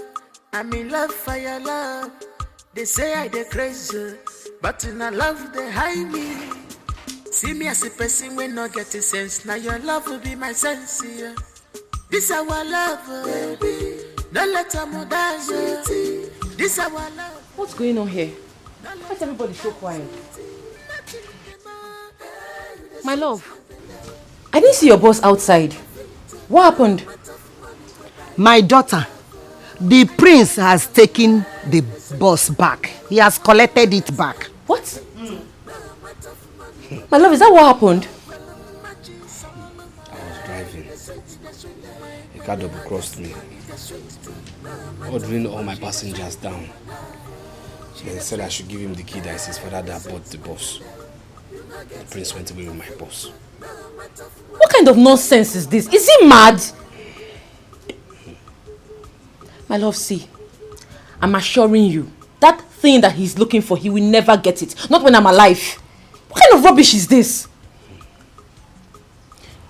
I'm in love for your love. They say I dey crazy, but in a love they hide me. See me as a person when not get a sense. Now your love will be my sense. Yeah. This our love, baby. Don't let them die. This our love. What's going on here? Why is everybody so quiet? My love, I didn't see your boss outside. What happened? My daughter, the prince has taken the bus back. He has collected it back. What? My love, is that what happened? I was driving. A car double crossed me, ordering all my passengers down. So they said I should give him the key that is his father that bought the bus. The prince went away with my boss. What kind of nonsense is this? Is he mad? My love, see, I'm assuring you, that thing that he's looking for, he will never get it. Not when I'm alive. What kind of rubbish is this?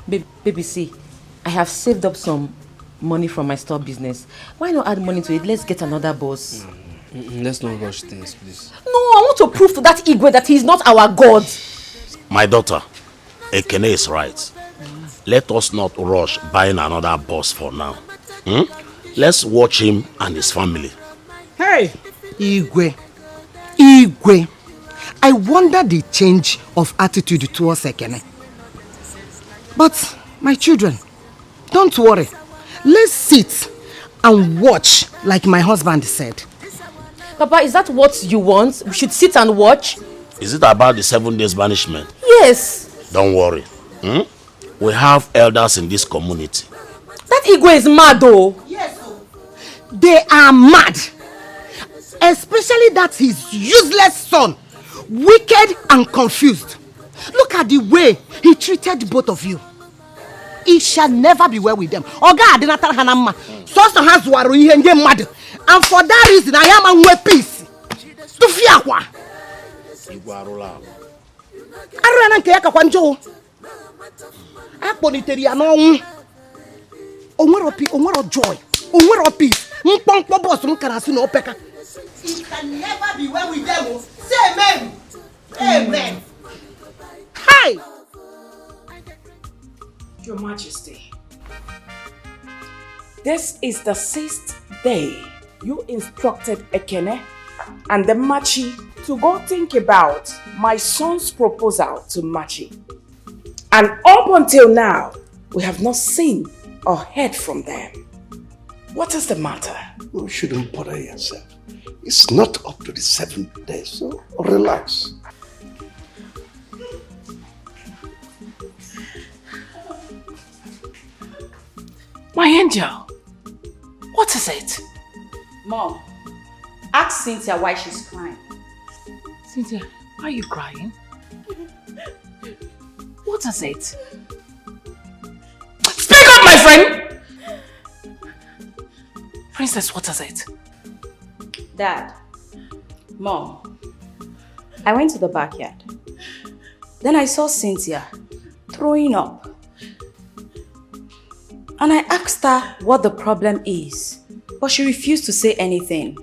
Baby, see, I have saved up some money from my store business. Why not add money to it? Let's get another boss. Let's not rush things, please. No, I want to prove to that Igwe that he's not our God. My daughter, Ekene is right. Let us not rush buying another boss for now. Let's watch him and his family. Hey! Igwe. I wonder the change of attitude towards Ekene. But, my children, don't worry. Let's sit and watch like my husband said. Papa, is that what you want? We should sit and watch? Is it about the 7 days banishment? Yes. Don't worry. We have elders in this community. That Igwe is mad though. Yes. They are mad. Especially that his useless son. Wicked and confused. Look at the way he treated both of you. He shall never be well with them. Oga Adinatar Hanama. So has waru ihe mad. And for that reason, I am a peace. To fiakwa. Igwarula. Arana nke yaka kwanjo. Akponiteri ya no. Onwero joy. Onwero peace. Mpompo boss nkarasu na opeka. He can never be well with them. Say amen. Amen. Hi. Your Majesty, this is the 6th day you instructed Ekene and the Machi to go think about my son's proposal to Machi. And up until now, we have not seen or heard from them. What is the matter? You shouldn't bother yourself. It's not up to the 7th day, so relax. My angel, what is it? Mom, ask Cynthia why she's crying. Cynthia, why are you crying? What is it? Speak up, my friend! Princess, what is it? Dad, Mom, I went to the backyard. Then I saw Cynthia throwing up. And I asked her what the problem is, but she refused to say anything.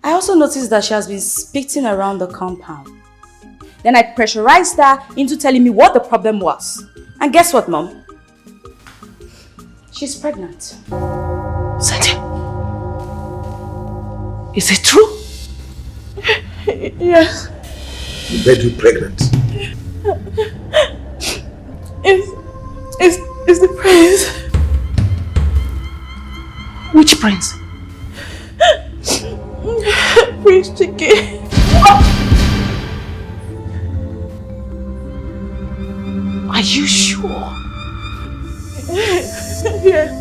I also noticed that she has been spitting around the compound. Then I pressurized her into telling me what the problem was. And guess what, Mom? She's pregnant. Cynthia, is it true? Yes. Who made you pregnant? It's the prince. Which prince? Prince Chike. Are you sure? Yes.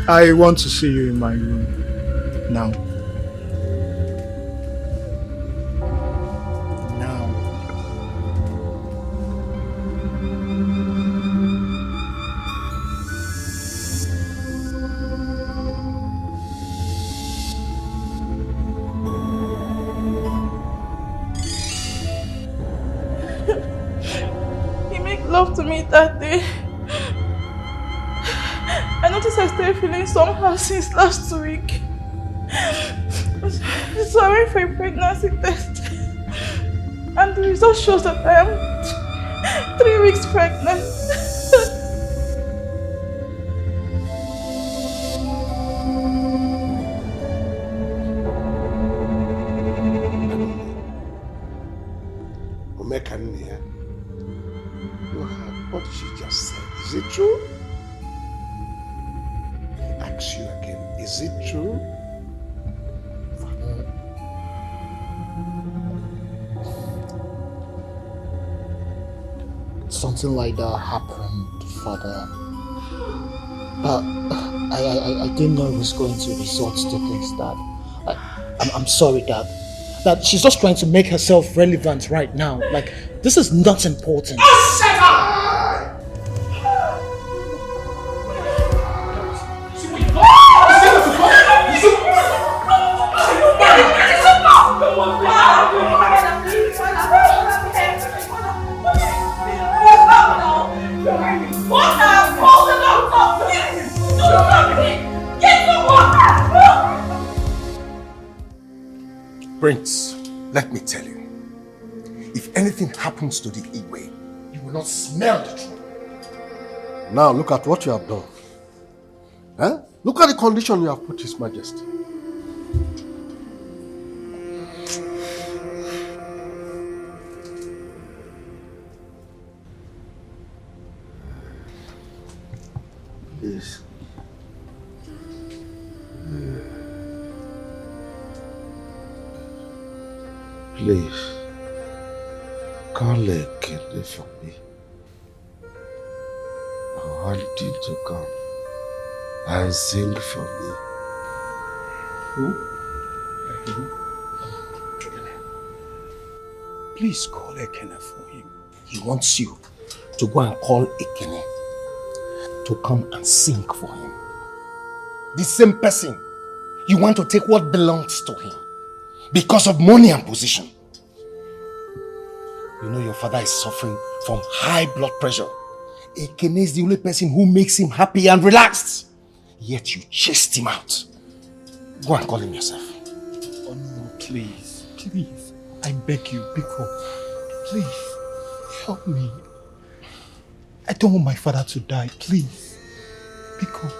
I want to see you in my room now. Now. He made love to me that day. I noticed I started feeling somehow since last week. So I went for a pregnancy test. And the result shows that I am 3 weeks pregnant. Omekania, you heard what she just said. Is it true? I ask you again, is it true? Something like that happened, Father. But I didn't know it was going to resort to this, Dad. I'm sorry, Dad. That she's just trying to make herself relevant right now. Like, this is not important. Shut up! Prince, let me tell you, if anything happens to the Igwe, you will not smell the truth. Now look at what you have done. Huh? Look at the condition you have put His Majesty. Yes. Please, call Ekele for me. I want you to come and sing for me. Who? Please call Ekene for him. He wants you to go and call Ekene to come and sing for him. The same person, you want to take what belongs to him because of money and position. You know your father is suffering from high blood pressure. Ekene is the only person who makes him happy and relaxed. Yet you chased him out. Go and call him yourself. Oh no, please, please. I beg you, Biko. Please, help me. I don't want my father to die, please. Biko.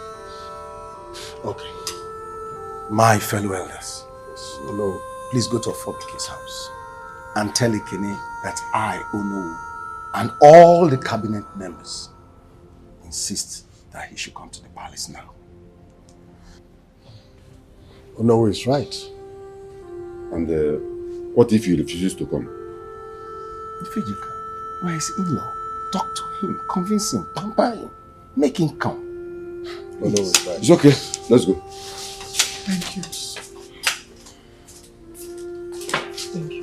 Okay. My fellow elders, please go to Ofobike's house and tell Ekene that I, Ono, and all the cabinet members insist that he should come to the palace now. Ono is right. And what if he refuses to come? Ifejika, why his in-law? Talk to him, convince him, pamper him, make him come. Ono is right. It's okay. Let's go. Thank you. Thank you.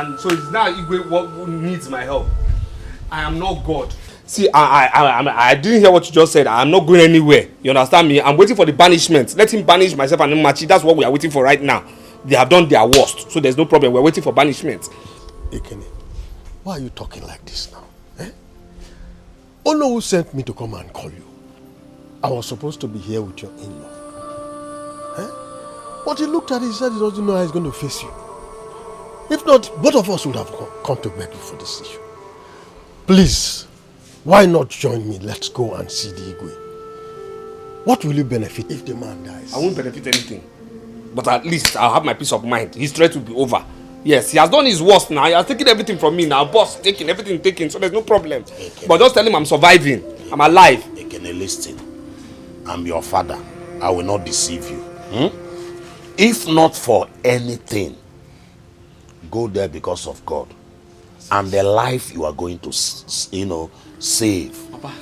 understand? So it's now Igwe who needs my help. I am not God. See, I didn't hear what you just said. I'm not going anywhere. You understand me? I'm waiting for the banishment. Let him banish myself and Machi. That's what we are waiting for right now. They have done their worst, so there's no problem. We're waiting for banishment. Ekene, why are you talking like this now? Ono who sent me to come and call you. I was supposed to be here with your in-law. But he looked at it, he said he doesn't know how he's going to face you. If not, both of us would have come to beg you for this issue. Please, why not join me? Let's go and see the Igwe. What will you benefit if the man dies? I won't benefit anything. But at least I'll have my peace of mind. His threat will be over. Yes, he has done his worst now. He has taken everything from me now. Boss, taking everything taken, so there's no problem. But just tell him I'm surviving. I'm alive. Ekene, listen. I'm your father. I will not deceive you. If not for anything, go there because of God. And the life you are going to, save. Papa,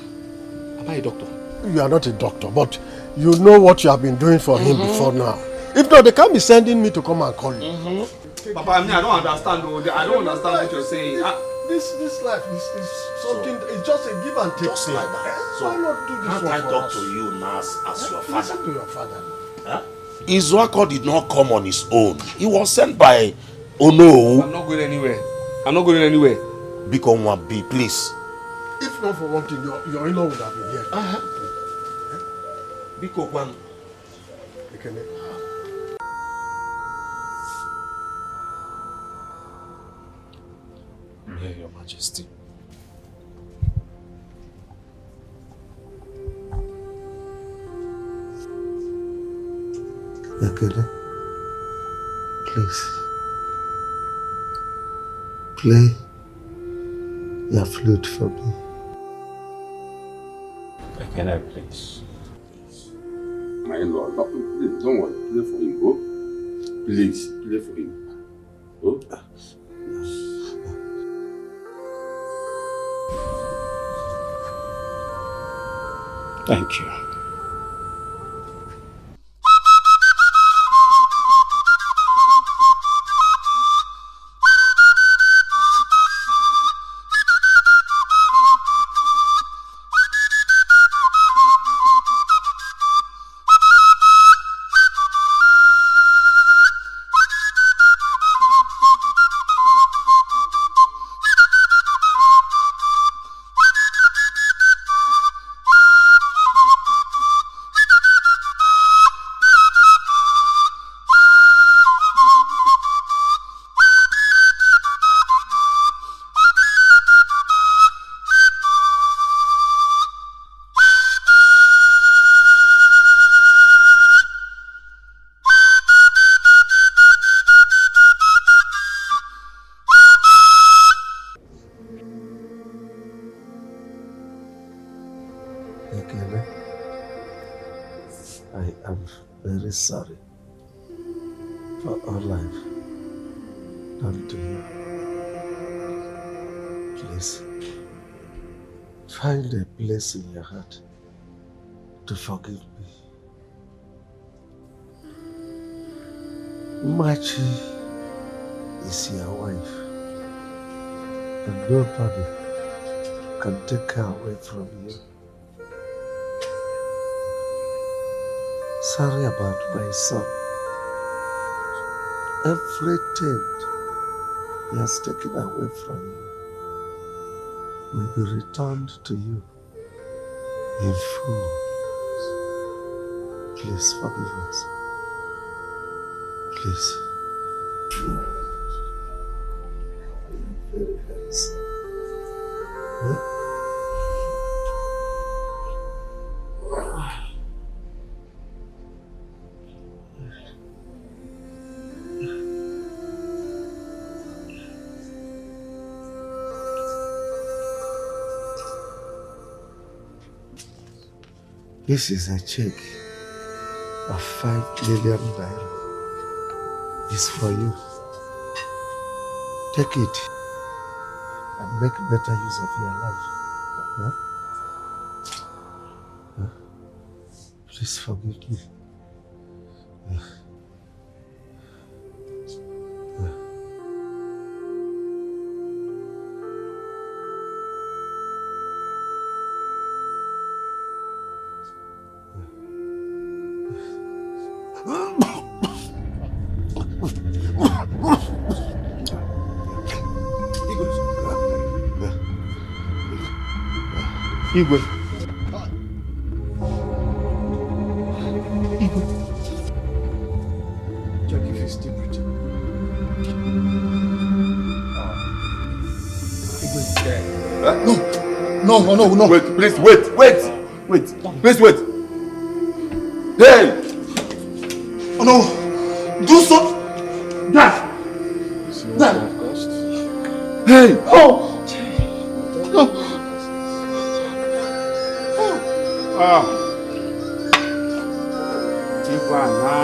am I a doctor? You are not a doctor, but you know what you have been doing for him before now. If not, they can't be sending me to come and call you. Papa, I don't understand. I don't understand what you're saying. This life is something, it's just a give and take. Just like that. So, why not do this can't one I for talk us? to you now as your father? Listen to your father. Izuako did not come on his own. He was sent by Ono. I'm not going anywhere. I'm not going anywhere. Become one B, please. If not for one thing, your in-law would have been here. Because one. Here, Your Majesty. Ekene, please play your flute for me. Ekene, please. My in-law, please, don't worry. Play for him, go. Please, play for him. Go. Thank you. Ekene, I am very sorry for all I've done to you. Please, find a place in your heart to forgive me. Machi is your wife, and nobody can take her away from you. Sorry about my son. Everything he has taken away from you will be returned to you in full. Please forgive us. Please. Very handsome. This is a check of 5 million naira. It's for you. Take it and make better use of your life. Please forgive me. Igwe. Check if he's still breathing. No. Wait, please, wait. Please wait. Hey! Oh no! Do so! Dad! Hey! Oh! Ah! Tijuana.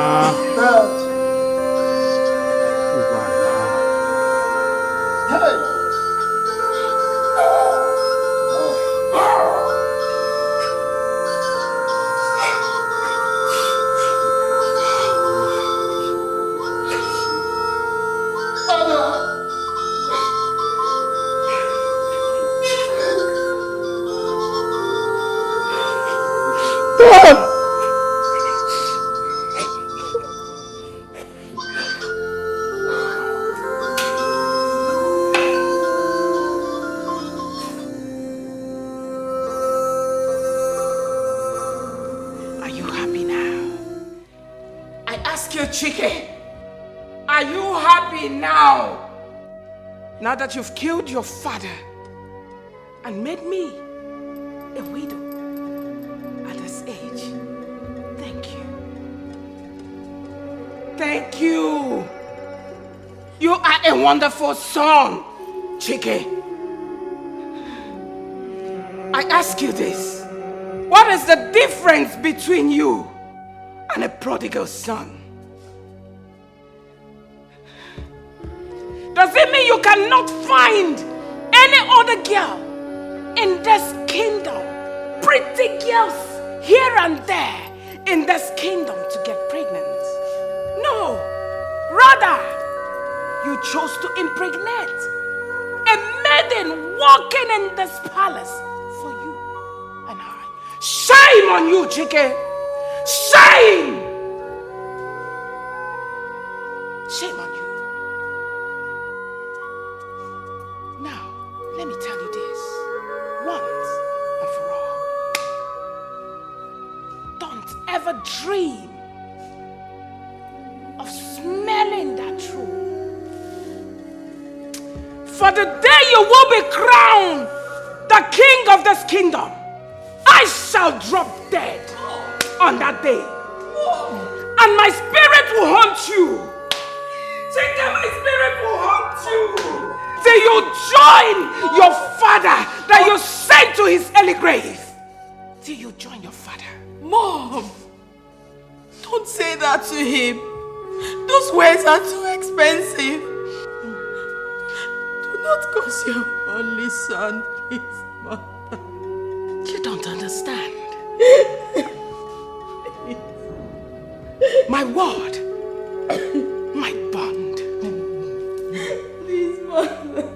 Are you happy now? I ask you, Chike, are you happy now? Now that you've killed your father and made me a widow at this age. Thank you. Thank you. You are a wonderful son, Chike. I ask you this. What is the difference between you and a prodigal son? Does it mean you cannot find any other girl in this kingdom? Pretty girls here and there in this kingdom to get pregnant? No. Rather, you chose to impregnate a maiden walking in this palace for you and I. Shame on you, Chike! Shame! Shame on you. Now, let me tell you this once and for all. Don't ever dream of smelling that truth. For the day you will be crowned the king of this kingdom, I shall drop dead on that day. And my spirit will haunt you. Chike, my spirit will haunt you. Till you join your father that you sent to his early grave. Till you join your father. Mom, don't say that to him. Those words are too expensive. Do not curse your only son, please, Mom. You don't understand. My word, my bond. Please, Mother.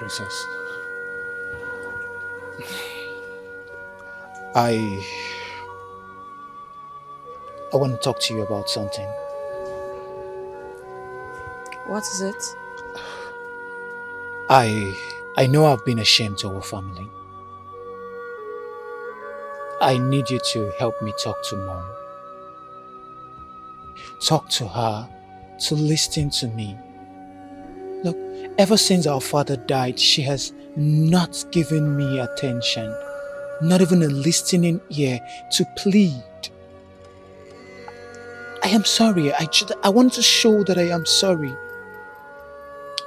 Princess. I want to talk to you about something. What is it? I know I've been ashamed to our family. I need you to help me talk to Mom. Talk to her, to listen to me. Look, ever since our father died, she has not given me attention, not even a listening ear to plead. I am sorry. I want to show that I am sorry.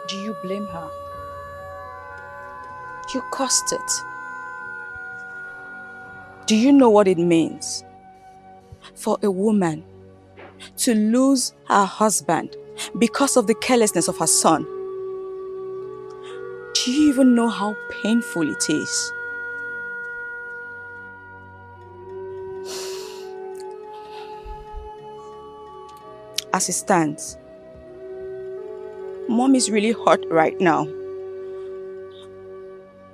Do you blame her? You caused it. Do you know what it means for a woman to lose her husband because of the carelessness of her son? Do you even know how painful it is? As it stands, Mom is really hurt right now.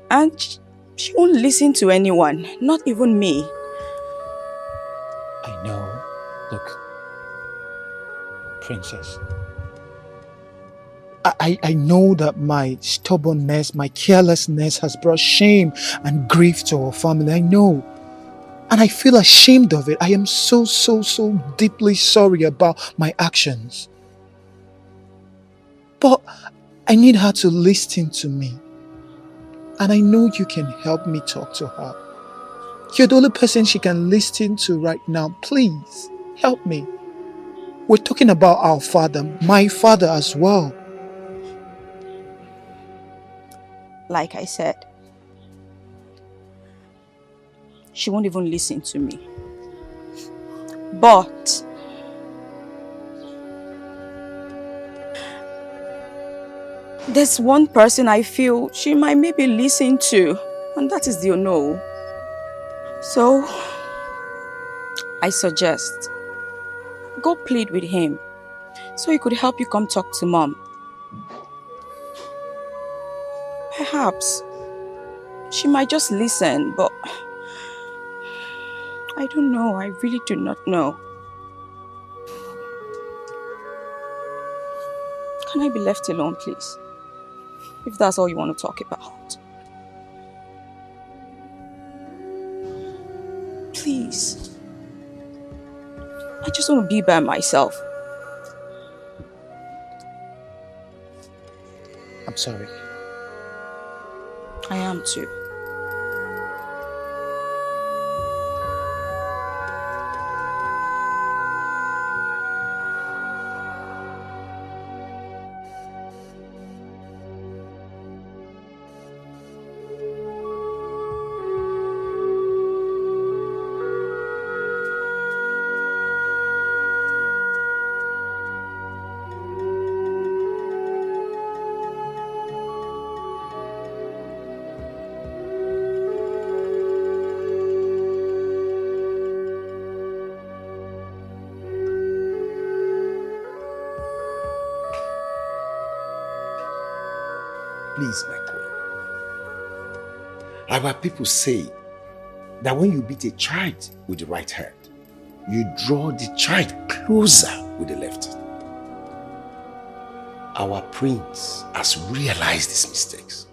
And she won't listen to anyone, not even me. I know. Look, Princess, I know that my stubbornness, my carelessness has brought shame and grief to our family. I know. And I feel ashamed of it. I am so deeply sorry about my actions. But I need her to listen to me. And I know you can help me talk to her. You're the only person she can listen to right now. Please, help me. We're talking about our father, my father as well. Like I said, she won't even listen to me. But there's one person I feel she might maybe listen to, and that is the Ono. So, I suggest, go plead with him, so he could help you come talk to Mom. Perhaps, she might just listen, but I don't know, I really do not know. Can I be left alone, please? If that's all you want to talk about. Please. I just want to be by myself. I'm sorry. I am too. Please, my queen. Our people say that when you beat a child with the right hand, you draw the child closer with the left. Our prince has realized his mistakes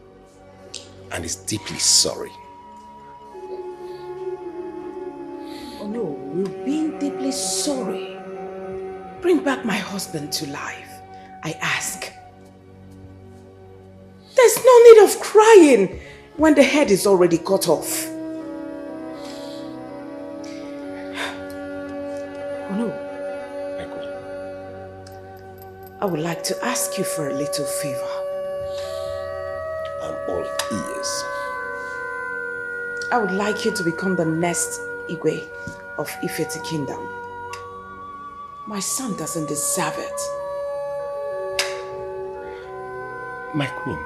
and is deeply sorry. Oh no, we've been deeply sorry. Bring back my husband to life, I ask. There's no need of crying when the head is already cut off. Oh no. I would like to ask you for a little favor. I'm all ears. I would like you to become the next Igwe of Ifeti Kingdom. My son doesn't deserve it. My queen,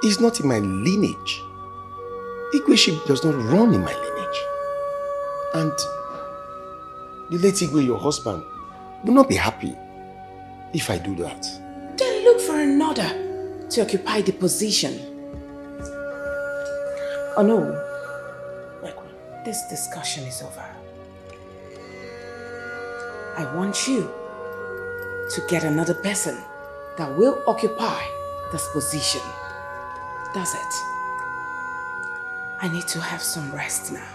is not in my lineage. Igweship does not run in my lineage. And the late Igwe, your husband, will not be happy if I do that. Then look for order to occupy the position. Oh no, this discussion is over. I want you to get another person that will occupy this position. That's it. I need to have some rest now.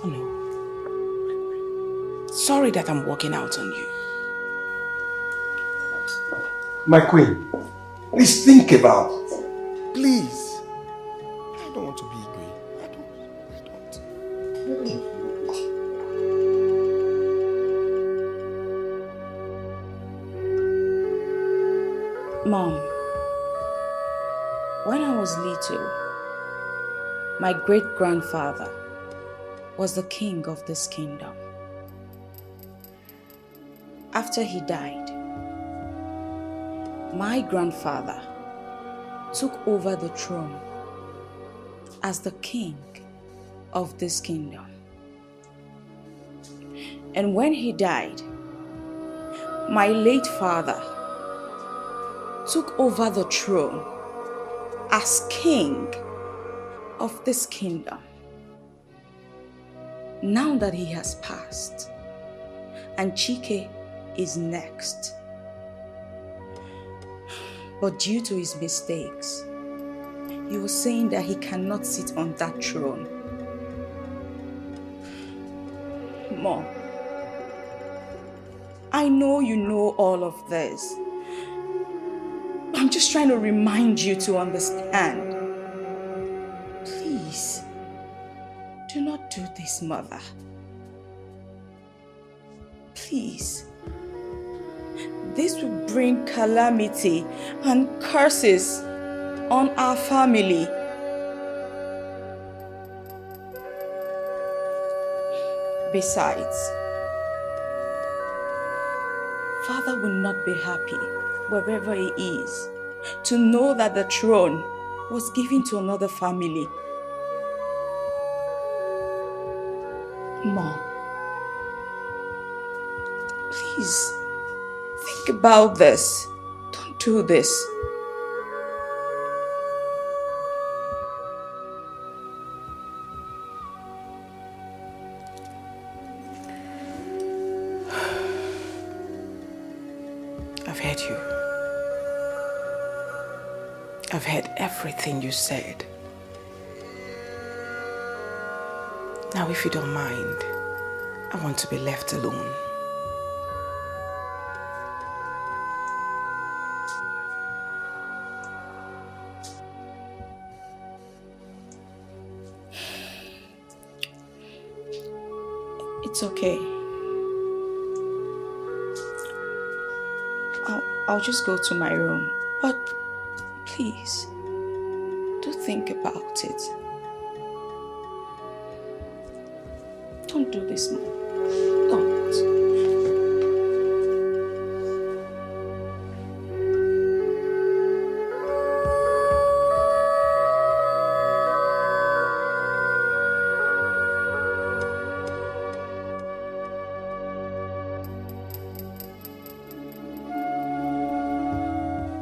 Oh no. Sorry that I'm walking out on you. My queen, please think about it. Please. I don't want to be Igwe. Mom, when I was little, my great-grandfather was the king of this kingdom. After he died, my grandfather took over the throne as the king of this kingdom. And when he died, my late father took over the throne as king of this kingdom. Now that he has passed, and Chike is next. But due to his mistakes, he was saying that he cannot sit on that throne. Mom, I know you know all of this. I'm just trying to remind you to understand. Please, do not do this, Mother. Please. This will bring calamity and curses on our family. Besides, Father will not be happy wherever he is to know that the throne was given to another family. Mom, please think about this. Don't do this. I've heard you. I've heard everything you said. Now, if you don't mind, I want to be left alone. It's okay. I'll just go to my room. But please, do think about it. Don't do this, Mom. Don't.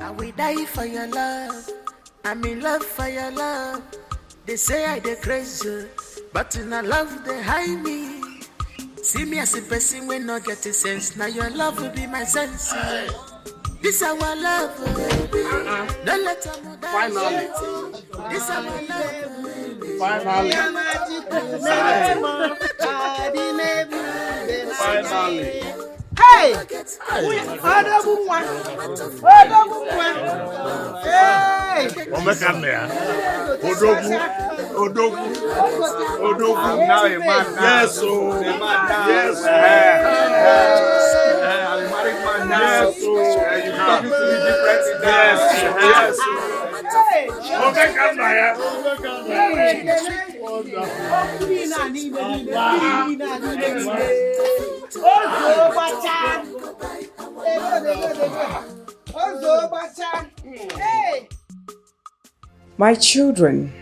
I will die for your love. I'm in love for your love. They say I dey crazy, but in a love they hide me. See me as a person when not get a sense. Now your love will be my sense. This our love, baby. Don't let them die. This our love, baby. Finally. Hey! Hey! Odogu. Now a man. Yes, so. Yes, I'm married man now. Yes, so. You talking to me different. Yes, yes. My children,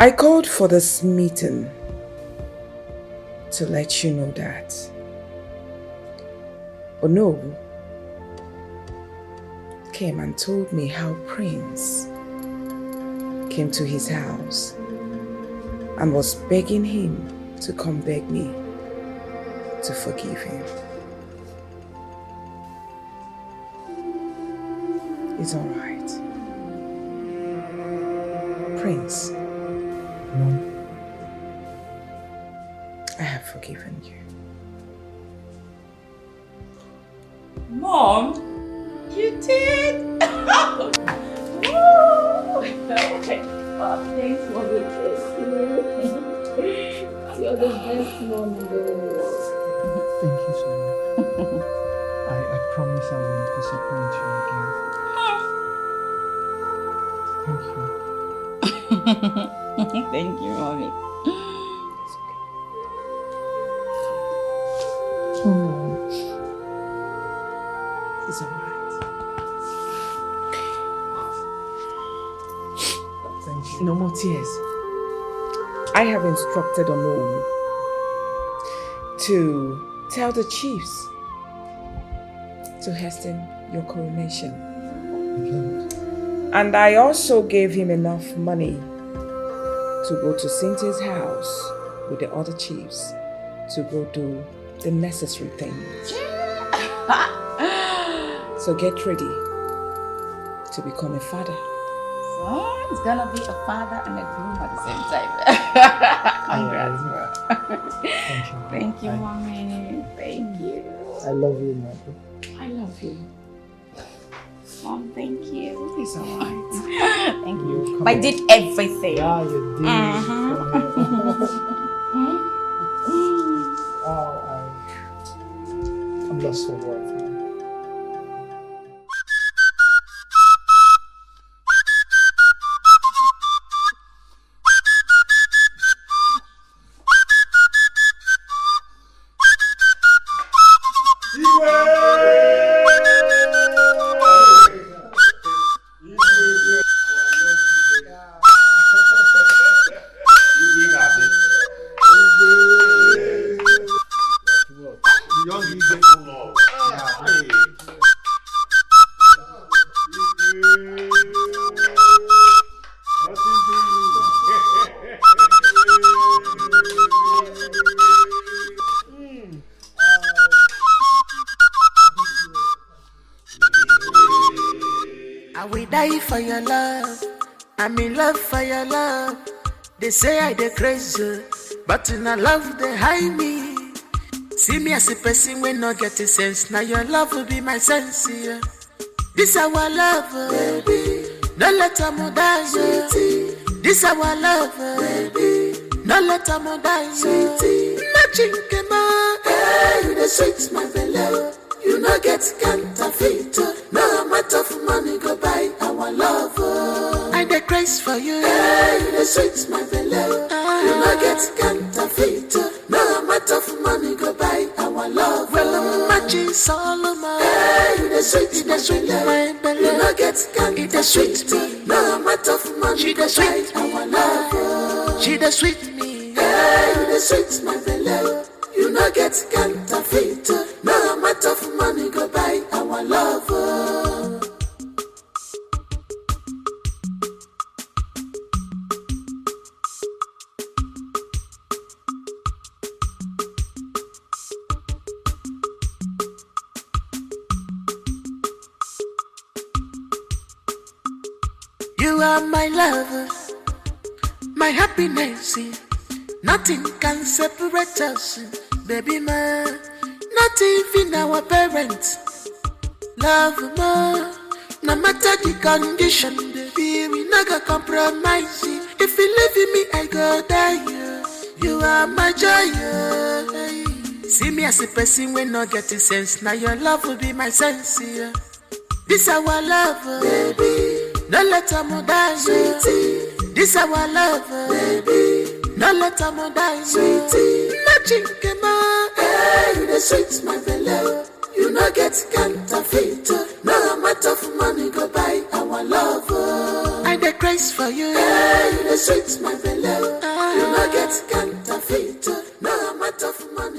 I called for this meeting to let you know that Onowu came and told me how Prince came to his house and was begging him to come beg me to forgive him. It's all right. Prince, I have forgiven you. Mom, you did? Oh, thanks for the You're the best mom in the world. Thank you so much. I promise I won't disappoint you again. Thank you. Thank you, Mommy. It's all right. Thank you. No more tears. I have instructed Onowu to tell the chiefs to hasten your coronation. And I also gave him enough money to go to Cynthia's house with the other chiefs to go do the necessary things. So get ready to become a father. So it's gonna be a father and a groom at the same time. Congrats, bro. Thank you. Thank you, Mommy. Thank you. I love you, Mother. I love you. Mom, thank you. It's all right. Thank you. I did everything. Yeah, you did. I'm lost for words, man. I will die for your love. I'm in love for your love. They say I dey crazy, but in a love they hide me. See me as a person when not get a sense. Now your love will be my sense. Yeah. This our love, baby. Don't let them die, sweetie. This our love, baby. Don't let them die, sweetie. Nothing came out. Hey, you the sweet, my belly. You no get counterfeit. No amount of money go buy our love. I dey craze for you. Hey, you the sweet, my belly. You no get counterfeit. No amount of money go buy our love. Well, I'm matching Solomon. Hey, you the sweet, my belly. You no get counterfeit. The sweet me. No amount of money she go buy our love. She the sweet me. Hey, you the sweet, my belly. You no get counterfeit. No amount of money go buy our love. You are my lover, my happiness. Nothing can separate us, baby man. Not even our parents. Love more. No matter the condition, baby, we not gonna compromise. If you leave me, I go die. You are my joy. See me as a person when not getting sense. Now your love will be my sense. This our love, baby. Don't let them die, sweetie. This our love, baby. Don't let them die, sweetie. Nothing came out. Hey, you the sweet, my belly. You no get counterfeit. No amount of money go buy our love. I the grace for you. Hey, the sweet my beloved. You no get counterfeit. No amount of money.